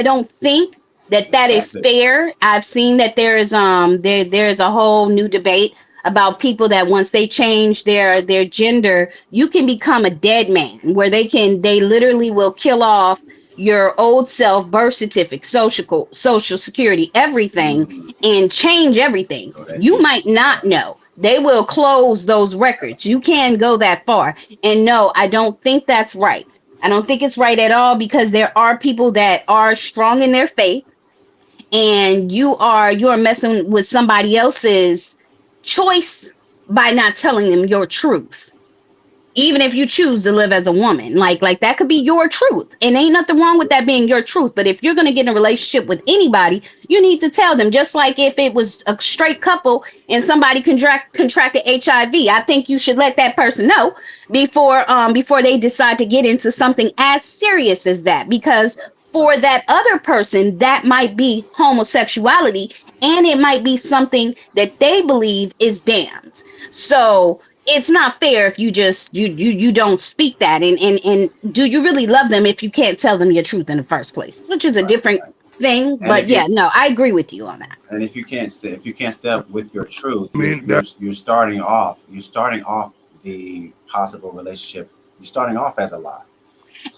don't think that It's that is passive. fair. I've seen that there's a whole new debate about people that once they change their gender, you can become a dead man, where they literally will kill off your old self, birth certificate, social security, everything, Mm-hmm. and change everything. Go that You deep. might not know. They will close those records. You can go that far. And no, I don't think that's right. I don't think it's right at all, because there are people that are strong in their faith, and you're messing with somebody else's choice by not telling them your truth. Even if you choose to live as a woman, like that could be your truth, and ain't nothing wrong with that being your truth. But if you're going to get in a relationship with anybody, you need to tell them. Just like if it was a straight couple and somebody contracted HIV, I think you should let that person know before they decide to get into something as serious as that, because for that other person that might be homosexuality, and it might be something that they believe is damned. So it's not fair if you just you don't speak that, and do you really love them if you can't tell them your truth in the first place, which is a Right, different right. thing. And But yeah, no, I agree with you on that. if you can't if you can't step with your truth, I mean, you're starting off the possible relationship. You're starting off as a lie.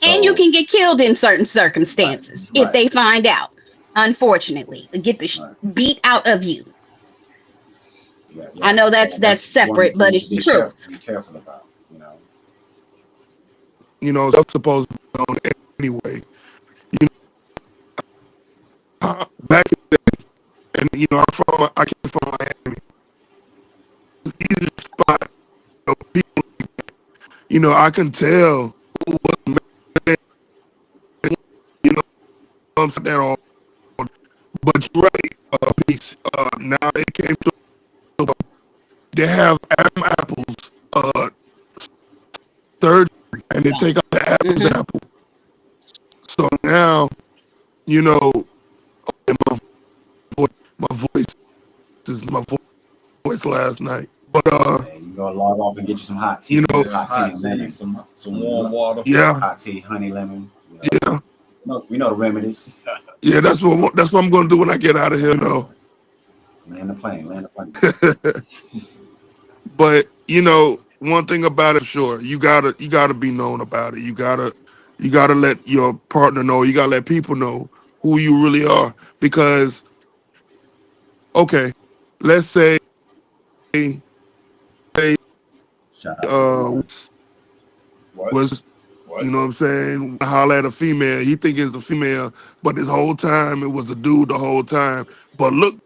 And you So can get killed in certain right, circumstances if right, they find out, unfortunately, get the right. beat out of you. Yeah, I yeah. know So that's that's one of separate, the but things to it's the truth. be careful about. that's supposed to be known anyway. You back and I came from Miami. It's easy to spot people. I can tell who was man. You know I'm saying that all. But you're right, peace. Now they came to they have Adam apples, surgery, and they take out the Adam's hmm apple. So now, you know, and my voice is my voice last night. But And you go log off and get you some hot you tea, know, yeah, hot tea hot and tea, lemon, some warm water. yeah, hot tea, honey, lemon. yeah, We know the remedies. yeah. That's what I'm gonna do when I get out of here. No, Land the plane, land the plane. but one thing about it, sure, you gotta be known about it. You gotta let your partner know. You gotta let people know who you really are, because okay, let's say Shout out to the one. What? was, What? you know what I'm saying, holler at a female. He think it's a female, but this whole time it was a dude the whole time, but look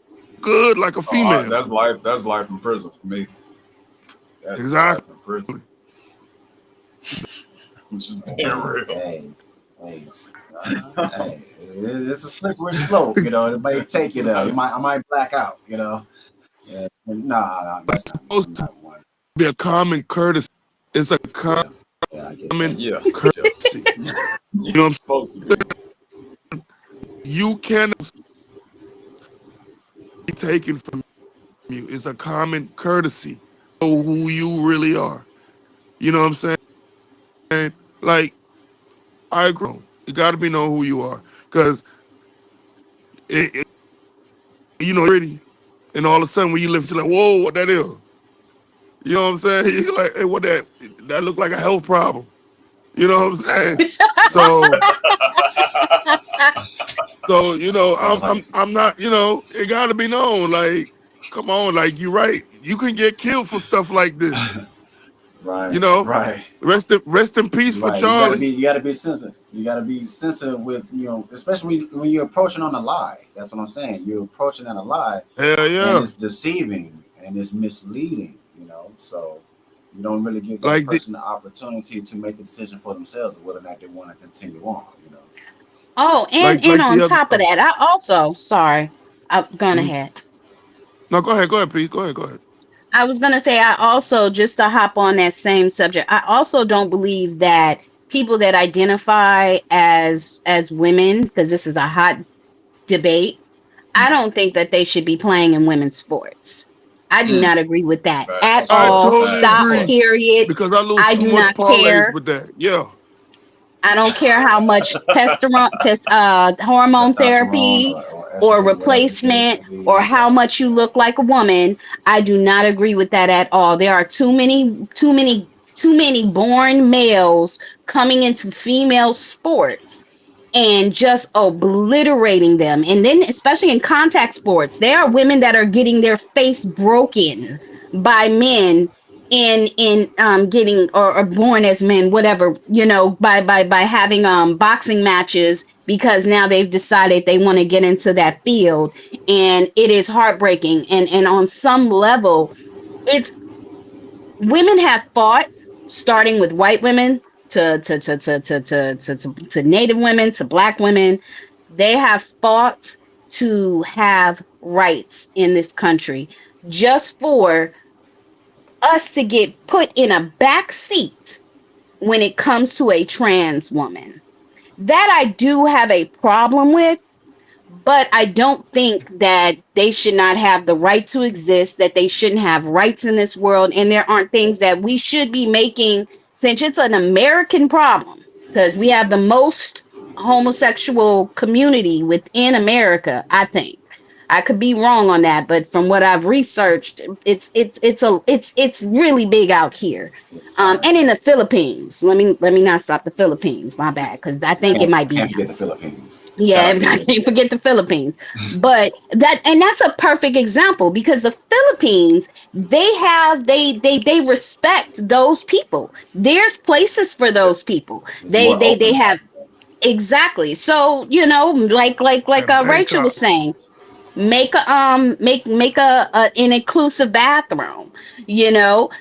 good like a Oh, female. that's life. That's life in prison for me. That is Exactly. life in prison. I'm just being real. Hey, it's a slippery slope, you know. It might take you there. I might black out, you know. Yeah, nah, that's not me. Supposed I'm to not one. be a common courtesy. It's a Yeah, yeah, I get common that. Yeah. courtesy. Yeah. You know what I'm Supposed to be. saying? You cannot be taken from you. It's a common courtesy. Know who you really are. You know what I'm saying? Like, I agree. You got to be know who you are, because you know, pretty, and all of a sudden when you live, you're like, whoa, what that is? You know what I'm saying? You're like, hey, what that? That look like a health problem. You know what I'm saying? So, you know, I'm not. You know, it got to be known. Like, come on, like you're right. You can get killed for stuff like this. Right, You know, right. rest in peace for Right, Charlie. you gotta be sensitive. You gotta be sensitive with, you know, especially when you're approaching on a lie. That's what I'm saying. You're approaching on a lie, Hell and yeah. it's deceiving and it's misleading. You know, so you don't really give that Like the, person the opportunity to make the decision for themselves of whether or not they want to continue on. You know. Oh, and like on the other. top of that, I also sorry, I'm going Mhm. ahead. No, go ahead, Pete. Go ahead. I was going to say, I also, just to hop on that same subject, I also don't believe that people that identify as women, because this is a hot debate, I don't think that they should be playing in women's sports. I do Mm, not agree with that at facts. I all. totally Facts. Stop, agree, period. because I lose I too do much not parlays care. with that. Yeah. I don't care how much hormone Testosterone therapy or or estrogen, whatever the case replacement may be. or Yeah, how much you yeah. look like a woman. I do not agree with that at all. There are too many born males coming into female sports and just obliterating them. And then, especially in contact sports, there are women that are getting their face broken by men in getting or born as men, whatever, you know, by having boxing matches because now they've decided they want to get into that field, and it is heartbreaking. And on some level, it's women have fought, starting with white women to native women to black women. They have fought to have rights in this country, just for us to get put in a back seat when it comes to a trans woman. That I do have a problem with, but I don't think that they should not have the right to exist, that they shouldn't have rights in this world. And there aren't things that we should be making, since it's an American problem, because we have the most homosexual community within America, I think. I could be wrong on that, but from what I've researched, it's really big out here, It's and in the Philippines. Let me not stop the Philippines. My bad, because I think it might be can't down. forget the Philippines. Shout Yeah, out to the I can't Philippines. forget the Philippines. But that's a perfect example, because the Philippines, they respect those people. There's places for those people. It's They more they they open. have exactly. So, like And Rachel Bangkok. was saying, make a an inclusive bathroom,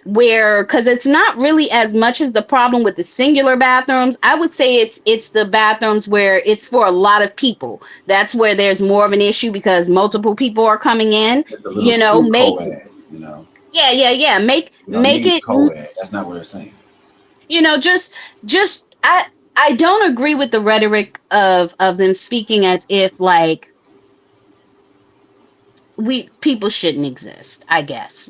where, because it's not really as much as the problem with the singular bathrooms. I would say it's the bathrooms where it's for a lot of people. That's where there's more of an issue, because multiple people are coming in. It's a little too Make co-ed, you know. yeah, You don't make need it, co-ed. That's not what it's saying. just I don't agree with the rhetoric of them speaking as if, like, we people shouldn't exist. I guess,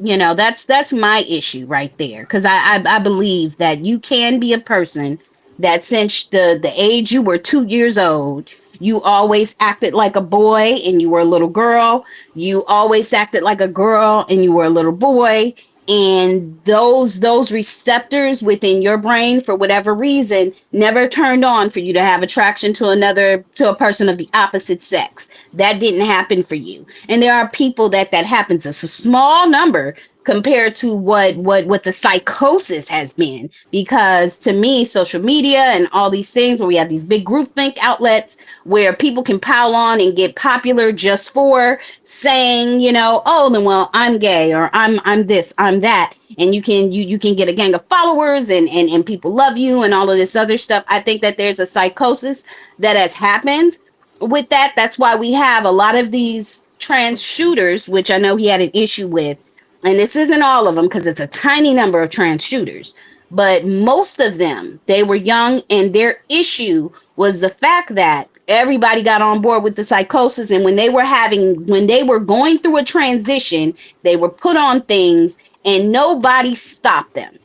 that's my issue right there, because I believe that you can be a person that, since the age you were 2 years old, you always acted like a boy and you were a little girl. You always acted like a girl and you were a little boy. and those receptors within your brain, for whatever reason, never turned on for you to have attraction to a person of the opposite sex. That didn't happen for you. And there are people that happens. It's a small number compared to what the psychosis has been, because to me, social media and all these things where we have these big groupthink outlets where people can pile on and get popular just for saying, oh, then, well, I'm gay, or I'm this, I'm that, and you can get a gang of followers, and people love you and all of this other stuff. I think that there's a psychosis that has happened with that. That's why we have a lot of these trans shooters, which I know he had an issue with. And this isn't all of them, because it's a tiny number of trans shooters, but most of them, they were young, and their issue was the fact that everybody got on board with the psychosis. And when they were going through a transition, they were put on things, and nobody stopped them.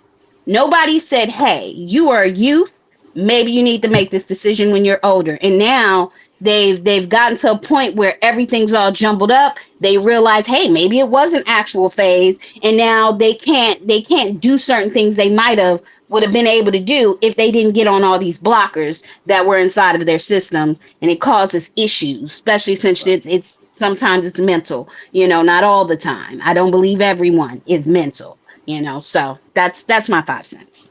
Nobody said, hey, you are a youth, maybe you need to make this decision when you're older. And now they've gotten to a point where everything's all jumbled up. They realize, hey, maybe it was an actual phase, and now they can't do certain things they would have been able to do if they didn't get on all these blockers that were inside of their systems. And it causes issues, especially since it's sometimes it's mental, not all the time. I don't believe everyone is mental, so that's my 5 cents.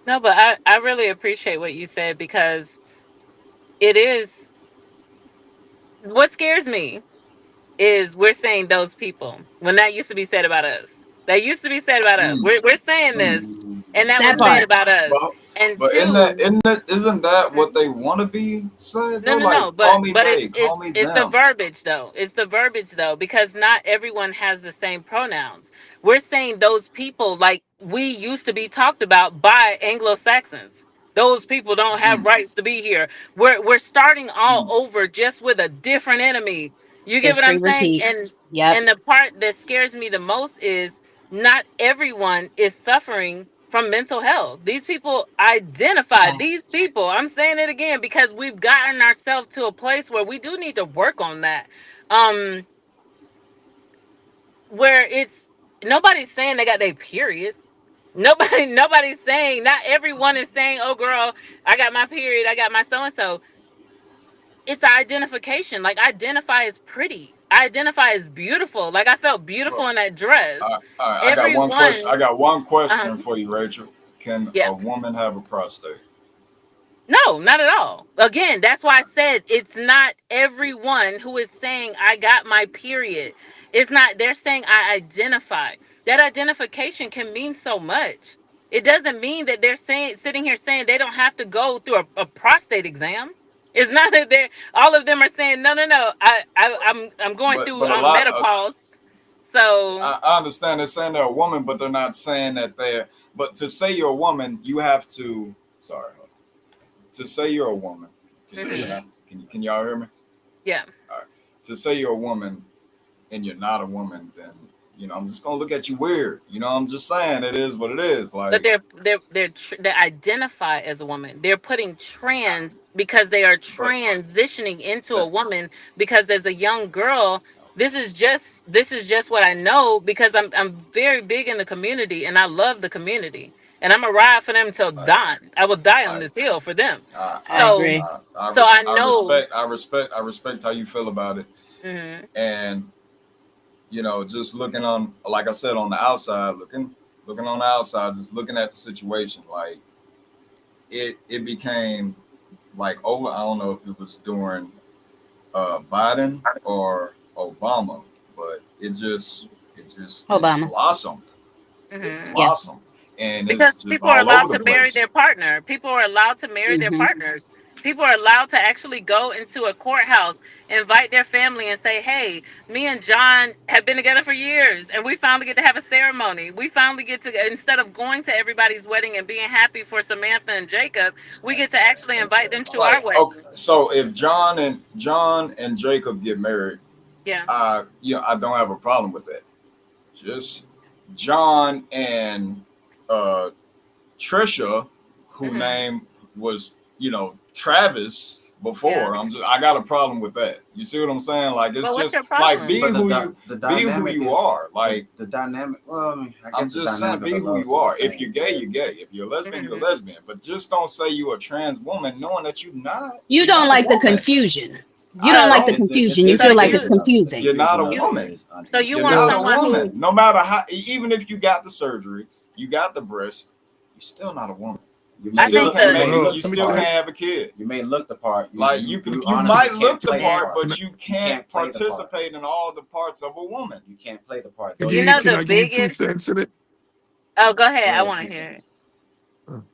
No, but I really appreciate what you said, because it is what scares me is we're saying those people when that used to be said about us. That used to be said about us. Mm, We're saying this, mm. and that That was said part. about us. But And but two, isn't that what they want to be said no, though? no, no. Like, call But me but they, it's call it's me it's the them. verbiage though. It's the verbiage though, because not everyone has the same pronouns. We're saying those people like we used to be talked about by Anglo Saxons. Those people don't have Mm, rights to be here. We're starting all mm. over just with a different enemy. You get what I'm History saying? repeats. Yep. And the part that scares me the most is not everyone is suffering from mental health. These people identify, these Facts. people, I'm saying it again because we've gotten ourselves to a place where we do need to work on that. Um, where it's nobody's saying they got their period. Nobody's saying, not everyone is saying, oh girl, I got my period, I got my so and so. It's identification. Like, I identify as pretty. I identify as beautiful. Like, I felt beautiful Well, in that dress. all right, I got one question. Everyone, I got one uh, question for you, Rachel. Can yeah. a woman have a prostate? No, not at all. Again, that's why I said it's not everyone who is saying I got my period. It's not, they're saying I identify. That identification can mean so much. It doesn't mean that they're saying, sitting here saying they don't have to go through a prostate exam. It's not that they're, all of them are saying, no, no, no, I'm going through But a lot. menopause. So, I understand they're saying they're a woman, but they're not saying that they're. But to say you're a woman, you have to. Sorry, to say you're a woman. Can you hear mhm, me? Can y'all hear me? yeah. All right. To say you're a woman and you're not a woman, then I'm just gonna look at you weird. I'm just saying it is what it is. But Like, they identify as a woman. They're putting trans because they are but transitioning into a that woman. Because as a young girl, this is just what I know, because I'm very big in the community and I love the community, and I'm a ride for them till like dawn. I will die on I this hill for them. I I I So agree. I, so I I know. respect how you feel about it, Mhm. and just looking on, like I said, on the outside, looking on the outside, just looking at the situation, like it became like over. I don't know if it was during Biden or Obama, but it Obama. blossomed. It Mhm. Yeah. blossomed, and it's Because just people are all allowed over the to marry place. their partner. People are allowed to marry their Hmm. partners. People are allowed to actually go into a courthouse, invite their family, and say, hey, me and John have been together for years, and we finally get to have a ceremony. We finally get to, instead of going to everybody's wedding and being happy for Samantha and Jacob, we get to actually invite them to our Like, wedding. okay, so if John and Jacob get married, Yeah. I don't have a problem with that. Just John and Trisha, who Hmm. name was Travis, before. I got a problem with that. You see what I'm saying? Like it's But what's just your like problem? be But who the be who dynamic you is, are. Like the dynamic. Well, I mean, I guess I'm the just saying, dynamic be of the who love you are. is the If same, you're gay, but you're gay. If you're a lesbian, you're a lesbian. But just don't say you're a trans woman, knowing that you're not. You You're don't not a like the woman. confusion. You I don't like well, the don't. confusion. You the It's feel like it's it's confusion of it. The confusing. you're not a confusion of it woman. is So you You're want not a someone woman. who, No matter how, even if you got the surgery, you got the breast, you're still not a woman. You You I may still think look, can't you the may make. look You the still part. can't have a kid. You may look the part. Like You you honestly might can't look the play the part, part. but you can't play the part. participate in all the parts of a woman. You can't play the part. Can Though you you you know look. can the I give you two biggest. cents in it? Oh, go ahead. Go I ahead, want to 2 hear it. cents.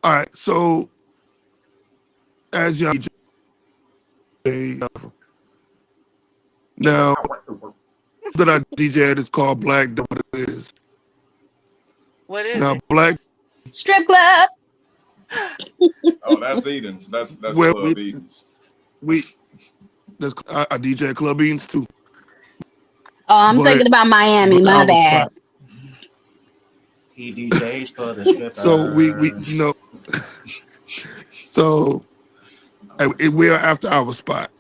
All right. So as young DJ, now that I DJ at is called Black. That's what it is. What is Now it? Black. Strip club. Oh, that's Eden's. That's Well, Club Eden's. we that's I DJ at Club Beans too. Oh, I'm thinking But about Miami. My our bad. spot. He DJs for the So we strippers. so we are after our spot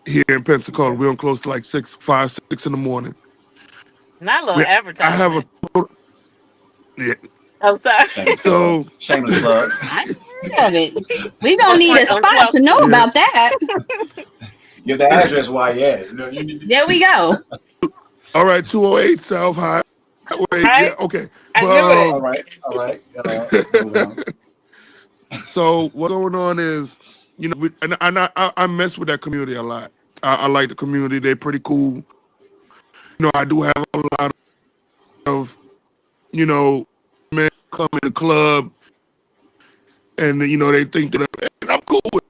here in Pensacola. We're on close to like 6 in the morning. Not a little I have a advertisement. yeah. Oh, sorry. Shameless plug. So Shameless plug. I heard of it. We gonna on need a on spot 12th to know Street. yeah. about that. Give the address while you're at it. No, you need to. There we go. All right, 208 South Highway. Yeah, Right? okay. I knew But it. All right. All right. Moving on. so what's going on is, I mess with that community a lot. I like the community. They're pretty cool. I do have a lot of, men come in the club and they think that and I'm cool with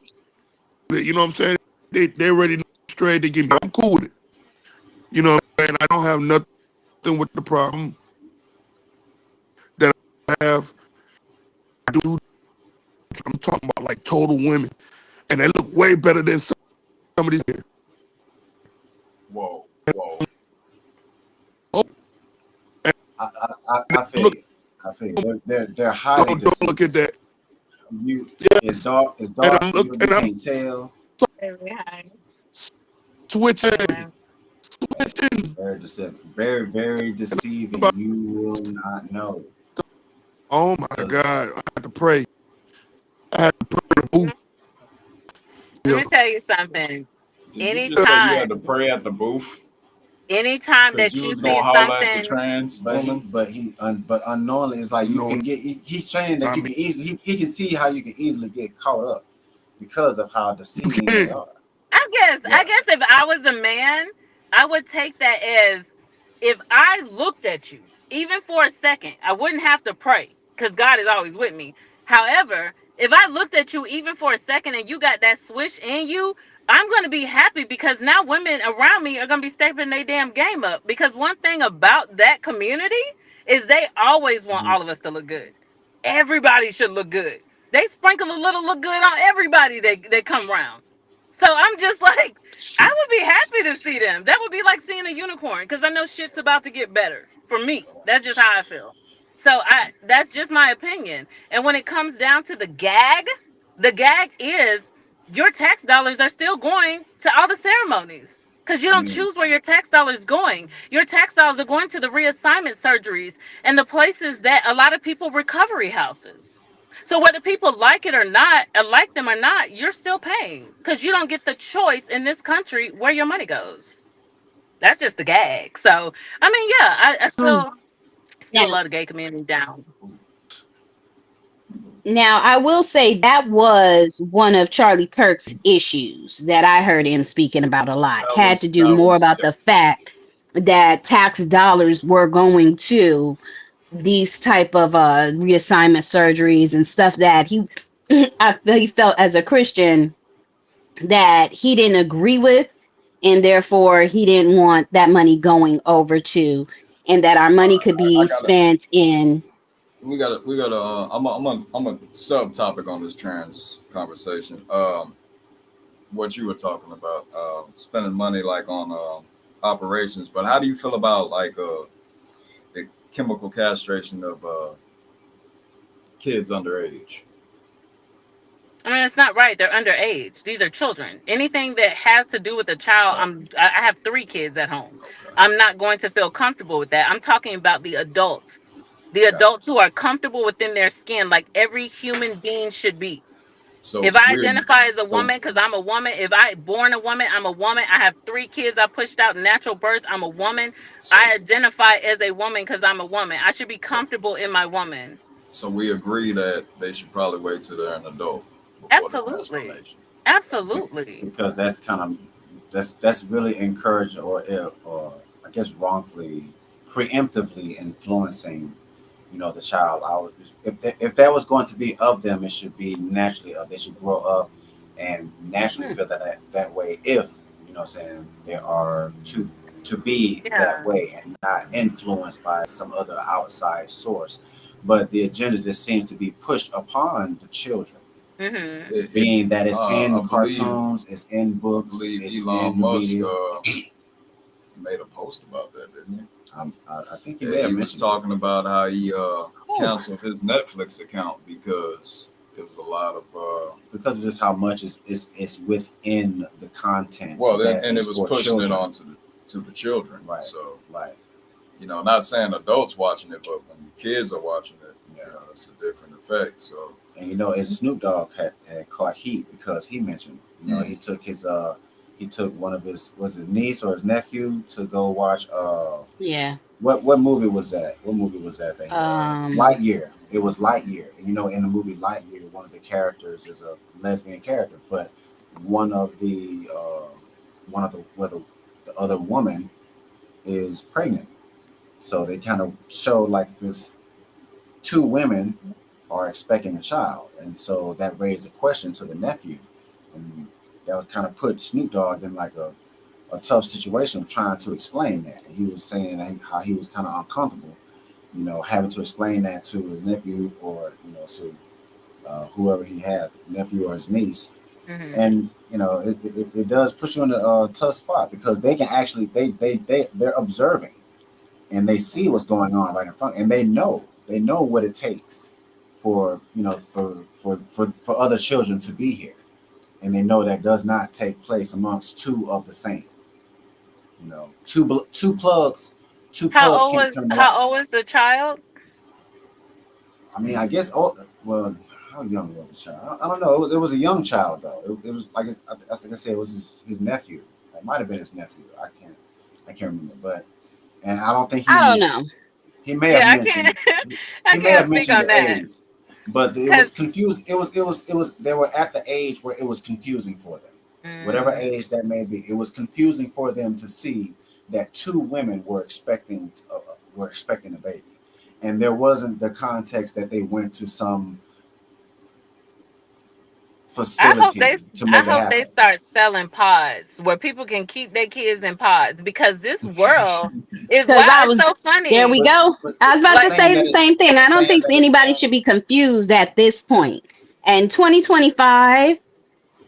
it. You know what I'm saying? They already know straight. They give me. I'm cool with it. And I don't have nothing with the problem that I have. Dude, I'm talking about like total women, and they look way better than some of these. Whoa. Oh, I feel look, you. I feel you. They're highly don't look at deceiving. that. You, Yeah, it's dark. It's and dark. I'm You, look, you and I'm can't tell. Very high. switching, Anyway. switching. Very deceiving. Very, very deceiving. About, You will not know. oh my God, I had to pray. I had to pray the booth. Let Yeah. me tell you something. Did you just say you had Anytime, to pray at the booth anytime because that you you was gonna see holler at the something, trans But woman? but unknowingly, it's like you No, can get. He's saying that I you mean can easily. He can see how you can easily get caught up because of how you deceiving they can. are. I Yeah. guess if I was a man, I would take that as if I looked at you, even for a second, I wouldn't have to pray because God is always with me. However, if I looked at you even for a second and you got that swish in you, I'm going to be happy because now women around me are going to be stepping their damn game up. Because one thing about that community is they always want Mhm. all of us to look good. Everybody should look good. They sprinkle a little look good on everybody they come around. So I'm just like, I would be happy to see them. That would be like seeing a unicorn because I know shit's about to get better for me. That's just how I feel. So that's just my opinion. And when it comes down to the gag is your tax dollars are still going to all the ceremonies because you don't Mm. choose where your tax dollars going. Your tax dollars are going to the reassignment surgeries and the places that a lot of people recovery houses. So whether people like it or not, or like them or not, you're still paying because you don't get the choice in this country where your money goes. That's just the gag. So I mean, yeah, I True. Now, still love the gay community down. now I will say that was one of Charlie Kirk's issues that I heard him speaking about a lot. Had to do That more was about the fact that tax dollars were going to these type of reassignment surgeries and stuff that he he felt as a Christian that he didn't agree with, and therefore he didn't want that money going over to, and that our money could I be gotta spent in. we gotta I'm a subtopic on this trans conversation. What you were talking about, spending money like on operations, but how do you feel about like the chemical castration of kids underage? I mean, it's not right. They're underage. These are children. Anything that has to do with a child, Okay. I have 3 kids at home. Okay. I'm not going to feel comfortable with that. I'm talking about the Got adults who are comfortable within their skin, like every human being should be. it. If So I we're identify as a so woman, because I'm a woman, if I born a woman, I'm a woman. I have 3 kids I pushed out natural birth. I'm a woman. so I identify as a woman because I'm a woman. I should be so comfortable in my woman. so we agree that they should probably wait till they're an adult before the Absolutely. transformation. Absolutely. because that's kind of that's really encouraging or I guess wrongfully preemptively influencing the child. If that was going to be of them, it should be naturally of. They should grow up and naturally Hmm. feel that way. If what I'm saying, they are to be that Yeah. way and not influenced by some other outside source. But the agenda just seems to be pushed upon the children, Mm-hmm. It being that it's I in believe cartoons, it's in books, it's Elon in the Musk media. made a post about that, didn't he? I think he may have He was mentioned it. talking about how he Oh, canceled his Netflix account because it was a lot of because of just how much is within the content well, that and it is was for pushing it children. on to the children. Right, So right. not saying adults watching it, but when the kids are watching it, Yeah. it's a different effect. So And and Snoop Dogg had caught heat because he mentioned, Mm. he took one of his niece or his nephew to go watch Yeah. what movie was that? What movie was that they had? Um. Lightyear. It was Lightyear. And in the movie Lightyear, one of the characters is a lesbian character, but one of the where the other woman is pregnant. So they kind of show like this two women are expecting a child, and so that raised a question to the nephew, and that was kind of put Snoop Dogg in like a tough situation of trying to explain that. And he was saying how he was kind of uncomfortable, having to explain that to his nephew or to whoever he had, nephew or his niece. Mm-hmm. And it does put you in a tough spot because they can actually they're observing and they see what's going on right in front, and they know what it takes for for other children to be here, and they know that does not take place amongst two of the same. Two plugs can't turn one. How old was the child? I mean, I guess. Oh, well, how young was the child? I don't know. It was a young child though. It was like I said, it was his nephew. It might have been his nephew. I can't remember, but and I don't think I don't know. he may have Yeah, I mentioned can't. I he may can't have speak mentioned on the that age, but it was because. confused. It was. They were at the age where it was confusing for them. Whatever Mm, age that may be, it was confusing for them to see that two women were expecting a baby, and there wasn't the context that they went to some I hope they. facility to I make it hope they happen. start selling pods where people can keep their kids in pods because this world is Because wow. I It's so was there. We funny. But, go. I was about but to Like saying say that the same it's thing. I don't saying think that it's anybody should be confused at this point. And 2025,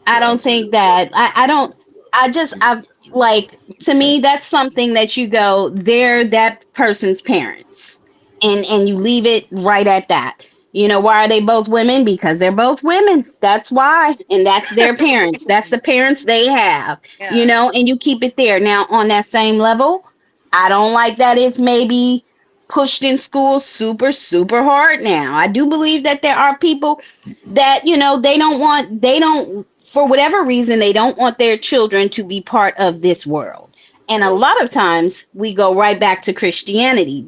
I to don't answer your think that question, I don't. he was I 10 years old. like, to me that's something that you go, they're that person's parents, and you leave it right at that. Why are they both women? Because they're both women. That's why. And that's their parents. That's the parents they have. yeah, And you keep it there. Now on that same level, I don't like that it's maybe pushed in schools super super hard now. I do believe that there are people that they don't, for whatever reason, they don't want their children to be part of this world. And a Well, lot of times we go right back to Christianity.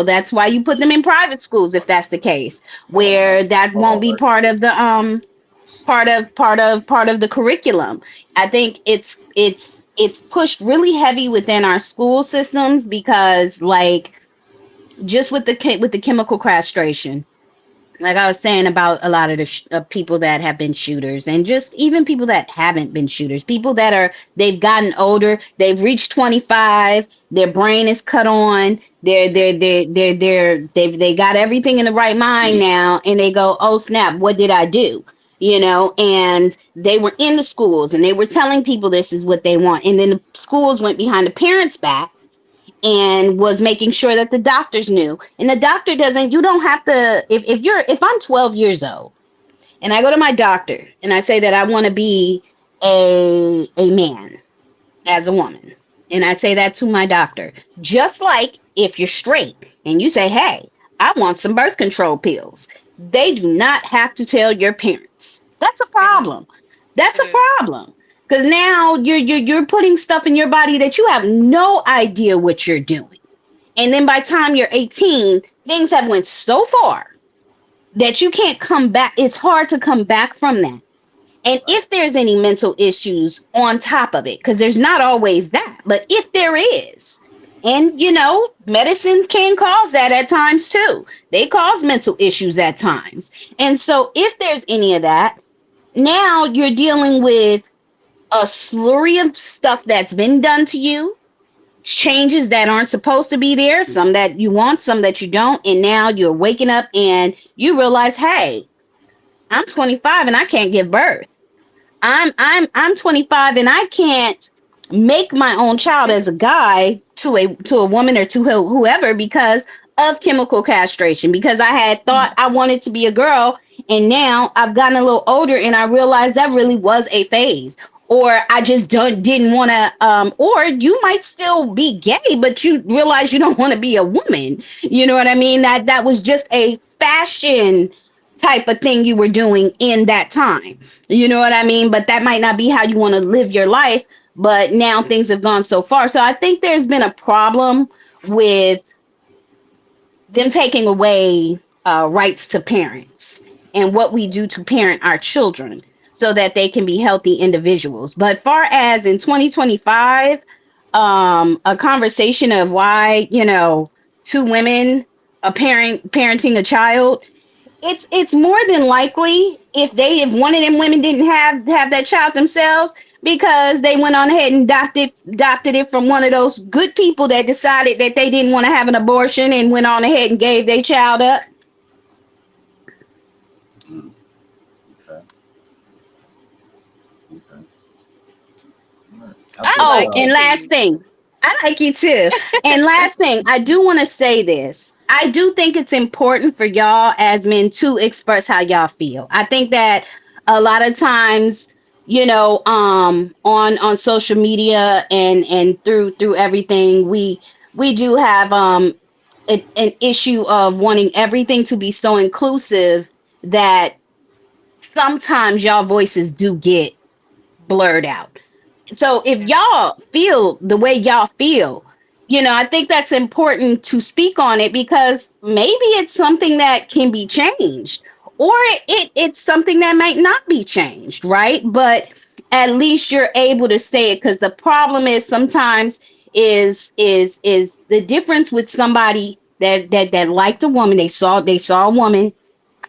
That's why you put them in private schools if that's the case, hold on, where that hold won't on, be Lex. part of the part of the curriculum. I think it's pushed really heavy within our school systems because, like, just with the chemical castration, like I was saying about a lot of the people that have been shooters, and just even people that haven't been shooters, people that they've gotten older, they've reached 25, their brain is cut on, they got everything in the right mind now, and they go, oh snap, what did I do? And they were in the schools and they were telling people this is what they want, and then the schools went behind the parents' back and was making sure that the doctors knew. And the doctor doesn't, you don't have to, if I'm 12 years old and I go to my doctor and I say that I want to be a man as a woman. And I say that to my doctor. Just like if you're straight and you say, hey, I want some birth control pills. They do not have to tell your parents. That's a It is. problem. That's It a is. problem. Because now you're putting stuff in your body that you have no idea what you're doing. And then by the time you're 18, things have went so far that you can't come back. It's hard to come back from that. And if there's any mental issues on top of it, because there's not always that, but if there is, and medicines can cause that at times too. They cause mental issues at times. And so if there's any of that, now you're dealing with a slurry of stuff that's been done to you, changes that aren't supposed to be there, some that you want, some that you don't. And now you're waking up and you realize, hey, I'm 25 and I can't give birth. I'm 25 and I can't make my own child as a guy to a woman or to whoever because of chemical castration, because I had thought I wanted to be a girl, and now I've gotten a little older and I realized that really was a phase. Or I just didn't want to or you might still be gay but you realize you don't want to be a woman. You know what I mean? That was just a fashion type of thing you were doing in that time. You know what I mean? But that might not be how you want to live your life. But now things have gone so far. So I think there's been a problem with them taking away rights to parents and what we do to parent our children so that they can be healthy individuals. But far as in 2025, a conversation of why, two women, parenting a child, it's more than likely if one of them women didn't have that child themselves because they went on ahead and adopted it from one of those good people that decided that they didn't want to have an abortion and went on ahead and gave their child up. Okay. Okay. All right. I Oh, like and you, last Peace. thing, I like you too. And last thing, I do want to say this. I do think it's important for y'all as men to express how y'all feel. I think that a lot of times, on social media and through everything, we do have an issue of wanting everything to be so inclusive that sometimes y'all voices do get blurred out. So if Yeah. y'all feel the way y'all feel, I think that's important to speak on it because maybe it's something that can be changed or it's something that might not be changed, right? But at least you're able to say it, because the problem is sometimes is the difference with somebody that liked a woman. They saw a woman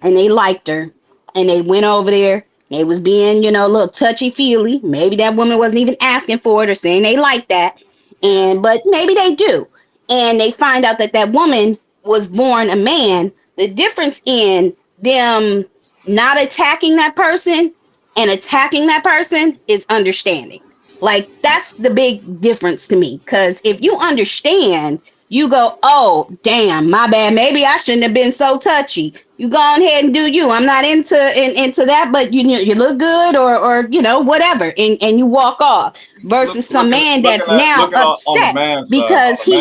and they liked her and they went over there. They was being, a little touchy feely. Maybe that woman wasn't even asking for it or saying they like that. Yeah. But maybe they do. And they find out that that woman was born a man. The difference in them not attacking that person and attacking that person is understanding. Like that's the big difference to me. Because if you understand, you go, oh, damn, my bad. Maybe I shouldn't have been so touchy. You go on ahead and do you. I'm not into that, but you look good or whatever, and you walk off. Versus some man that's now looking on the upset man side, because of it.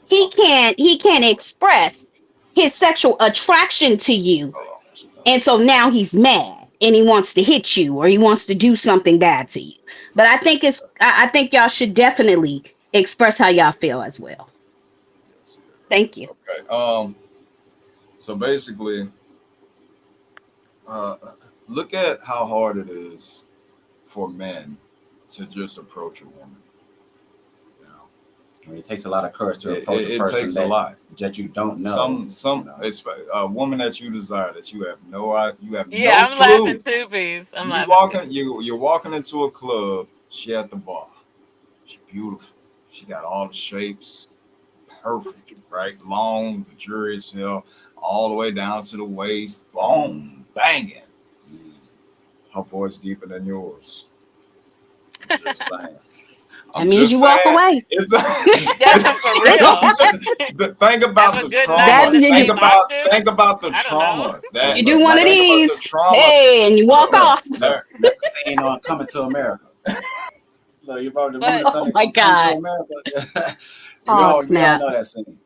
he can't express his sexual attraction to you, Hold on. and so now he's mad and he wants to hit you or he wants to do something bad to you. But I think y'all should definitely express how y'all feel as well. Yes, Thank you. okay. So basically, uh, look at how hard it is for men to just approach a woman. You know, I mean, it takes a lot of courage to it, approach it, a it person takes a lot. that you don't know. Some a woman that you desire that you have Yeah, no I'm laughing clue. too, Peace. I'm You laughing too. walking you're walking into a club. She at the bar. She's beautiful. She got all the shapes, perfect, right? Long, luxurious hair, all the way down to the waist. Boom, banging. Her voice deeper than yours. I'm just saying. That I'm means just you walk saying, away. it's Yeah, for real. think Have about a the good night trauma. in the that St. you, Martin's. Think about the I don't know. trauma Hey, that you do look, one of think about these, the trauma. hey, and you walk Look, off. there, that's the scene on Coming to America. Look, you've already remember But the Oh Sunday my on Coming to God. America. Oh We all snap. know that scene.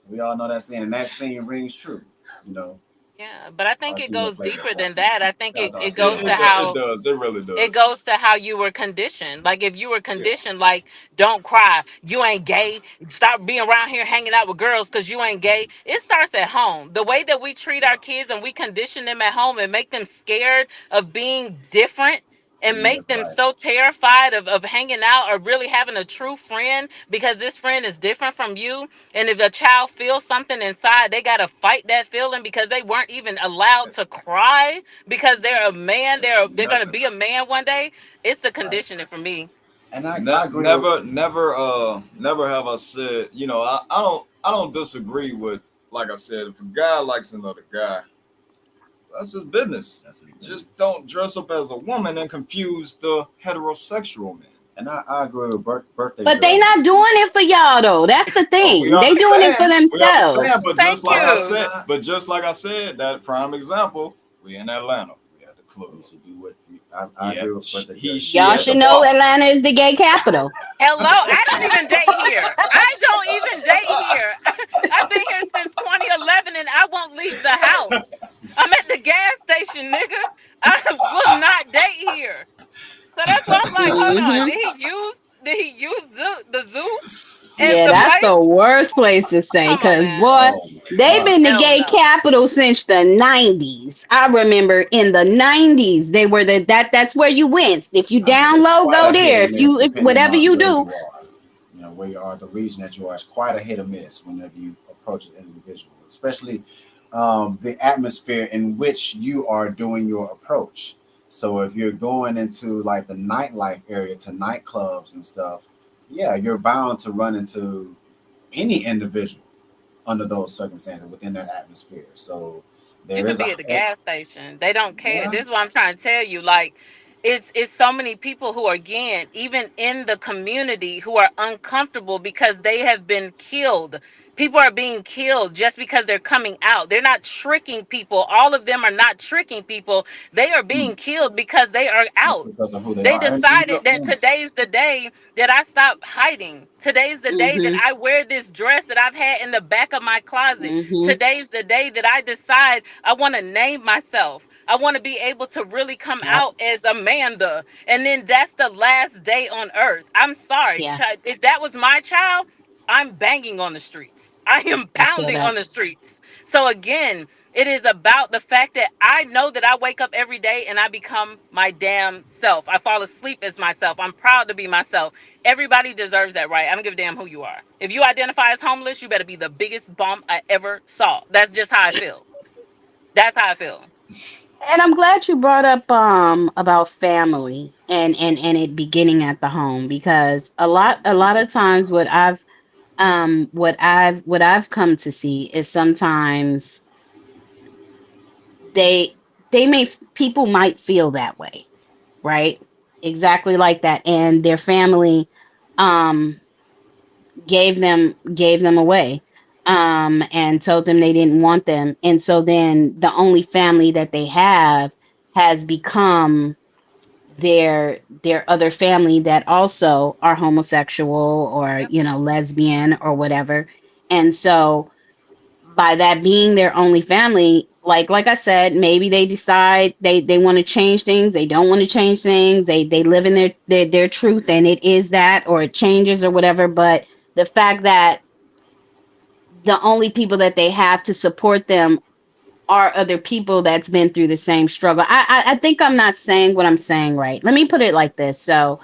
We all know that scene, and that scene rings true. You know, yeah, but I think it Arsenio goes played a deeper than part too. that. I think Shout out to it Arsenio goes it, to Hall. it how does. It really it does. goes to how you were conditioned. Like if you were Yeah. conditioned, like don't cry, you ain't gay. Stop being around here hanging out with girls because you ain't gay. It starts at home. The way that we treat our Yeah. kids and we condition them at home and make them scared of being different. And Being make different, them right? so terrified of hanging out or really having a true friend because this friend is different from you. And if a child feels something inside, they got to fight that feeling because they weren't even allowed to cry because they're a man. They're going to Nothing. be a man one day. It's the Right. conditioning for me. And I agree with. Never have I said. I don't disagree with. Like I said, if a guy likes another guy, that's his business. That's what he Just don't dress up as a woman and confuse the heterosexual man. And I agree with Birthday But they Girl. not doing it for y'all though. That's the Oh, we thing. They doing it for understand. We understand. themselves. But just Thank like I No, you. we're said, not. that prime example, we in Atlanta. We at the You club. should do what I Yeah, agree with Birthday Girl. he, You should she Y'all do at the should what know bar. Atlanta is the gay capital. Hello. I don't even date here. I don't even date here. I've been here since 2011 and I won't leave the house. I'm at the gas station, nigga. I will not date here. So that's why I'm like, hold on. Hmm. Did he use the zoo as Yeah, the that's the place? worst place to say. Come on, Cause man. boy, Oh my they've God. been the Hell gay no. capital since the '90s. I remember in the '90s they were that's where you went. If you I mean, down it's low, quite go a hit there. or If miss you depending whatever on you where do. you are. You know, where you are, the region that you are. It's quite a hit or miss whenever you approach an individual, especially the atmosphere in which you are doing your approach. So if you're going into like the nightlife area to nightclubs and stuff, yeah, you're bound to run into any individual under those circumstances within that atmosphere. So You there could is be at the gas station. They don't care. yeah, This is what I'm trying to tell you. Like, it's so many people who are again, even in the community, who are uncomfortable because they have been killed. People are being killed just because they're coming out. They're not tricking people. All of them are not tricking people. They are being killed because they are out. because of who they They are. And you decided know, that today's the day that I stop hiding. Today's the day that Hmm. I wear this dress that I've had in the back of my closet. Hmm. Today's the day that I decide I want to name myself. I want to be able to really come Yep. out as Amanda. And then that's the last day on earth. I'm sorry. Yeah, If that was my child, I'm banging on the streets. I am I feel pounding that. on the streets. So again, it is about the fact that I know that I wake up every day and I become my damn self. I fall asleep as myself. I'm proud to be myself. Everybody deserves that right. I don't give a damn who you are. If you identify as homeless, you better be the biggest bum I ever saw. That's just how I feel. That's how I feel. And I'm glad you brought up about family and it beginning at the home because a lot of times what I've come to see is sometimes they people might feel that way, right? Exactly like that, and their family um gave them away, and told them they didn't want them, and so then the only family that they have has become their other family that also are homosexual or Yep. lesbian or whatever. And so by that being their only family, like I said, maybe they decide they want to change things, they don't want to change things, they live in their truth and it is that, or it changes or whatever. But the fact that the only people that they have to support them are other people that's been through the same struggle. I think I'm not saying what I'm saying right. Let me put it like this. So,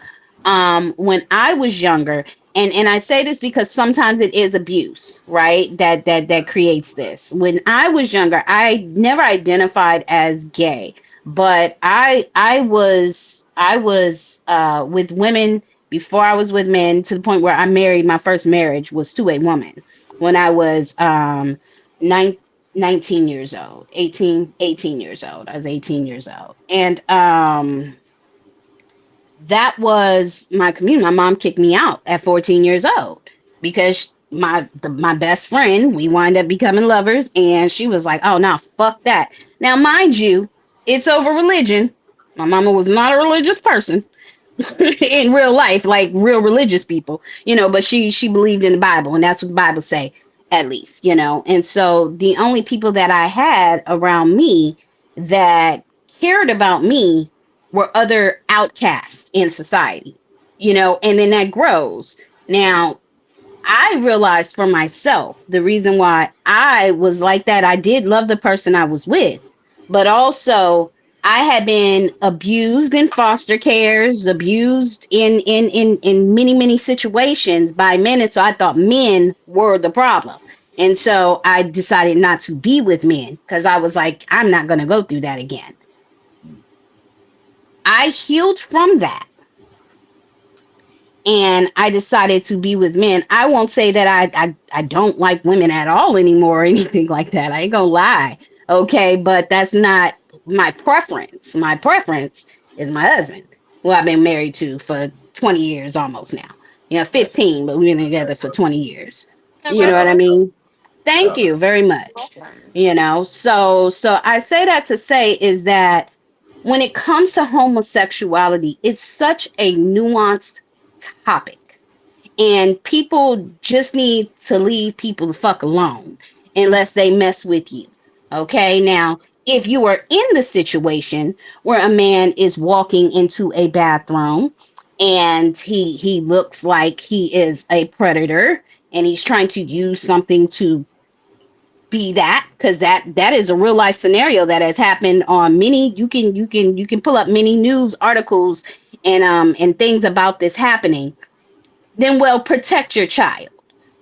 when I was younger, and I say this because sometimes it is abuse, right? That creates this. When I was younger, I never identified as gay, but I was with women before I was with men, to the point where I married. My first marriage was to a woman when I was 19 years old, 18 years old. I was 18 years old. And that was my community. My mom kicked me out at 14 years old because my best friend, we wind up becoming lovers, and she was like, "Oh no, fuck that." Now, mind you, it's over religion. My mama was not a religious person in real life, like real religious people, but she believed in the Bible, and that's what the Bible say, at least, And so the only people that I had around me that cared about me were other outcasts in society, and then that grows. Now, I realized for myself the reason why I was like that. I did love the person I was with, but also I had been abused in foster cares, abused in many situations by men, and so I thought men were the problem. And so I decided not to be with men because I was like, I'm not going to go through that again. I healed from that and I decided to be with men. I won't say that I don't like women at all anymore or anything like that. I ain't gonna lie. Okay, but that's not my preference. My preference is my husband, who I've been married to for 20 years almost now. 15, That's but we've been that's together for excellent. 20 years. You know Shout what out I to her. mean? Thank Shout out you to very much. So I say that to say is that when it comes to homosexuality, it's such a nuanced topic. And people just need to leave people the fuck alone unless they mess with you. Okay. Now, if you are in the situation where a man is walking into a bathroom and he looks like he is a predator and he's trying to use something to be that, because that is a real life scenario that has happened on many, you can pull up many news articles and things about this happening, then well, protect your child.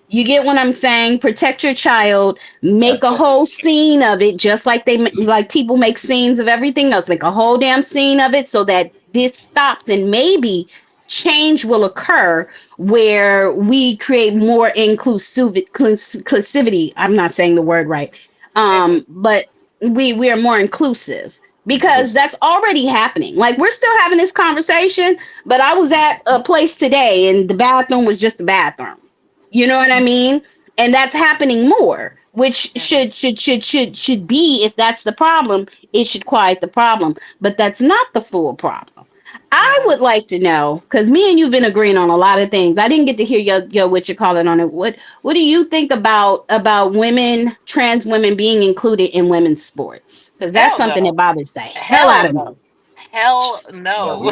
You get what I'm saying? Protect your child. as Make a best as whole you can. scene of it, just like like people make scenes of everything else. Make a whole damn scene of it so that this stops, and maybe change will occur where we create more inclusivity. I'm not saying the word right, Inclusive. but we are more inclusive because Inclusive. that's already happening. Like we're still having this conversation, but I was at a place today, and the bathroom was just a bathroom. You know what I mean? And that's happening more, which Mhm. should be, if that's the problem, it should quiet the problem. But that's not the full problem. I Yeah. would like to know, because me and you've been agreeing on a lot of things. I didn't get to hear your what you're calling on it. What do you think about women, trans women being included in women's sports? Because that's Hell something that no. bothers the hell out Hell of me. no. Hell Yeah, no. we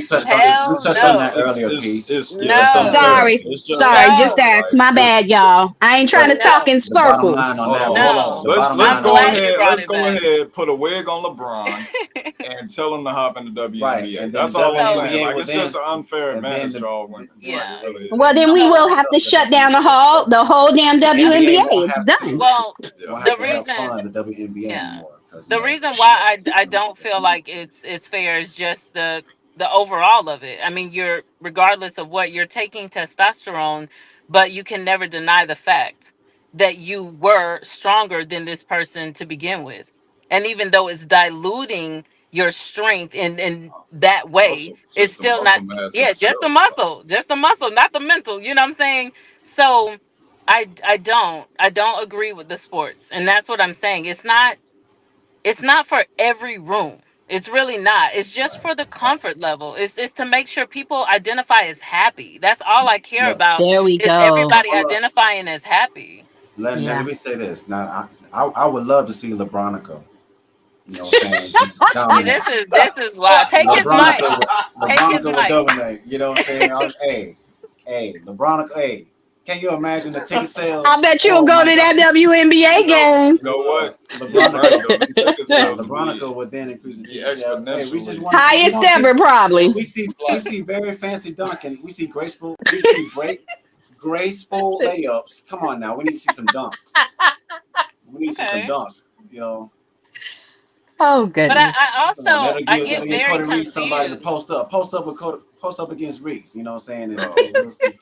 touched on It's we Hell touched on it's that no. it's earlier it's piece. it's We yeah, touched it's on that No. earlier Sorry, unfair. It's piece. just sorry, just unfair. No. ask. Like My it, bad, y'all. I ain't trying But to talk No. in the bottom line circles. on hold that on, one, hold on. No. the bottom Let's line I'm on go that glad one, you ahead. brought Let's it go back. ahead. Put a wig on LeBron and tell him to hop in the right? WNBA. And then the That's all I'm So saying. WNBA Like will it's just then, an unfair and then advantage to all women. Like yeah. it really Well, is. then we the will So have the, to the shut down WNBA the whole damn the NBA WNBA. won't It's have done. to well, Yeah. won't have the to help reason, fund the WNBA yeah. anymore because The reason why I don't feel like it's fair is just the overall of it. I mean, you're regardless of what you're taking testosterone, but you can never deny the fact that you were stronger than this person to begin with. And even though it's diluting your strength in that way, Muscle, it's just the still muscle not, mass yeah, itself. Like, just the muscle, not the mental, you know what I'm saying? So I don't agree with the sports. And that's what I'm saying. It's not for every room. It's really not. It's just right, for the right. comfort level. It's to make sure people identify as happy. That's all I care Look, about There we is go. everybody hold up. identifying as happy. Let Yeah. me say this. Now, I would love to see LeBronica. You know what I'm saying? Just See, dominate. this is why. Take his mic. Take his LeBronica would mic. dominate. You know what I'm saying? Hey, LeBronica. Hey, can you imagine the ticket I sales? bet you'll Oh go my to God. that WNBA you know, game. you know what? You're LeBronica. right though. Them ticket Yeah, sales will LeBronica would then increase the be ticket sales. Hey, we just exponentially. want to see. We Highest don't see. ever, probably. We see very fancy dunking. We see graceful. We see great graceful layups. Come on now, we need to see some dunks. We need to see some Okay. dunks. You know, Oh But goodness. I come on, also I that'll get give very Cody Reese somebody to confused. post up against Reese. You know what I'm saying? Oh, And we'll see.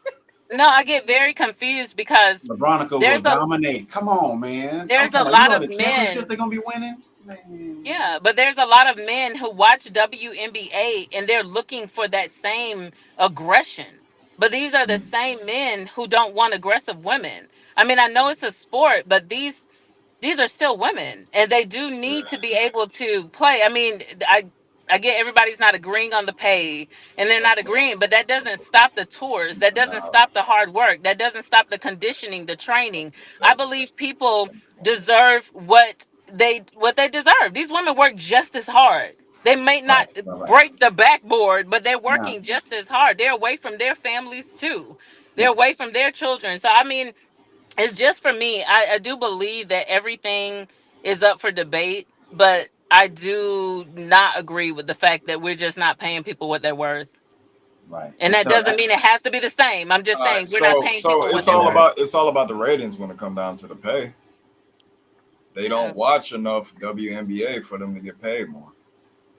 No, I get very confused because LeBronica will there's a dominate. Come on, man. I'm there's a talking about, you lot know, of the championships men. they're gonna be winning. Man, Yeah, but there's a lot of men who watch WNBA and they're looking for that same aggression. But these are the mm, same men who don't want aggressive women. I mean, I know it's a sport, but these are still women and they do need to be able to play. I mean, I get everybody's not agreeing on the pay and they're not agreeing, but that doesn't stop the tours. That doesn't no, stop the hard work. That doesn't stop the conditioning, the training. I believe that's people deserve what they deserve. These women work just as hard. They may right, not right, right. break the backboard, but they're Now, working just as hard. They're away from their families too. They're now, away from their children. So I mean, it's just for me. I do believe that everything is up for debate, but I do not agree with the fact that we're just not paying people what they're worth. right. And And that so, doesn't mean it has to be the same. I'm just All right, saying we're not paying so people what it's they're all yeah, worth. about the ratings when it comes down to the pay. They Yeah. don't watch enough WNBA for them to get paid more.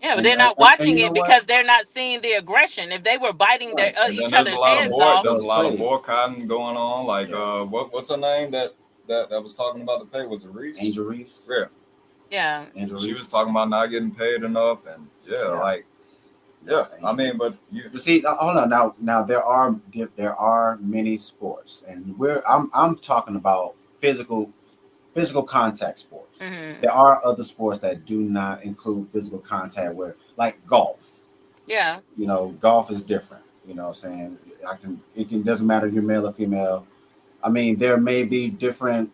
Yeah, but and they're not and watching you know it what? because they're not seeing the aggression. If they were biting their Right. And then each other's heads off, there's a Those lot of plays. boycotting going on. Like Yeah. what's her name that was talking about the pay? Was it Reese? Angel Reese. Yeah, yeah, Angel she Reese. was talking about not getting paid enough, and Yeah. like Yeah. I Angel mean, Reese. but you But see, hold on. Now there are many sports, and I'm talking about physical contact sports. hmm There are other sports that do not include physical contact, where like golf. yeah, You know, golf is different. You know what I'm saying? It can doesn't matter if you're male or female. I mean, there may be different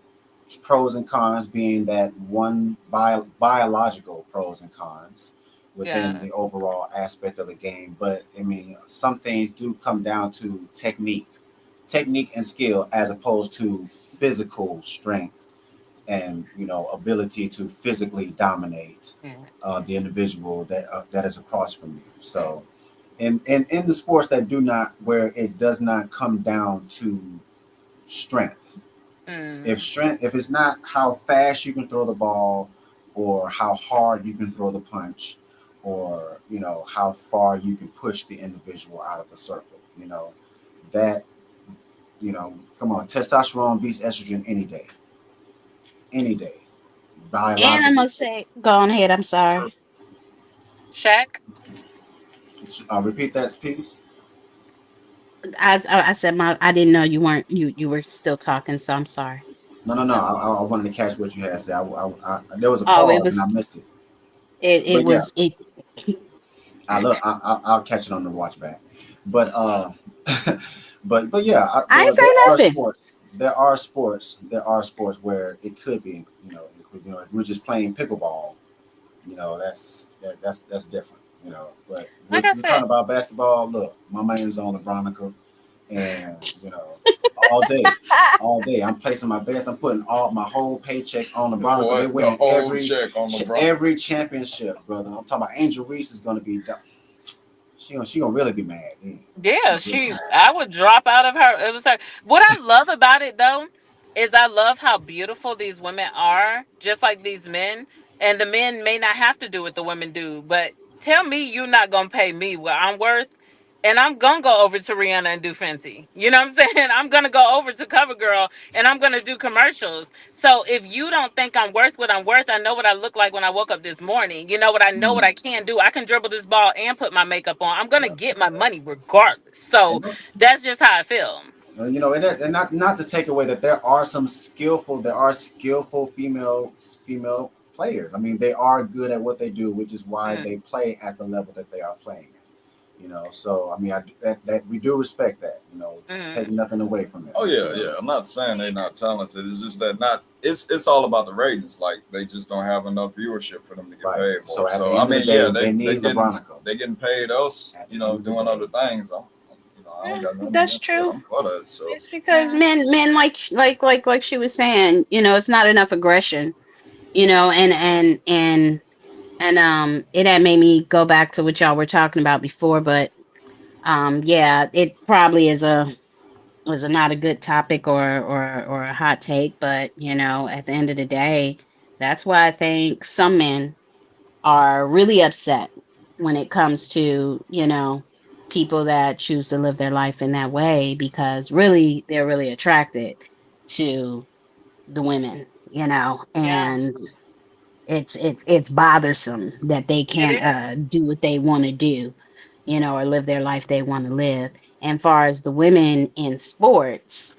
pros and cons, being that one biological pros and cons within yeah, the overall aspect of the game. But I mean, some things do come down to technique and skill, as opposed to physical strength and, you know, ability to physically dominate yeah, the individual that is across from you. So, in the sports that do not, where it does not come down to strength, mm, if it's not how fast you can throw the ball, or how hard you can throw the punch, or, you know, how far you can push the individual out of the circle, you know, that, you know, come on, testosterone beats estrogen any day, And I'm biologically gonna speaking. say, go on ahead. I'm it's true. sorry. Shaq. Repeat that piece. I said my. I didn't know you weren't. You were still talking, so I'm sorry. No. No. I wanted to catch what you had said. There was a Oh, it pause and I was. missed it. It But yeah, was. It. I'll catch it on the watch back. But but yeah, I ain't say there are nothing. sports. There are sports where it could be, you know, include, you know, if we're just playing pickleball, you know, that's different, you know. But Like I we're talking said, about basketball. Look, my man's on LeBronica, and, you know, all day, all day. I'm placing my bets. I'm putting all my whole paycheck on LeBronica. They The winning whole check on LeBron. every championship, brother. I'm talking about Angel Reese is going to be. She gonna really be mad. Then. She yeah, gonna really be mad. I would drop out of her. It was her. What I love about it though is I love how beautiful these women are, just like these men. And the men may not have to do what the women do, but tell me you're not gonna pay me what I'm worth. And I'm gonna go over to Rihanna and do Fenty. You know what I'm saying? I'm gonna go over to CoverGirl and I'm gonna do commercials. So if you don't think I'm worth what I'm worth, I know what I look like when I woke up this morning. You know what I know what Mm, I can do. I can dribble this ball and put my makeup on. I'm gonna yeah, get my money regardless. So and that's just how I feel. you know, and not to take away that there are skillful female players. I mean, they are good at what they do, which is why Mhm. they play at the level that they are playing at. You know, so I mean, that we do respect that. You know, Mhm. taking nothing away from it. Oh You yeah, know, yeah. I'm not saying they're not talented. It's just that not. It's all about the ratings. Like they just don't have enough viewership for them to get right. paid So more. at the So I end of mean, the yeah, day, they need LeBronica. they getting paid else. At the You know, end of the doing day, other things. I don't got nothing That's against that. true. I'm for that. So It's because Yeah. men like she was saying, you know, it's not enough aggression, you know, and it had made me go back to what y'all were talking about before, but yeah, it probably is a not a good topic or a hot take, but you know, at the end of the day, that's why I think some men are really upset when it comes to, you know, people that choose to live their life in that way, because really they're really attracted to the women, you know, Yeah. and It's bothersome that they It can't do is. what they want to do, you know, or live their life they want to live. And far as the women in sports,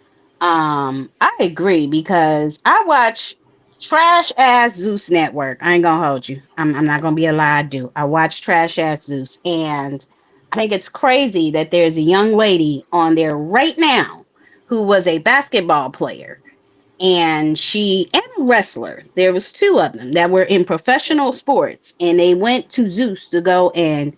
I agree because I watch trash ass Zeus Network. I ain't gonna hold you. I'm not gonna be a lie. I do. I watch trash ass Zeus, and I think it's crazy that there's a young lady on there right now who was a basketball player and she and a wrestler. There was two of them that were in professional sports, and they went to Zeus to go and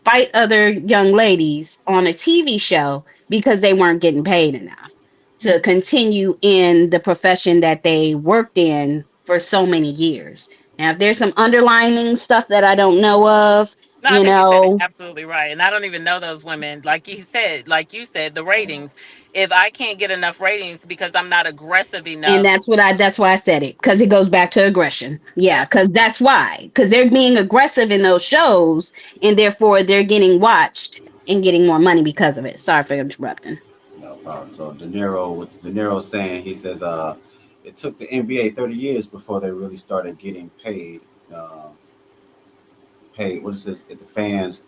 fight other young ladies on a TV show because they weren't getting paid enough to continue in the profession that they worked in for so many years. Now, if there's some underlining stuff that I don't know of, No, I you think you said it know, absolutely right. And I don't even know those women. Like you said, the Uh, ratings. If I can't get enough ratings because I'm not aggressive and enough, that's why I said it, because it goes back to aggression. Yeah, that's because that's why. Because they're being aggressive in those shows, and therefore they're getting watched and getting more money because of it. Sorry for interrupting. no problem. So De Niro, what's De Niro saying? He says, it took the NBA 30 years before they really started getting paid. Uh, Paid. What is it? The fans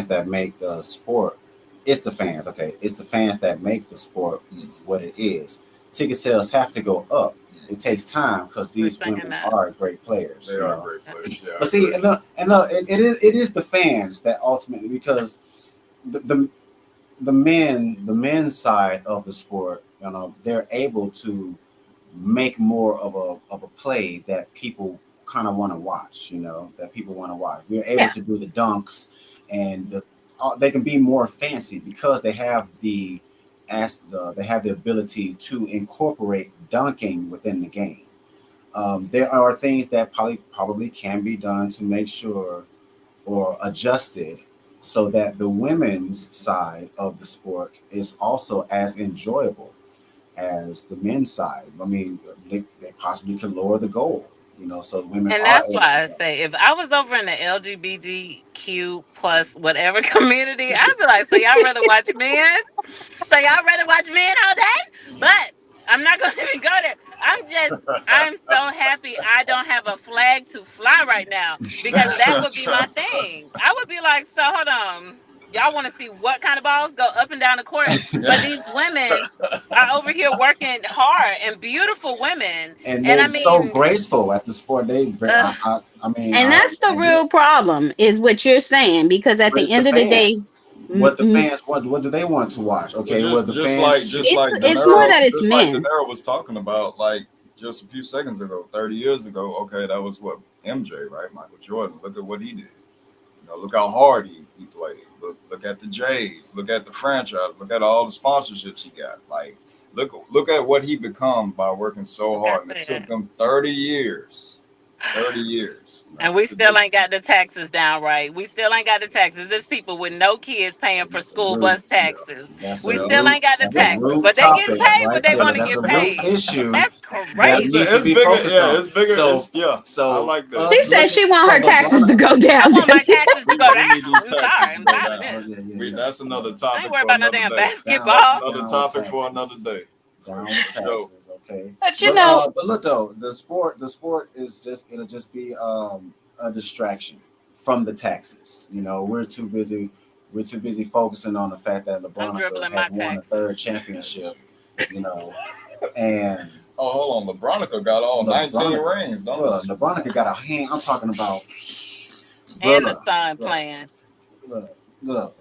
that make the sport. It's the fans. Okay, it's the fans that make the sport what it is. Ticket sales have to go up. It takes time because we're these saying women that. are great players. They are great players. Yeah, I But see, agree. it is the fans that ultimately, because the, the the men's side of the sport, they're able to make more of a play that people kind of want to watch. That people want to watch. We're able Yeah, to do the dunks, and they can be more fancy because they have they have the ability to incorporate dunking within the game. There are things that probably can be done to make sure or adjusted so that the women's side of the sport is also as enjoyable as the men's side. I mean, they possibly could lower the goal, so women And are that's able to why I go. say if I was over in the LGBTQ plus whatever community, I'd be like, so y'all rather watch men? So y'all rather watch men all day? But I'm not gonna even go there. I'm so happy I don't have a flag to fly right now because that would be my thing. I would be like, so hold on. Y'all want to see what kind of balls go up and down the court? But these women are over here working hard and beautiful women. And And I they're so mean, graceful at the sport. ugh, I mean, and that's the I get it. real problem, is what you're saying. Because at But the it's the end of the day, fans. mm, What the mm, fans want? What do they want to watch? Well, Okay, well the fans. it's more that it's Just like De men. Niro was talking about, like just a few seconds ago, 30 years ago. Okay, that was what MJ, right? Michael Jordan. Look at what he did. Look how hard he played. Look at the Jays. Look at the franchise. Look at all the sponsorships he got. Like look at what he become by working so like I hard. And it took said. them 30 years. 30 years And we to still do. ain't got the taxes down right. We still ain't got the taxes. There's people with no kids paying And for that's a school rude. bus taxes. That's a We Yeah. still rude. ain't got the That's a taxes, rude but they getting topic paid what right they there. want to That's a get rude paid. issue That's that needs to It's be crazy. bigger. focused Yeah, on. it's bigger. So, It's yeah. I so like that. She us said looking she want so her taxes LeBron. to go I down. want my taxes to go We need down. these I'm taxes sorry. to I'm go tired of down. Oh yeah, this. yeah, yeah. That's another I ain't topic worried for about no another damn day. Down, That's basketball. another down with topic for another taxes. day. Down with Joe. taxes. Okay, But you but know, but look though, it'll just be a distraction from the taxes. We're too busy focusing on the fact that I'm LeBronica dribbling my has won a third taxes. championship. You know, and Oh, hold on. LeBronica got all 19 LeBronica, rings. Don't bro, listen. LeBronica got a hand. I'm talking about, And the brother. son Look, playing. look, look.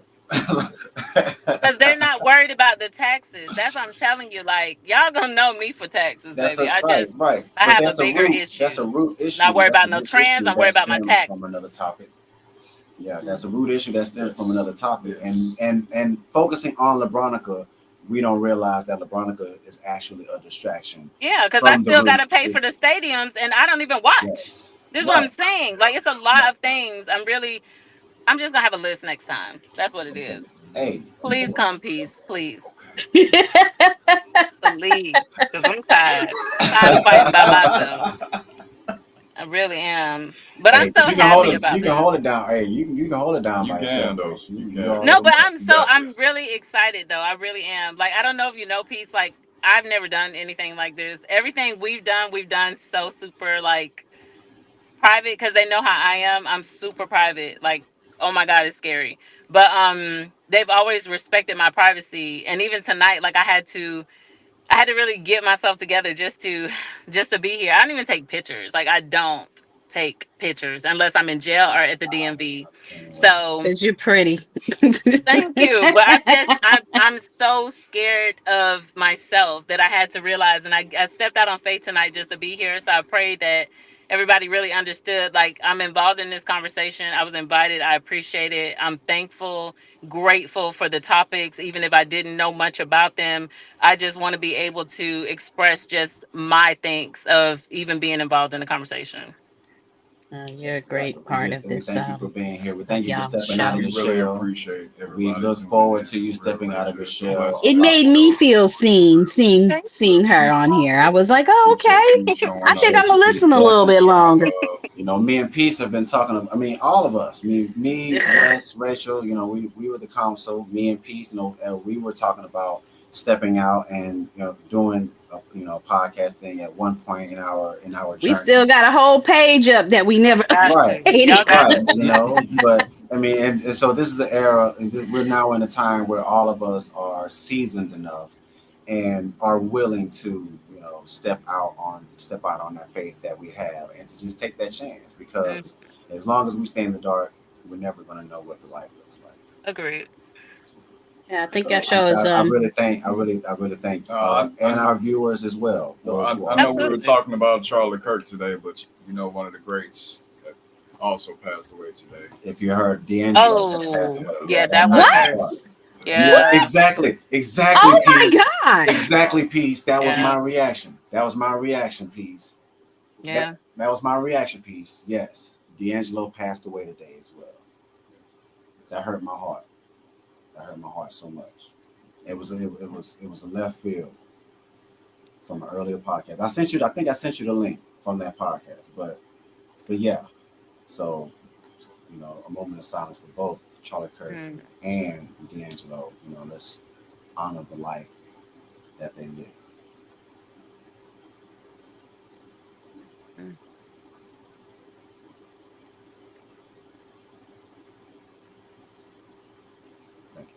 Because they're not worried about the taxes. That's what I'm telling you. Like, y'all gonna know me for taxes, That's baby. a right, right. I But have a bigger that's a issue. root Not issue. worried That's about a no root trans. issue I'm worried that about my stems from another taxes. topic. Yeah, that's a root issue that stems from Yes. another topic. Yes. And focusing on LeBronica, we don't realize that LeBronica is actually a distraction Yeah, because I from the still root gotta pay for the issue. stadiums and I don't even watch. Yes. This is what I'm Right. saying. Like, it's a lot Right. of things. I'm just gonna have a list next time. That's what it Okay. is. Hey, of Please come, course. peace. Please. Okay. Please. Because I'm tired. Tired of fighting by myself. I really am. But I'm Hey, so happy about you can hold it this. down. Hey, you can hold it down You by yourself, can though. Grace. You You can. No, already but know. You got I'm this. really excited though. I really am. Like, I don't know if you know, Peace. Like, I've never done anything like this. Everything we've done so super like private because they know how I am. I'm super private. Like, oh my God, it's scary. But they've always respected my privacy. And even tonight, like I had to really get myself together just to be here. I don't even take pictures. Like I don't take pictures unless I'm in jail or at the DMV. Same way. So Because you're pretty. thank you. But I'm so scared of myself that I had to realize, and I stepped out on faith tonight just to be here. So I prayed that everybody really understood, like, I'm involved in this conversation. I was invited. I appreciate it. I'm thankful, grateful for the topics, even if I didn't know much about them. I just want to be able to express just my thanks of even being involved in the conversation. You're a great part of We this. thank you for being here. We thank you for y'all stepping out of show. We your really shell. appreciate We everybody. look tuning forward in. to you We stepping really out of your just shell. bless It you. made me feel seeing Thank her on here. I was like, oh, Appreciate you okay. showing I think up, I'm gonna listen a little Definitely. bit showing longer. love. You know, me and Peace have been talking. I mean, all of us. Me, Wes, Rachel. You know, we were the council. Me and Peace. You know, we were talking about stepping out and doing a podcast thing at one point in our We journey. still got a whole page up that we never got Right, to. Y'all updated. got right. to. You know, but I mean, and so this is an era. And we're now in a time where all of us are seasoned enough and are willing to step out on that faith that we have and to just take that chance because as long as we stay in the dark, we're never going to know what the light looks like. Agreed. Yeah, I think your So show is I really thank and our viewers as well. I know we were talking about Charlie Kirk today, but one of the greats that also passed away today. If you heard D'Angelo, that's Oh, passed away. yeah, that that one hurt my What? heart. hurt. Yeah. Exactly. Oh my Peace. God. Exactly, Peace. That was Yeah. my reaction. Peace. Yeah. That was my reaction, Peace. Yes, D'Angelo passed away today as well. That hurt my heart. That hurt my heart so much. It was a left field from an earlier podcast. I think I sent you the link from that podcast. But yeah. So, a moment of silence for both Charlie Kirk and D'Angelo. Let's honor the life that they lived. Thank you.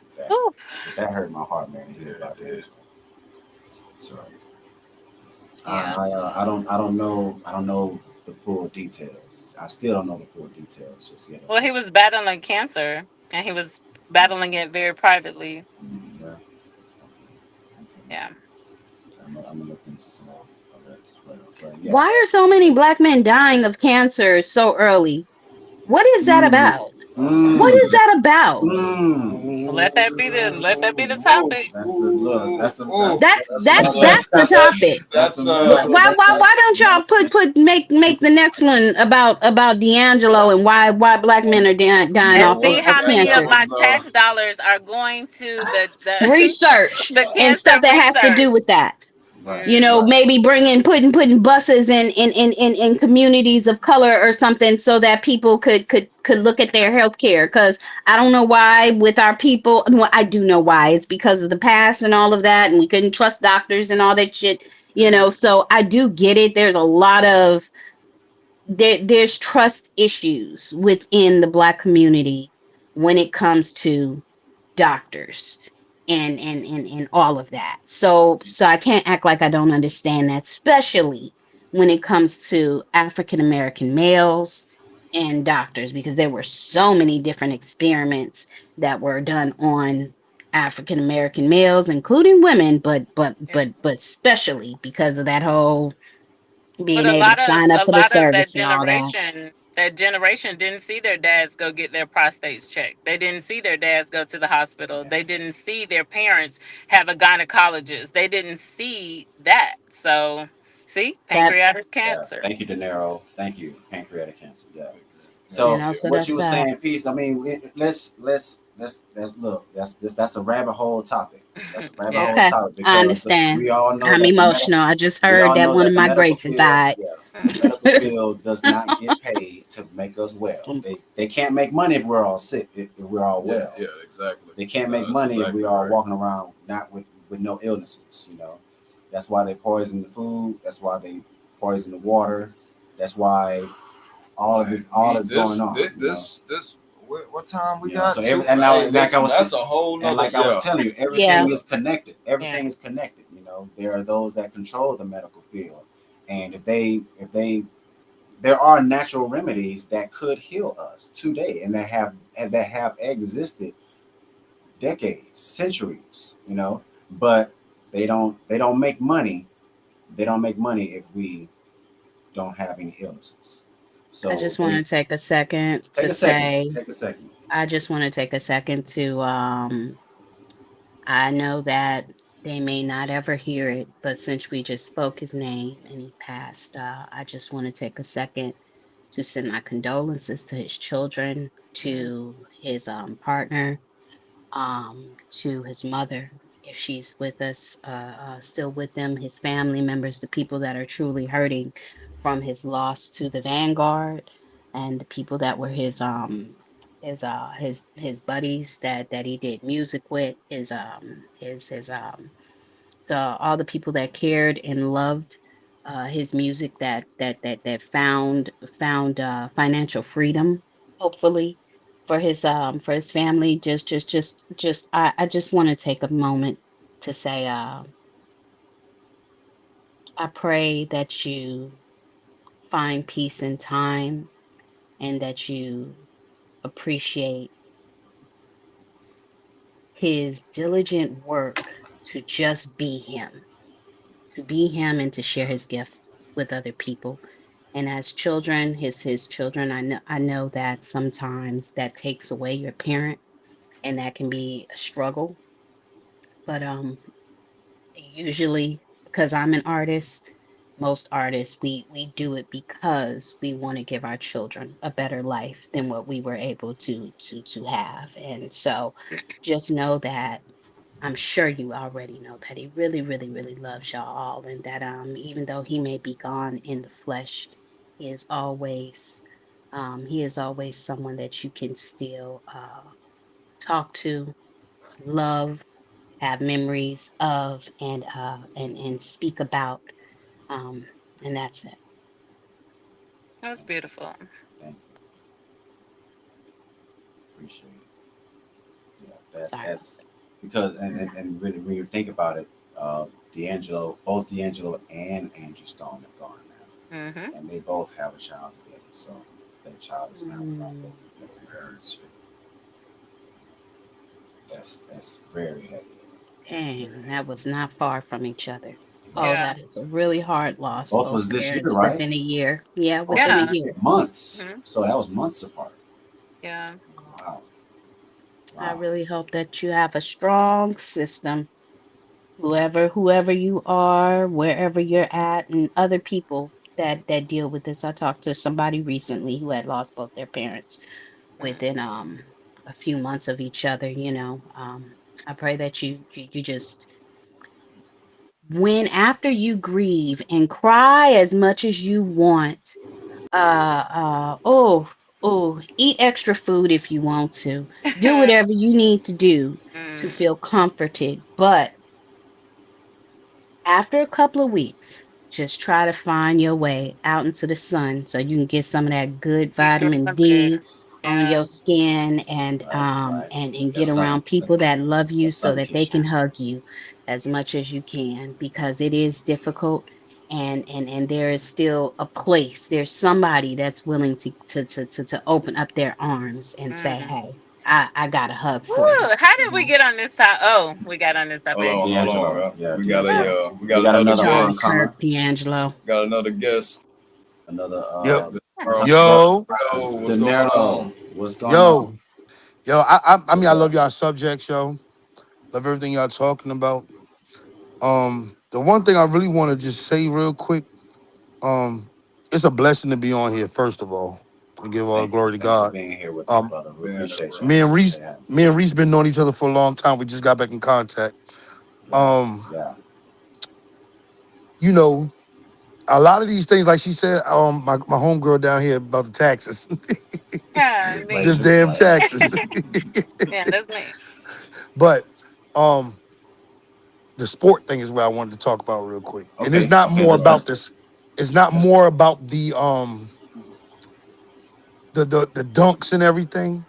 Exactly. Ooh. That hurt my heart, man, to hear about this. So Yeah. I don't know the full details. I still don't know the full details just yet. Well, he was battling cancer, and he was battling it very privately. Yeah. Okay. Yeah. I'm gonna look into some of that as well. But yeah. Why are so many black men dying of cancer so early? What is that about? What is that about? Let that be the topic. That's the topic. Why don't y'all make the next one about D'Angelo and why black men are dying And off see of how many cancer? of my tax dollars are going to the Research the and cancer stuff that has to do with research. that. Right. Maybe putting buses in communities of color or something so that people could look at their health care. Because I don't know why with our people, well, I do know why. It's because of the past and all of that, and we couldn't trust doctors and all that shit. So I do get it. There's a lot of there's trust issues within the black community when it comes to doctors and all of that. So I can't act like I don't understand that, especially when it comes to African American males and doctors, because there were so many different experiments that were done on African American males, including women, but especially because of that whole But being able to sign up a for the lot of service and all that. that generation didn't see their dads go get their prostates checked. They didn't see their dads go to the hospital. They didn't see their parents have a gynecologist. They didn't see that. So, see, pancreatic cancer. Thank you, De Niro. Thank you, pancreatic cancer. Yeah. So So what you were that's saying, Peace. I mean, let's look. That's a rabbit hole topic. That's a rabbit hole okay. topic I because understand. we all know I'm that emotional. I just we heard all that know one that of the my medical greats had field, died. the medical field does not get paid to make us well. They can't make money if we're all sick. If we're all well. Yeah, exactly. They can't make money if we are walking around not with no illnesses. That's why they poison the food. That's why they poison the water. That's why all is going on. This what time we You know, got? so Two. and now, Hey, like I listen, was that's a whole and nother. like I was Yeah. telling you, Yeah. everything is connected. Yeah. Everything is connected. You know, there are those that control the medical field, and if they there are natural remedies that could heal us today, and that have existed decades, centuries. You know, but they don't make money. They don't make money if we don't have any illnesses. I So just want to take a second take to a second. say, Take a second. I just want to take a second to, I know that they may not ever hear it, but since we just spoke his name and he passed, I just want to take a second to send my condolences to his children, to his partner, to his mother, if she's with us, still with them, his family members, the people that are truly hurting from his loss to the Vanguard, and the people that were his buddies that he did music with, his so all the people that cared and loved his music, that found financial freedom, hopefully, for his family. I just want to take a moment to say, I pray that you find peace in time, and that you appreciate his diligent work to just be him, and to share his gift with other people. And as children, his children, I know that sometimes that takes away your parent, and that can be a struggle. But usually, because I'm an artist, most artists, we do it because we want to give our children a better life than what we were able to have. And so just know that, I'm sure you already know that he really, really, really loves y'all all, and that even though he may be gone in the flesh, he is always someone that you can still talk to, love, have memories of, and speak about. Um, and that's it. That was beautiful. Thank you. Appreciate it. Yeah, Sorry about that's because and really when you think about it, both D'Angelo and Angie Stone have gone Mm-hmm. now, and they both have a child together. So that child is that. now without both of their parents. That's very heavy. Very Dang, heavy. that was not far from each other. Oh, Right. Yeah. that is a really hard loss. Both Both was this year, parents right? within a year. Yeah, Both within this a Yeah. year. months. Hmm. So that was months apart. Yeah. Wow. I Wow. really hope that you have a strong system, whoever you are, wherever you're at, and other people that deal with this. I talked to somebody recently who had lost both their parents Mm. within a few months of each other. I pray that you just, when after you grieve and cry as much as you want, eat extra food if you want to, do whatever you need to do to Mm. feel comforted, but after a couple of weeks, just try to find your way out into the sun so you can get some of that good Keep vitamin doing good. D on Yeah. your skin, and Right. Right. That get sun. around people that love That you so sun that they can kissed. hug you as much as you can, because it is difficult, and there is still a place. There's somebody that's willing to open up their arms and say, Mm. "Hey, I got a hug for you." Woo, how You did we know? get on this topic? Oh, we got on this topic. Hold on. D'Angelo. Right? Yeah, We got D'Angelo. we We got got another another on Charlie guest. comer. Kirk, D'Angelo. Got another guest. Another Yo, what's up, bro? yo, Yo, what's De going Niro. on? What's going yo, on? yo. I mean, What's I love up? y'all subjects, yo. Love everything y'all talking about. The one thing I really want to just say real quick, um, it's a blessing to be on here. First of all, to give all the Thank you. glory to Thanks for God. being here with us, Um, brother. We Man, appreciate you. bro. me and Reese, Appreciate having me and Reese been knowing each other for a long time. We just got back in contact. you. Yeah. Um, Yeah. you know, a lot of these things, like she said, my homegirl down here about the taxes, Yeah, me. the Inflation. damn Yeah. taxes. Yeah, that's me. But um, the sport thing is what I wanted to talk about real quick, and it's Okay. not Okay. more Let's about touch. this. It's not That's more about the dunks and everything.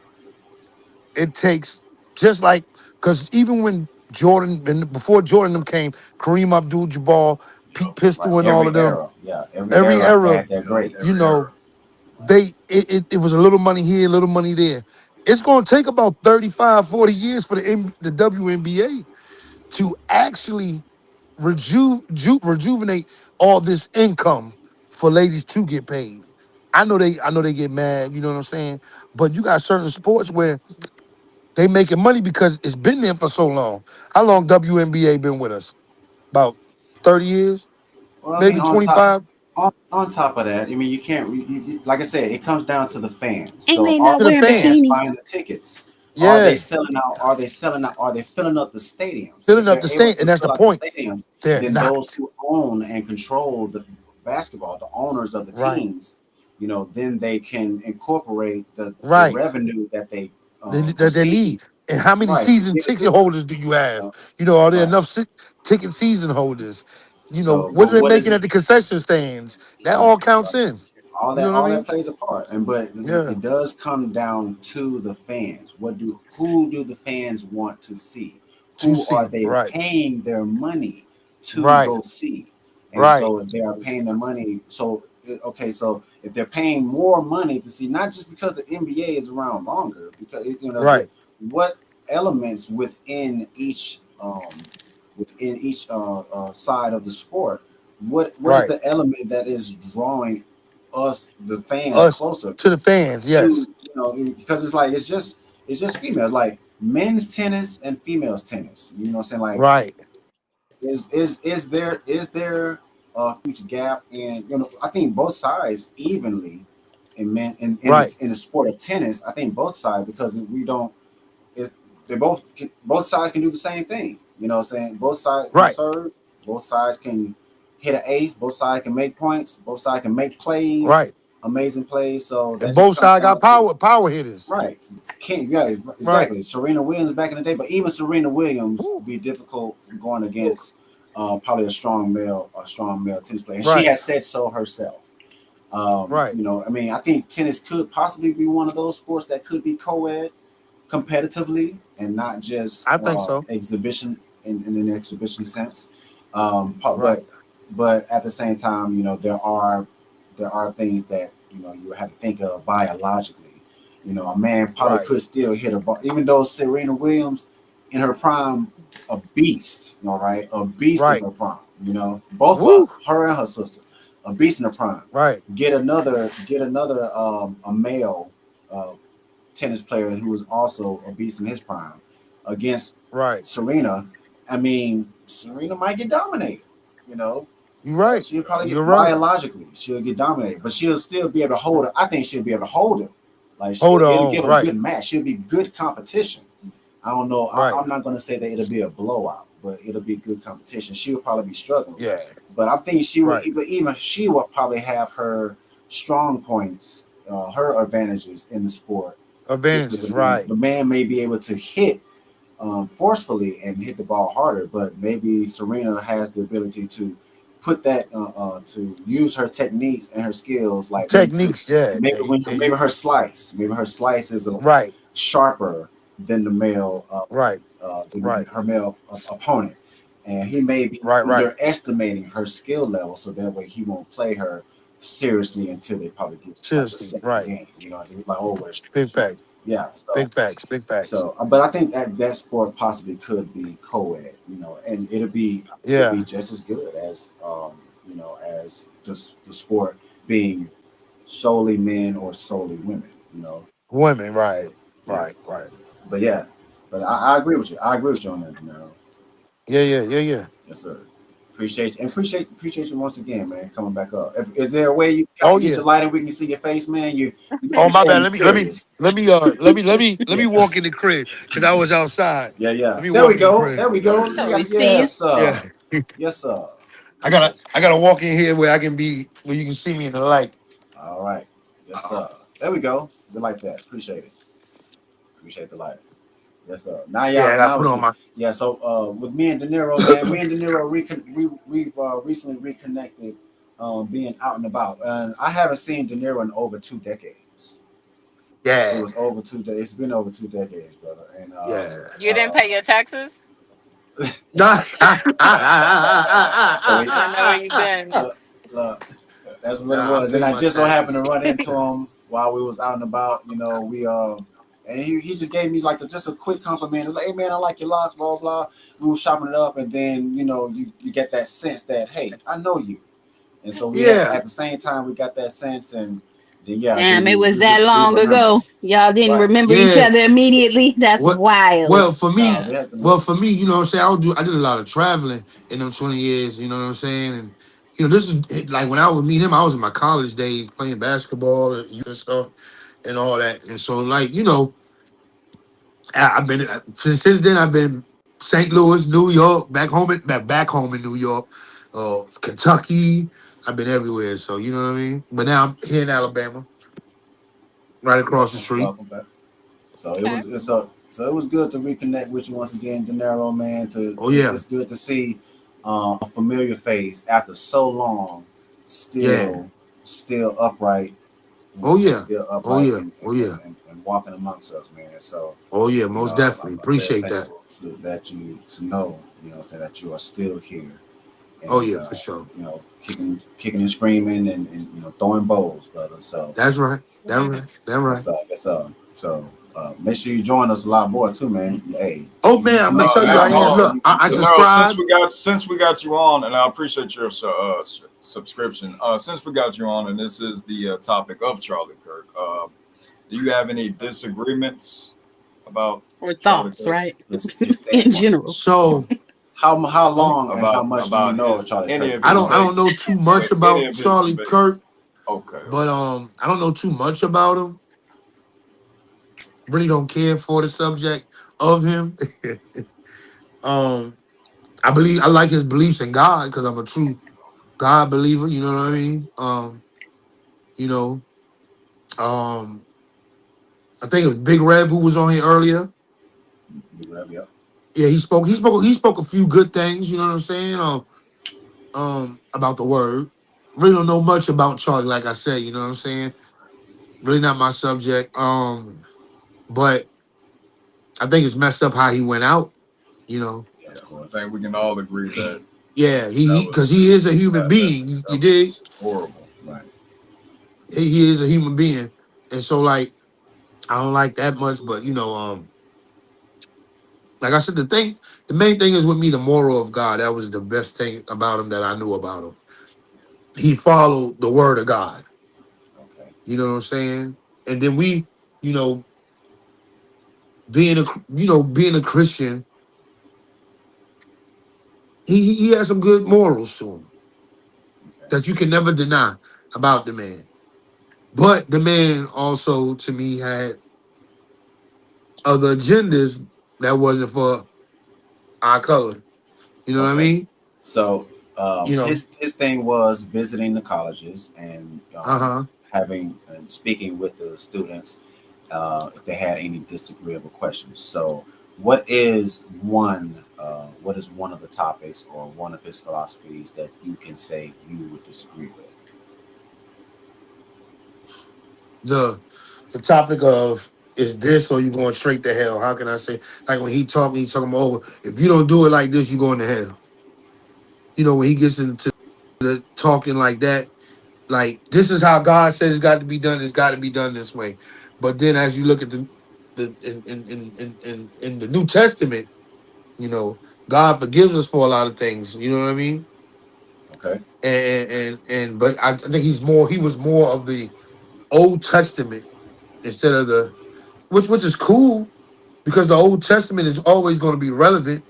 It takes just like because even when Jordan and before Jordan them came, Kareem Abdul-Jabbar, Pete right. Pistol, and all Every of them, era, yeah, every every era era, had their you Every greats. know, era. Right. it was a little money here, a little money there. It's going to take about 35, 40 years for the WNBA to actually rejuvenate all this income for ladies to get paid. I know they get mad, you know what I'm saying? But you got certain sports where they making money because it's been there for so long. How long WNBA been with us? About 30 years, Well, I mean, maybe 25 on top of that, I mean, you can't. Like I said, it comes down to the fans. And So, they are not to the the wearing fans fans. buying bikinis. the tickets? Are they Yeah, selling out? Are they selling out? Are they filling up the stadiums? If filling up they're the able state, to and that's the fill out the point. stadiums, They're then those not. who own and control the basketball, the owners of the Right, teams, then they can incorporate the right. revenue that they They receive. need. And how many Right, to season give it to ticket them. holders do you You have? know? Are there Right. enough ticket season holders? So, What but are they what is making it? at the concession stands? That Right. all counts Right. in. all You know that what I all that mean? plays a part, but Yeah. it does come down to the fans. Who do the fans want to see? To Who are see. they Right, paying their money to right, go see? And right, so if they are paying their money, so okay, so if they're paying more money to see, not just because the NBA is around longer, because right, what elements within each side of the sport, what is right. the element that is drawing us the fans Us closer to the fans, to, yes. because it's like it's just females, like men's tennis and females tennis, what I'm saying, like Right, is there a huge gap in, I think both sides evenly in men right, in the sport of tennis. I think both sides, because we don't it, both sides can do the same thing. You know what I'm saying? Both sides can right, serve, both sides can hit an ace, both sides can make points, both sides can make plays, right. amazing plays. So And that just both comes sides got down to, power hitters. right. Can't, yeah, Right. exactly. Serena Williams back in the day, but even Serena Williams Woo, would be difficult from going woo. against probably a strong male tennis player. And she Right, has said so herself. right. I mean, I think tennis could possibly be one of those sports that could be co-ed competitively and not just I think so. exhibition in an exhibition sense. Right, But at the same time, there are things that you have to think of biologically. A man probably right, could still hit a ball, even though Serena Williams in her prime, a beast, right, a beast in right. her prime. Both of Woo. her and her sister, a beast in her prime. Right, Get another a male uh, tennis player who was also a beast in his prime against right. Serena. I mean, Serena might get dominated. You know, You're right. she'll probably You're get right. biologically, she'll get dominated, but she'll still be able to hold it. I think she'll be able to hold it. Like Hold it'll on. give a Right, good match. She'll be good competition. I don't know. right. I'm not going to say that it'll be a blowout, but it'll be good competition. She'll probably be struggling, Yeah, but I think she would. right. But even she would probably have her strong points, her advantages in the sport. With Advantages, right. the man may be able to hit forcefully and hit the ball harder, but maybe Serena has the ability to put that to use her techniques and her skills, like Techniques, yeah. maybe her slice is a Right, sharper than the male right, than right, her male opponent, and he may be right, right. underestimating her skill level, so that way he won't play her seriously until they probably get to like the Seriously, second right. game. He's like, oh, Big facts, yeah. big facts, big facts. But I think that sport possibly could be co-ed, and it'll be Yeah, just as good as as the sport being solely men or solely women. women, right, Yeah. right, right. But yeah, but I agree with you. I agree with you on that, Yeah, yeah, yeah, yeah. Yes, sir. Appreciate you once again, man, coming back up. Is there a way you kind Oh of get yeah. your light and we can see your face, man? You Oh look my very bad. mysterious. Let Yeah, me walk in the crib because I was outside. yeah, yeah. Let me There we walk in the go. crib. There we go. Oh, we see you. Yes, sir. Yeah. Yes, sir. I gotta Appreciate you. I gotta walk in here where I can be where you can see me in the light. All right. Yes, Uh, sir. There we go. Good like that. Appreciate it. Appreciate the light. Yes, sir. Now, yeah, y'all. I gotta Now we put on see. my Yeah. So, with me and De Niro, man, me and De Niro, we've recently reconnected being out and about. And I haven't seen De Niro in over 2 decades. It Yeah, was over 2 days. It's been over 2 decades, brother. And yeah. You didn't pay your taxes? so he I know where you've been. look, look, that's what it Nah, I was. And pay I my just so happened to taxes. run into him while we was out and about. And he just gave me like just a quick compliment. Like, hey man, I like your locks, blah blah. We were chopping it up, and then you get that sense that hey, I know you. And so we had Yeah. at the same time we got that sense, and then Damn, it was we that long remember. ago. Y'all didn't Right. remember each Yeah. other immediately. That's What? wild. Well, for No, me, we Yeah. had to you know what I'm saying. I did a lot of traveling in them 20 years. You know what I'm saying. And this is like when I would meet him. I was in my college days playing basketball and youth and stuff and all that. And so like I've been since then. I've been St. Louis, New York, back home in New York, Kentucky. I've been everywhere. So you know what I mean. But now I'm here in Alabama, right across the welcome, street. welcome back. So Okay. it was good to reconnect with you once again, De Niro, man. Oh yeah, It's good to see a familiar face after so long, yeah. still upright. You know, what I'm Oh saying yeah. still Oh upright yeah. Oh yeah. and walking amongst us, man. So Oh yeah. Most definitely I'm very appreciate that. thankful to know that you are still here Oh and yeah, for sure. kicking and screaming and throwing bowls, brother. So That's right. That Mhm. right. That right. make sure you join us a lot more too, man. Hey, Oh man, I'm No, gonna tell you, hey, I like I am. hold said, on. Look, you I keep No, subscribe. since we got you on, and I appreciate your subscription. Since we got you on, and this is the topic of Charlie Kirk. Do you have any disagreements about Or Charlie thoughts, Kirk? right? his In standpoint. general. So How um, long and how much do you About know of his Charlie any Kirk of if you his I don't? don't know takes too much with any about of his Charlie Kirk, debates. Okay, but okay. I don't know too much about him. Really don't care for the subject of him. um, I like his beliefs in God because I'm a true God believer. You know what I mean? You know, um, I think it was Big Red who was on here earlier. You grab you up. Yeah, he spoke a few good things. You know what I'm saying? About the word. Really don't know much about Charlie, like I said, you know what I'm saying? Really not my subject. But I think it's messed up how he went out, you know. Yeah, Yeah, of I course. think we can all agree that Yeah, that he because was he is a human being. that You dig? was horrible. Right. He is a human being. And so like I don't like that much, but like I said, the main thing is with me, the moral of God. That was the best thing about him that I knew about him. He followed the word of God. Okay. You know what I'm saying? And then you know, being a Christian, he has some good morals to him Okay. that you can never deny about the man. But the man also, to me, had other agendas that wasn't for our color. You know what I Okay. mean? So You know, his thing was visiting the colleges and uh-huh. having and speaking with the students if they had any disagreeable questions. So what is one of the topics or one of his philosophies that you can say you would disagree with? The topic of is this or you going straight to hell? How can I say like when he talking about if you don't do it like this, you going to hell. You know, when he gets into the talking like that, like this is how God says it's got to be done. It's got to be done this way. But then, as you look at the in the New Testament, you know, God forgives us for a lot of things. You know what I mean? Okay. But I think he was more of the Old Testament instead of the which is cool because the Old Testament is always going to be relevant,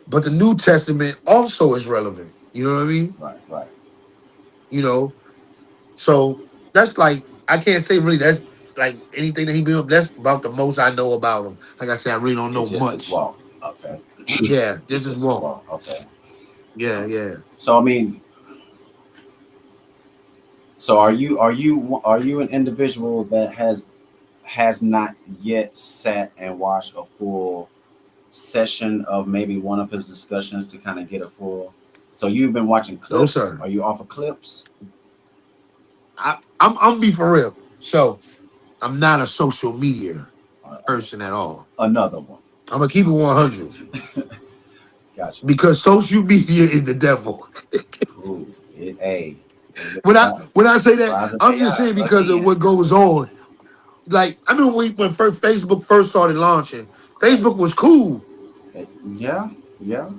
but the New Testament also is relevant. You know what I mean? Right. Right. You know, so that's like I can't say really that's like anything that he built. That's about the most I know about him. Like I said, I really don't know It's just his much. walk. Okay. Yeah, It's this is just his one. walk. Okay. Yeah, yeah. So I mean, so are you an individual that has not yet sat and watched a full session of maybe one of his discussions to kind of get a full So you've been watching No, clips. sir. Are you off of clips? I'm be for real. So I'm not a social media Uh, person at all. Another one. I'm gonna keep it 100 Gotcha. because social media is the devil. Ooh, hey, When I say that, rise of I'm just AI saying because of again. what goes on. Like I mean, when first Facebook first started launching, Facebook was cool. Yeah, yeah.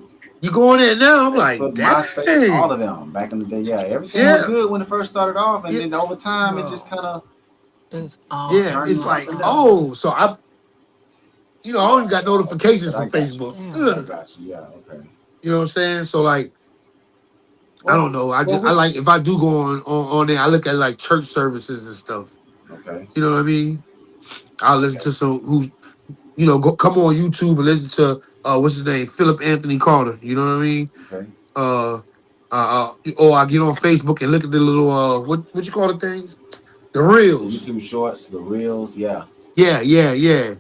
You go in there now, I'm like, Facebook, MySpace, all dang, of them back in the day. Yeah, everything was yeah, good when it first started off, and yeah, then over time it just No, kind of it's all yeah. turned into It's email like, something only. else. oh, so I Yeah, only got yeah. Okay, notifications but I from got you. Facebook. Damn. I Ugh. got you. Yeah. Okay. You know what I'm saying? So like, I Well, don't know. well, I we, like if I do go on there, I look at like church services and stuff. okay. You know what I mean? I'll listen Okay. to some who's go come on YouTube and listen to what's his name, Philip Anthony Carter. You know what I mean? Okay. Uh, or I get on Facebook and look at the little what you call the things, the The reels. YouTube Shorts, the Reels. Yeah. Yeah, yeah, yeah.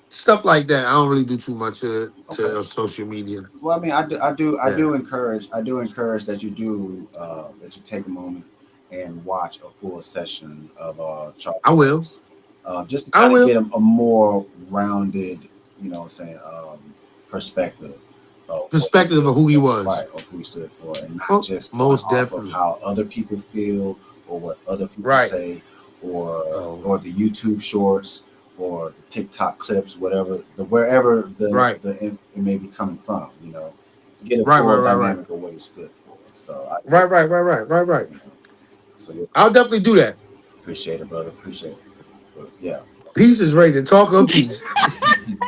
Stuff like that. I don't really do too much Okay. to social media. Well, I mean, I Yeah, do encourage that that you take a moment and watch a full session of Charlie I will. Kirk's, just to I kind of get will. a more rounded, what I'm saying, perspective of what he Perspective stood of who he for, was. right? Of who he stood for, and not Oh, just going most off of definitely. how other people feel or what other people Right. say, or Oh, or the YouTube shorts or the TikTok clips, whatever, wherever right. it may be coming from, to get a Right, right, full right, right. dynamic of what he stood for. So I Right, right, right, right, right, right. you know, so yes, I'll definitely do that. appreciate it, brother. Appreciate it. But yeah, Peace is ready to talk of peace.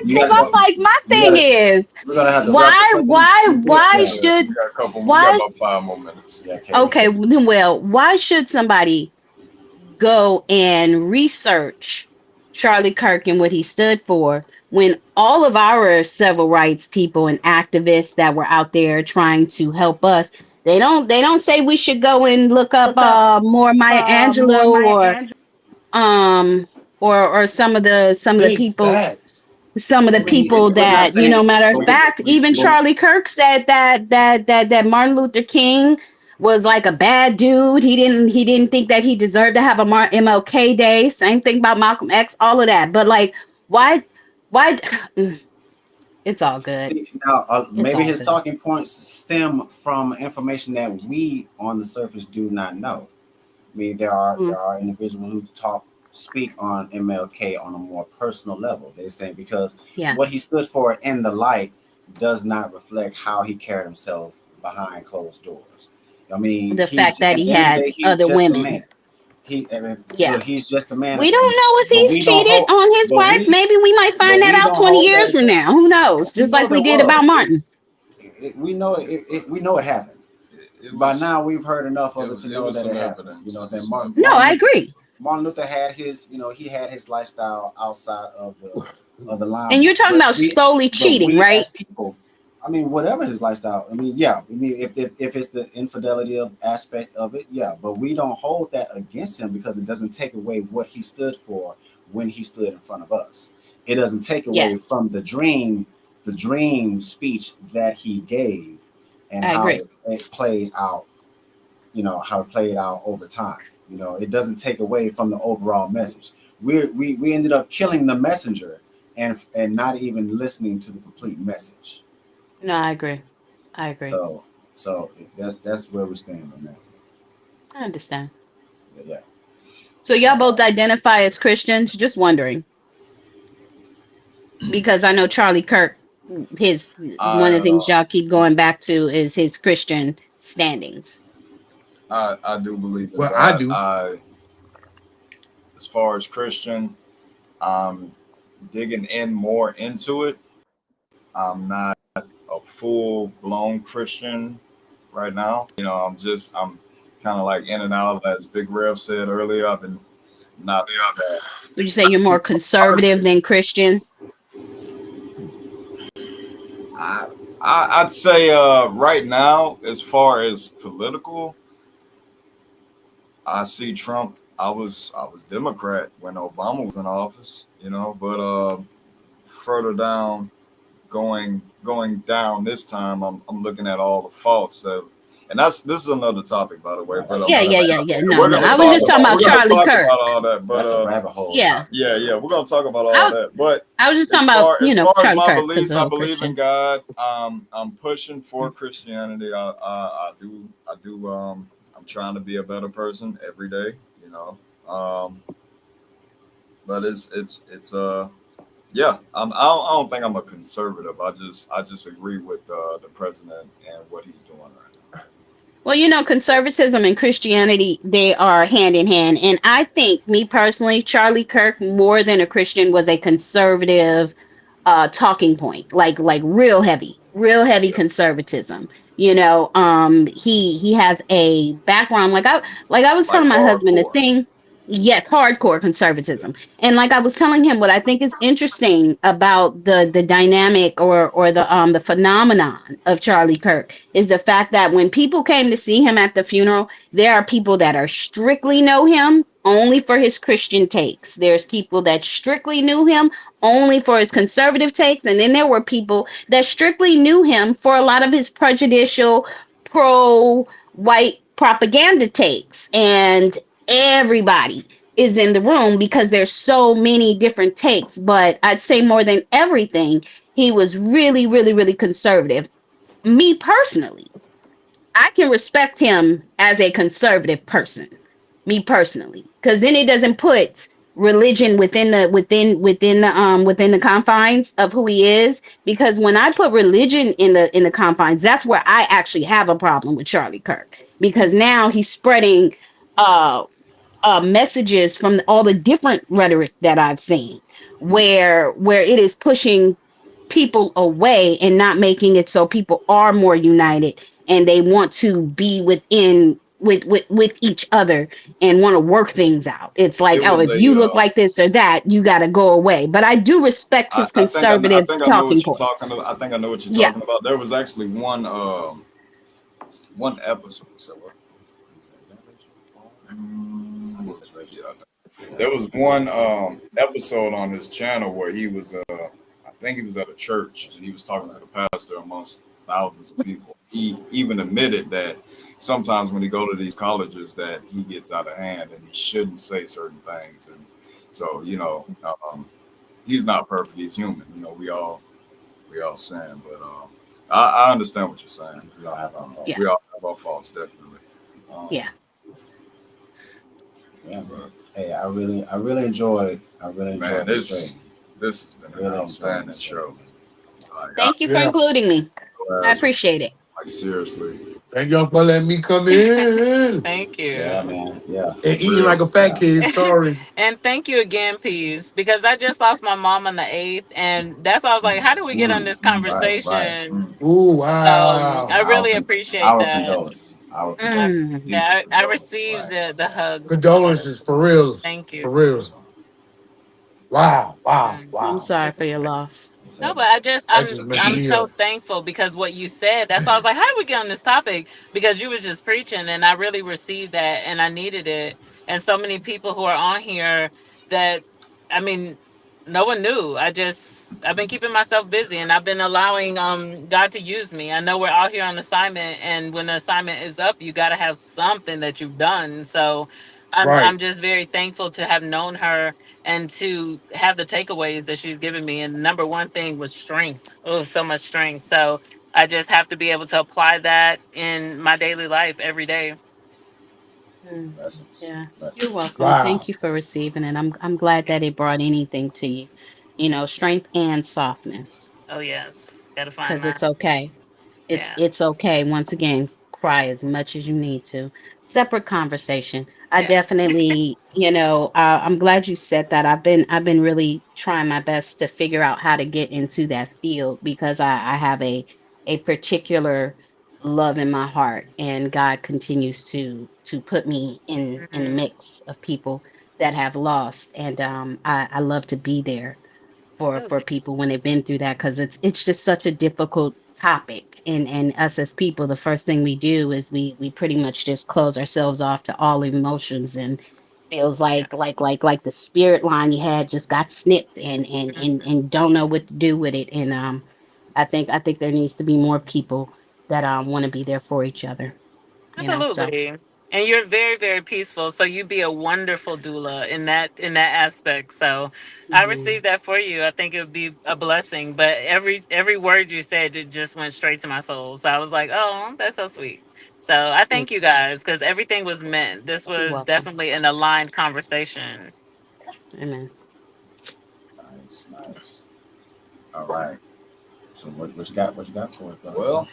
you Because gotta I'm go. like, my You thing gotta. is, We're gonna have to wrap this why, up why, in quick. why Yeah, Yeah, should, we got a couple. We got why, about 5 more minutes. yeah, Katie. So okay, then, well, why should somebody go and research Charlie Kirk and what he stood for when all of our civil rights people and activists that were out there trying to help us, they don't say we should go and look up more Maya Angelou um or some of the Big people, facts. I mean, we're not that, saying, matter of but, fact, even but Charlie Kirk said that Martin Luther King was like a bad dude. He didn't think that he deserved to have a MLK Day. Same thing about Malcolm X, all of that. But like, why it's all good. see now, It's maybe all his good. talking points stem from information that we on the surface do not know. I mean, Mm, there are individuals who speak on MLK on a more personal level. They're saying because yeah. what he stood for in the light does not reflect how he carried himself behind closed doors. I mean, The fact that at he the end of the had day, he's other just a women. man. I mean, Yeah. look, he's just a man, We don't know if but he's we don't cheated hold, on his but wife. Maybe we might find that out don't 20 hold that years from against. now. Who knows? We Just know like we there did about was. Martin. We know it happened. It By was. now, we've heard enough of it to It know was that some it happened. You evidence. know It what was I'm some saying? No, I agree. Martin Luther had his, he had his lifestyle outside of the And you're limelight. talking about slowly But cheating, we right? as people, I mean, whatever his lifestyle, I mean, yeah, I mean, if it's the infidelity of aspect of it, yeah, but we don't hold that against him because it doesn't take away what he stood for when he stood in front of us. It doesn't take away Yes, from the dream speech that he gave and I how agree. it plays out, how it played out over time. It doesn't take away from the overall message. We ended up killing the messenger and not even listening to the complete message. No, I agree. I agree. So so that's where we stand on that. I understand. Yeah. So y'all both identify as Christians? Just wondering. Because I know Charlie Kirk, his one I of the things y'all keep going back to is his Christian standings. I do believe in Well, I that. do. As far as Christian, I'm digging in more into it. I'm not a full blown Christian right now. I'm kind of like in and out. As Big Rev said earlier, I've been not Would you say you're more conservative perfect. than Christian? I, I'd say right now, as far as political, I see Trump. I was Democrat when Obama was in office, but further down, going down this time, I'm looking at all the faults that And that's this is another topic, by the way. But That's Yeah, another yeah, rabbit yeah, hole. yeah. No, we're no. gonna I was talk just talking about about Charlie Kirk. all that. But That's a rabbit hole Yeah. topic. yeah, we're gonna talk about all I that. But I was just as talking about, far as Charlie my Kirk because beliefs, the I whole believe in Christian. God. I'm pushing for Christianity. I do. I'm trying to be a better person every day. You know. But it's yeah. I don't think I'm a conservative. I just agree with the president and what he's doing right now. Well, That's conservatism and Christianity, they are hand in hand. And I think, me personally, Charlie Kirk, more than a Christian, was a conservative talking point, like real heavy yeah. conservatism. He has a background, like I was Like telling my husband, the hardcore. thing. Yes, hardcore Yeah. conservatism. And like I was telling him, what I think is interesting about the dynamic, or the phenomenon of Charlie Kirk, is the fact that when people came to see him at the funeral, there are people that are strictly know him only for his Christian takes. There's people that strictly knew him only for his conservative takes, and then there were people that strictly knew him for a lot of his prejudicial, pro white propaganda takes. And everybody is in the room because there's so many different takes. But I'd say more than everything, he was really, really, really conservative. Me personally, I can respect him as a conservative person, me personally, because then it doesn't put religion within the confines of who he is. Because when I put religion in the confines, that's where I actually have a problem with Charlie Kirk, because now he's spreading uh messages from all the different rhetoric that I've seen, where it is pushing people away and not making it so people are more united, and they want to be with each other and want to work things out. It's like, It oh, was if you a look like this or that, you got to go away. But I do respect his I conservative think I know talking what you're talking points. about. I think I know what you're Yeah. talking about. There was actually one episode. So what? I think it's Rachel. Yeah, Yeah, there was one episode on his channel where he was I think he was at a church and he was talking to the pastor amongst thousands of people. He even admitted that sometimes when he go to these colleges that he gets out of hand and he shouldn't say certain things. And so he's not perfect. He's human. We all sin, but I understand what you're saying. we all have our faults. We Yes. all have our faults, definitely. Yeah. Yeah. But Hey, I really enjoyed man, this trade. this has been an Really enjoyed outstanding this trade. show. Like, Thank you for Yeah. including me. I last week, appreciate it. like seriously, Thank y'all for letting me come in Thank Yeah, you. man. Yeah. and for eating real. like a fat Yeah. kid. Sorry. And thank you again, Peace, because I just lost my mom on the 8th. And that's why I was like, how do we get on this Right, right. conversation? Ooh, So wow. I Our really con- appreciate our that. condolences. Our I, condolences. Mm. yeah, Deepest I condolences. received Right. the hugs. Condolences for real. Thank For you. real. So Wow. Wow. Mm. I'm Wow. sorry for your loss. it's No, heavy. but That just messed I'm me so up. thankful because what you said. That's why I was like, how did we get on this topic? Because you was just preaching, and I really received that, and I needed it. And so many people who are on here that, I mean, no one knew. I've been keeping myself busy, and I've been allowing God to use me. I know we're out here on assignment, and when the assignment is up, you got to have something that you've done. So I'm Right. just very thankful to have known her and to have the takeaways that she's given me. And the number one thing was strength. Oh, so much strength. So I just have to be able to apply that in my daily life every day. Mm. Blessings. Yeah. You're Blessings. welcome. Thank Wow. you for receiving it. I'm glad that it brought anything to you. Strength and softness. Oh yes, gotta find Because my it's okay. It's yeah, it's okay. Once again, cry as much as you need to. Separate conversation. I yeah. definitely, I'm glad you said that. I've been really trying my best to figure out how to get into that field, because I have a particular love in my heart, and God continues to put me in the Hmm. mix of people that have lost, and I love to be there Oh, for people when they've been through that, because it's just such a difficult topic. And us as people, the first thing we do is we pretty much just close ourselves off to all emotions, and feels yeah. like the spirit line you had just got snipped, and don't know what to do with it. And I think there needs to be more people that want to be there for each other. So Absolutely. And you're very, very peaceful. So you'd be a wonderful doula in that aspect. So I mhm. received that for you. I think it would be a blessing. But every word you said, it just went straight to my soul. So I was like, oh, that's so sweet. So I Thank thank you guys because everything was meant. This you. You're was welcome. definitely an aligned conversation. Amen. Nice, nice. All right. So what you got? What you got for us, brother? Well,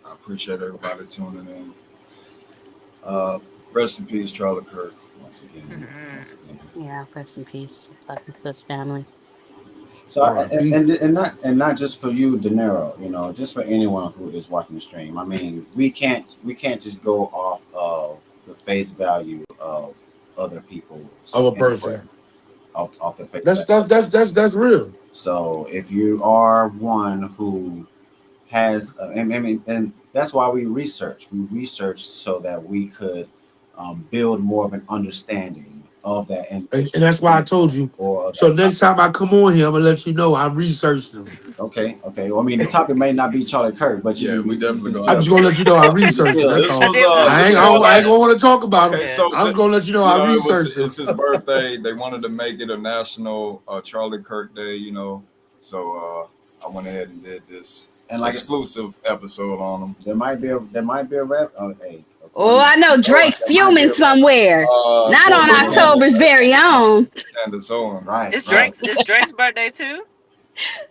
I appreciate everybody tuning in. Rest in peace, Charlie Kirk. once again, Mhm. once again. Yeah, rest in peace. Blessings to his family. So R.I.P. and not just for you, De Niro, you know, just for anyone who is watching the stream. I mean, we can't just go off of the face value of other people's Of a input person. off the face That's value. that's real. So if you are one who has, and that's why we research. We research so that we could build more of an understanding of that And individual that's why I told you. or So that next topic. time I come on here, I'm gonna let you know I researched them. Okay, okay. Well, I mean, the topic may not be Charlie Kirk, but Yeah, we definitely can gonna I'm still just gonna let you know I researched them. That's This I all. was did want to this know was I ain't that. gonna want to talk about them. okay. Yeah. So I'm just gonna let you know you I know, researched them. it's his birthday. They wanted to make it a national Charlie Kirk Day, you know. So I went ahead and did this and like exclusive episode on him. there might be a rep. Oh, hey, Oh, according to I know Lord, Drake there might be fuming a rep. somewhere. Not on For October's very own. Candace Owens. Right, right. It's Drake's birthday too.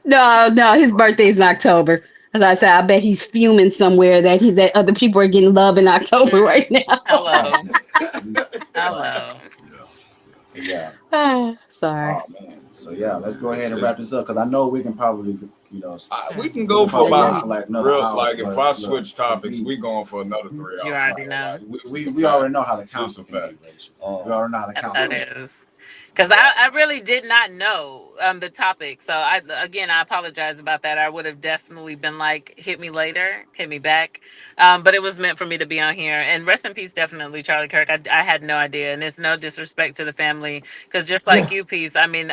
No, no, his birthday's in October. As I said, I bet he's fuming somewhere that other people are getting love in October Mm. right now. Right. Hello. Right. Hello. Yeah. Yeah. Ah, sorry. Oh man. So yeah, let's go It's, ahead and it's wrap this up because I know we can probably, we can we go can for probably Yeah, go about for like another real hour. like if But I look, switch topics, we going for another 3 You hours. already right. know. Like this is we a we fact. already know how the This is council a can fact. be, Rachel. We already know how the council That can is. Because Yeah. I really did not know the topic. So I apologize about that. I would have definitely been like, hit me later, hit me back. But it was meant for me to be on here. And rest in peace, definitely, Charlie Kirk. I had no idea. And it's no disrespect to the family. Because just like Yeah. you, Peace, I mean,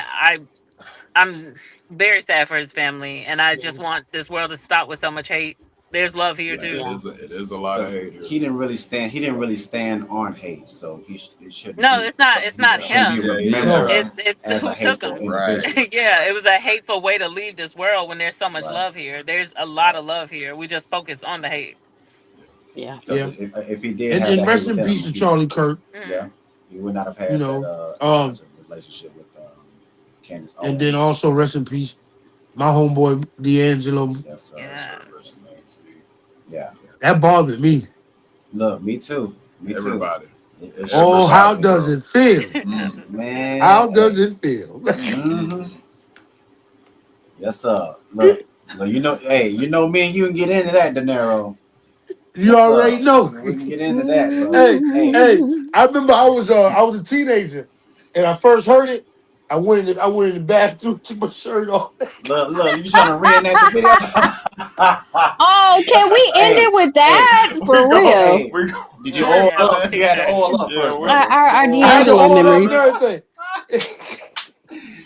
I'm very sad for his family. And I yeah, just want this world to stop with so much hate. There's love here Yeah, too. yeah. it is a lot of because hate here. he didn't really stand. He didn't really stand on hate, so it shouldn't No, be. it's not It shouldn't be him. Yeah, No. remembered yeah. It's as a who took hateful him. Right. individual. Yeah, it was a hateful way to leave this world when there's so much Right. love here. There's a lot Right. of love here. We just focus on the hate. Yeah. Because Yeah. if he did have And the hate rest in within peace him, to Charlie Kirk. yeah, Mhm. he would not have You had that know. such a relationship with Candace And then Owens. also rest in peace, my homeboy D'Angelo. Yes, sir. Yes, sir. Yes. Rest in peace, Steve. Yeah. That bothered me. Look, me too. Me too. Everybody. It should Oh, bother how Everybody, me. does bro. it feel? Mm. How Man, does hey. it feel? Mm-hmm. Mm. Yes, sir. Look, you know, hey, you know me and you can get into that, De Niro. You Yes, already sir. know. We can get into that, but Hey, hey, hey, I remember I was a teenager and I first heard it. I went in the bathroom, took my shirt off. look, you trying to reenact the video? Oh, can we end hey, it with hey, that? We For go. real. hey. We go. Did you Yeah, oil yeah, up? You had to TJ. oil up Yeah, first, we. brother. Our You I oiled had to up. D'Angelo oil up and memories. everything.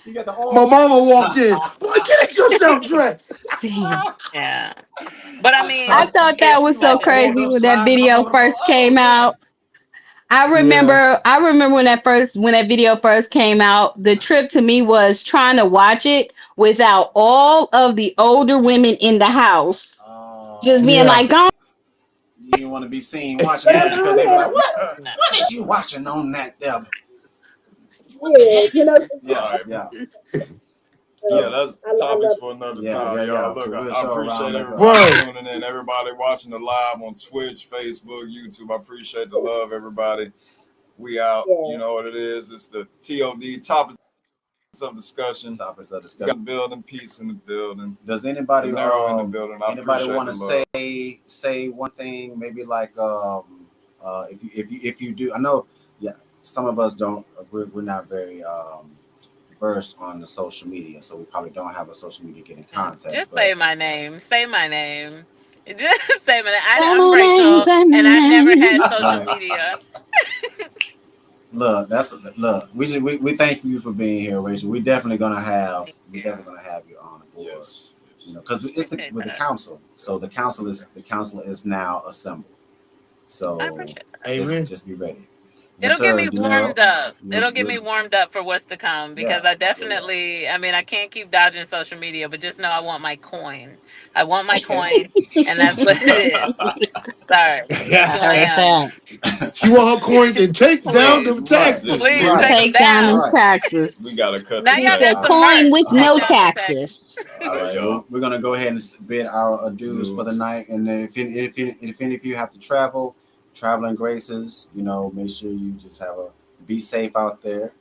You got the oil. My mama walked in. Boy, get yourself dressed. Damn. Yeah. But I I mean, thought that it's was You had so the oil crazy up, when that sliding all video over the floor. first Oh came man. out. Yeah. I remember when that video first came out, the trip to me was trying to watch it without all of the older women in the house. Just Oh, being Yeah. like, "Oh, you didn't want to be seen watching that because they be like, no. what is you watching on that there? What the Yeah, heck? you know, All Yeah, right. yeah. Yeah, So that's I topics love for another yeah, time, yeah, y'all. yeah. Look, We'll I show around appreciate like everybody Word. tuning in, everybody watching the live on Twitch, Facebook, YouTube. I appreciate the love, everybody. We out. You yeah. know what it is. It's the TOD topics of discussion. topics of We discussion. got the building, peace in the building, Does De anybody Niro in the building. I anybody appreciate want the to love. say one thing? Maybe like if you do, I know some of us don't. We're not very versed on the social media, so we probably don't have a social media get in contact. Just But say my name. Say my name. Just say my name. say I'm my name, Rachel, say my and I've never name." had social right, media. look. We thank you for being here, Rachel. We're definitely gonna have Thank we're you. definitely gonna have you on board. Yes. You know, because it's Appreciate with the that. council. So the council is now assembled. So I appreciate that. Amen. just be ready. It'll Yes, get sir. me Janelle, warmed up. It'll get you me warmed up for what's to come because yeah, I definitely, I mean, I can't keep dodging social media, but just know I want my coin. I want my okay. coin, and that's what it is. Sorry, that's I who I heard am. that. She want her coins and take down Please, them Right, taxes. please right, take them Take down them down. right. taxes. We gotta cut Now the She y'all said got taxes. some coin with merch. Take no down some taxes. taxes. All All right, right, y'all. we're gonna go ahead and bid our adieus for the Dues. night, and then if any of you have to travel, traveling graces, make sure you just be safe out there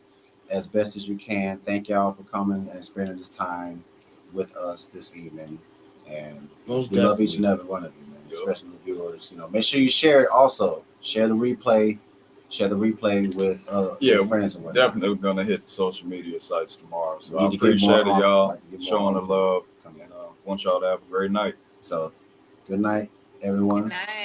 as best as you can. Thank y'all for coming and spending this time with us this evening, and Most we love each and definitely. every one of you, man, Yep. especially the viewers. Make sure you share it. Also, share the replay with Yeah, your we friends and whatnot. definitely gonna hit the social media sites tomorrow. So We I need to get more appreciate it, y'all, like to get more showing the people love, coming in. and want y'all to have a great night. So, good night, Good everyone. night.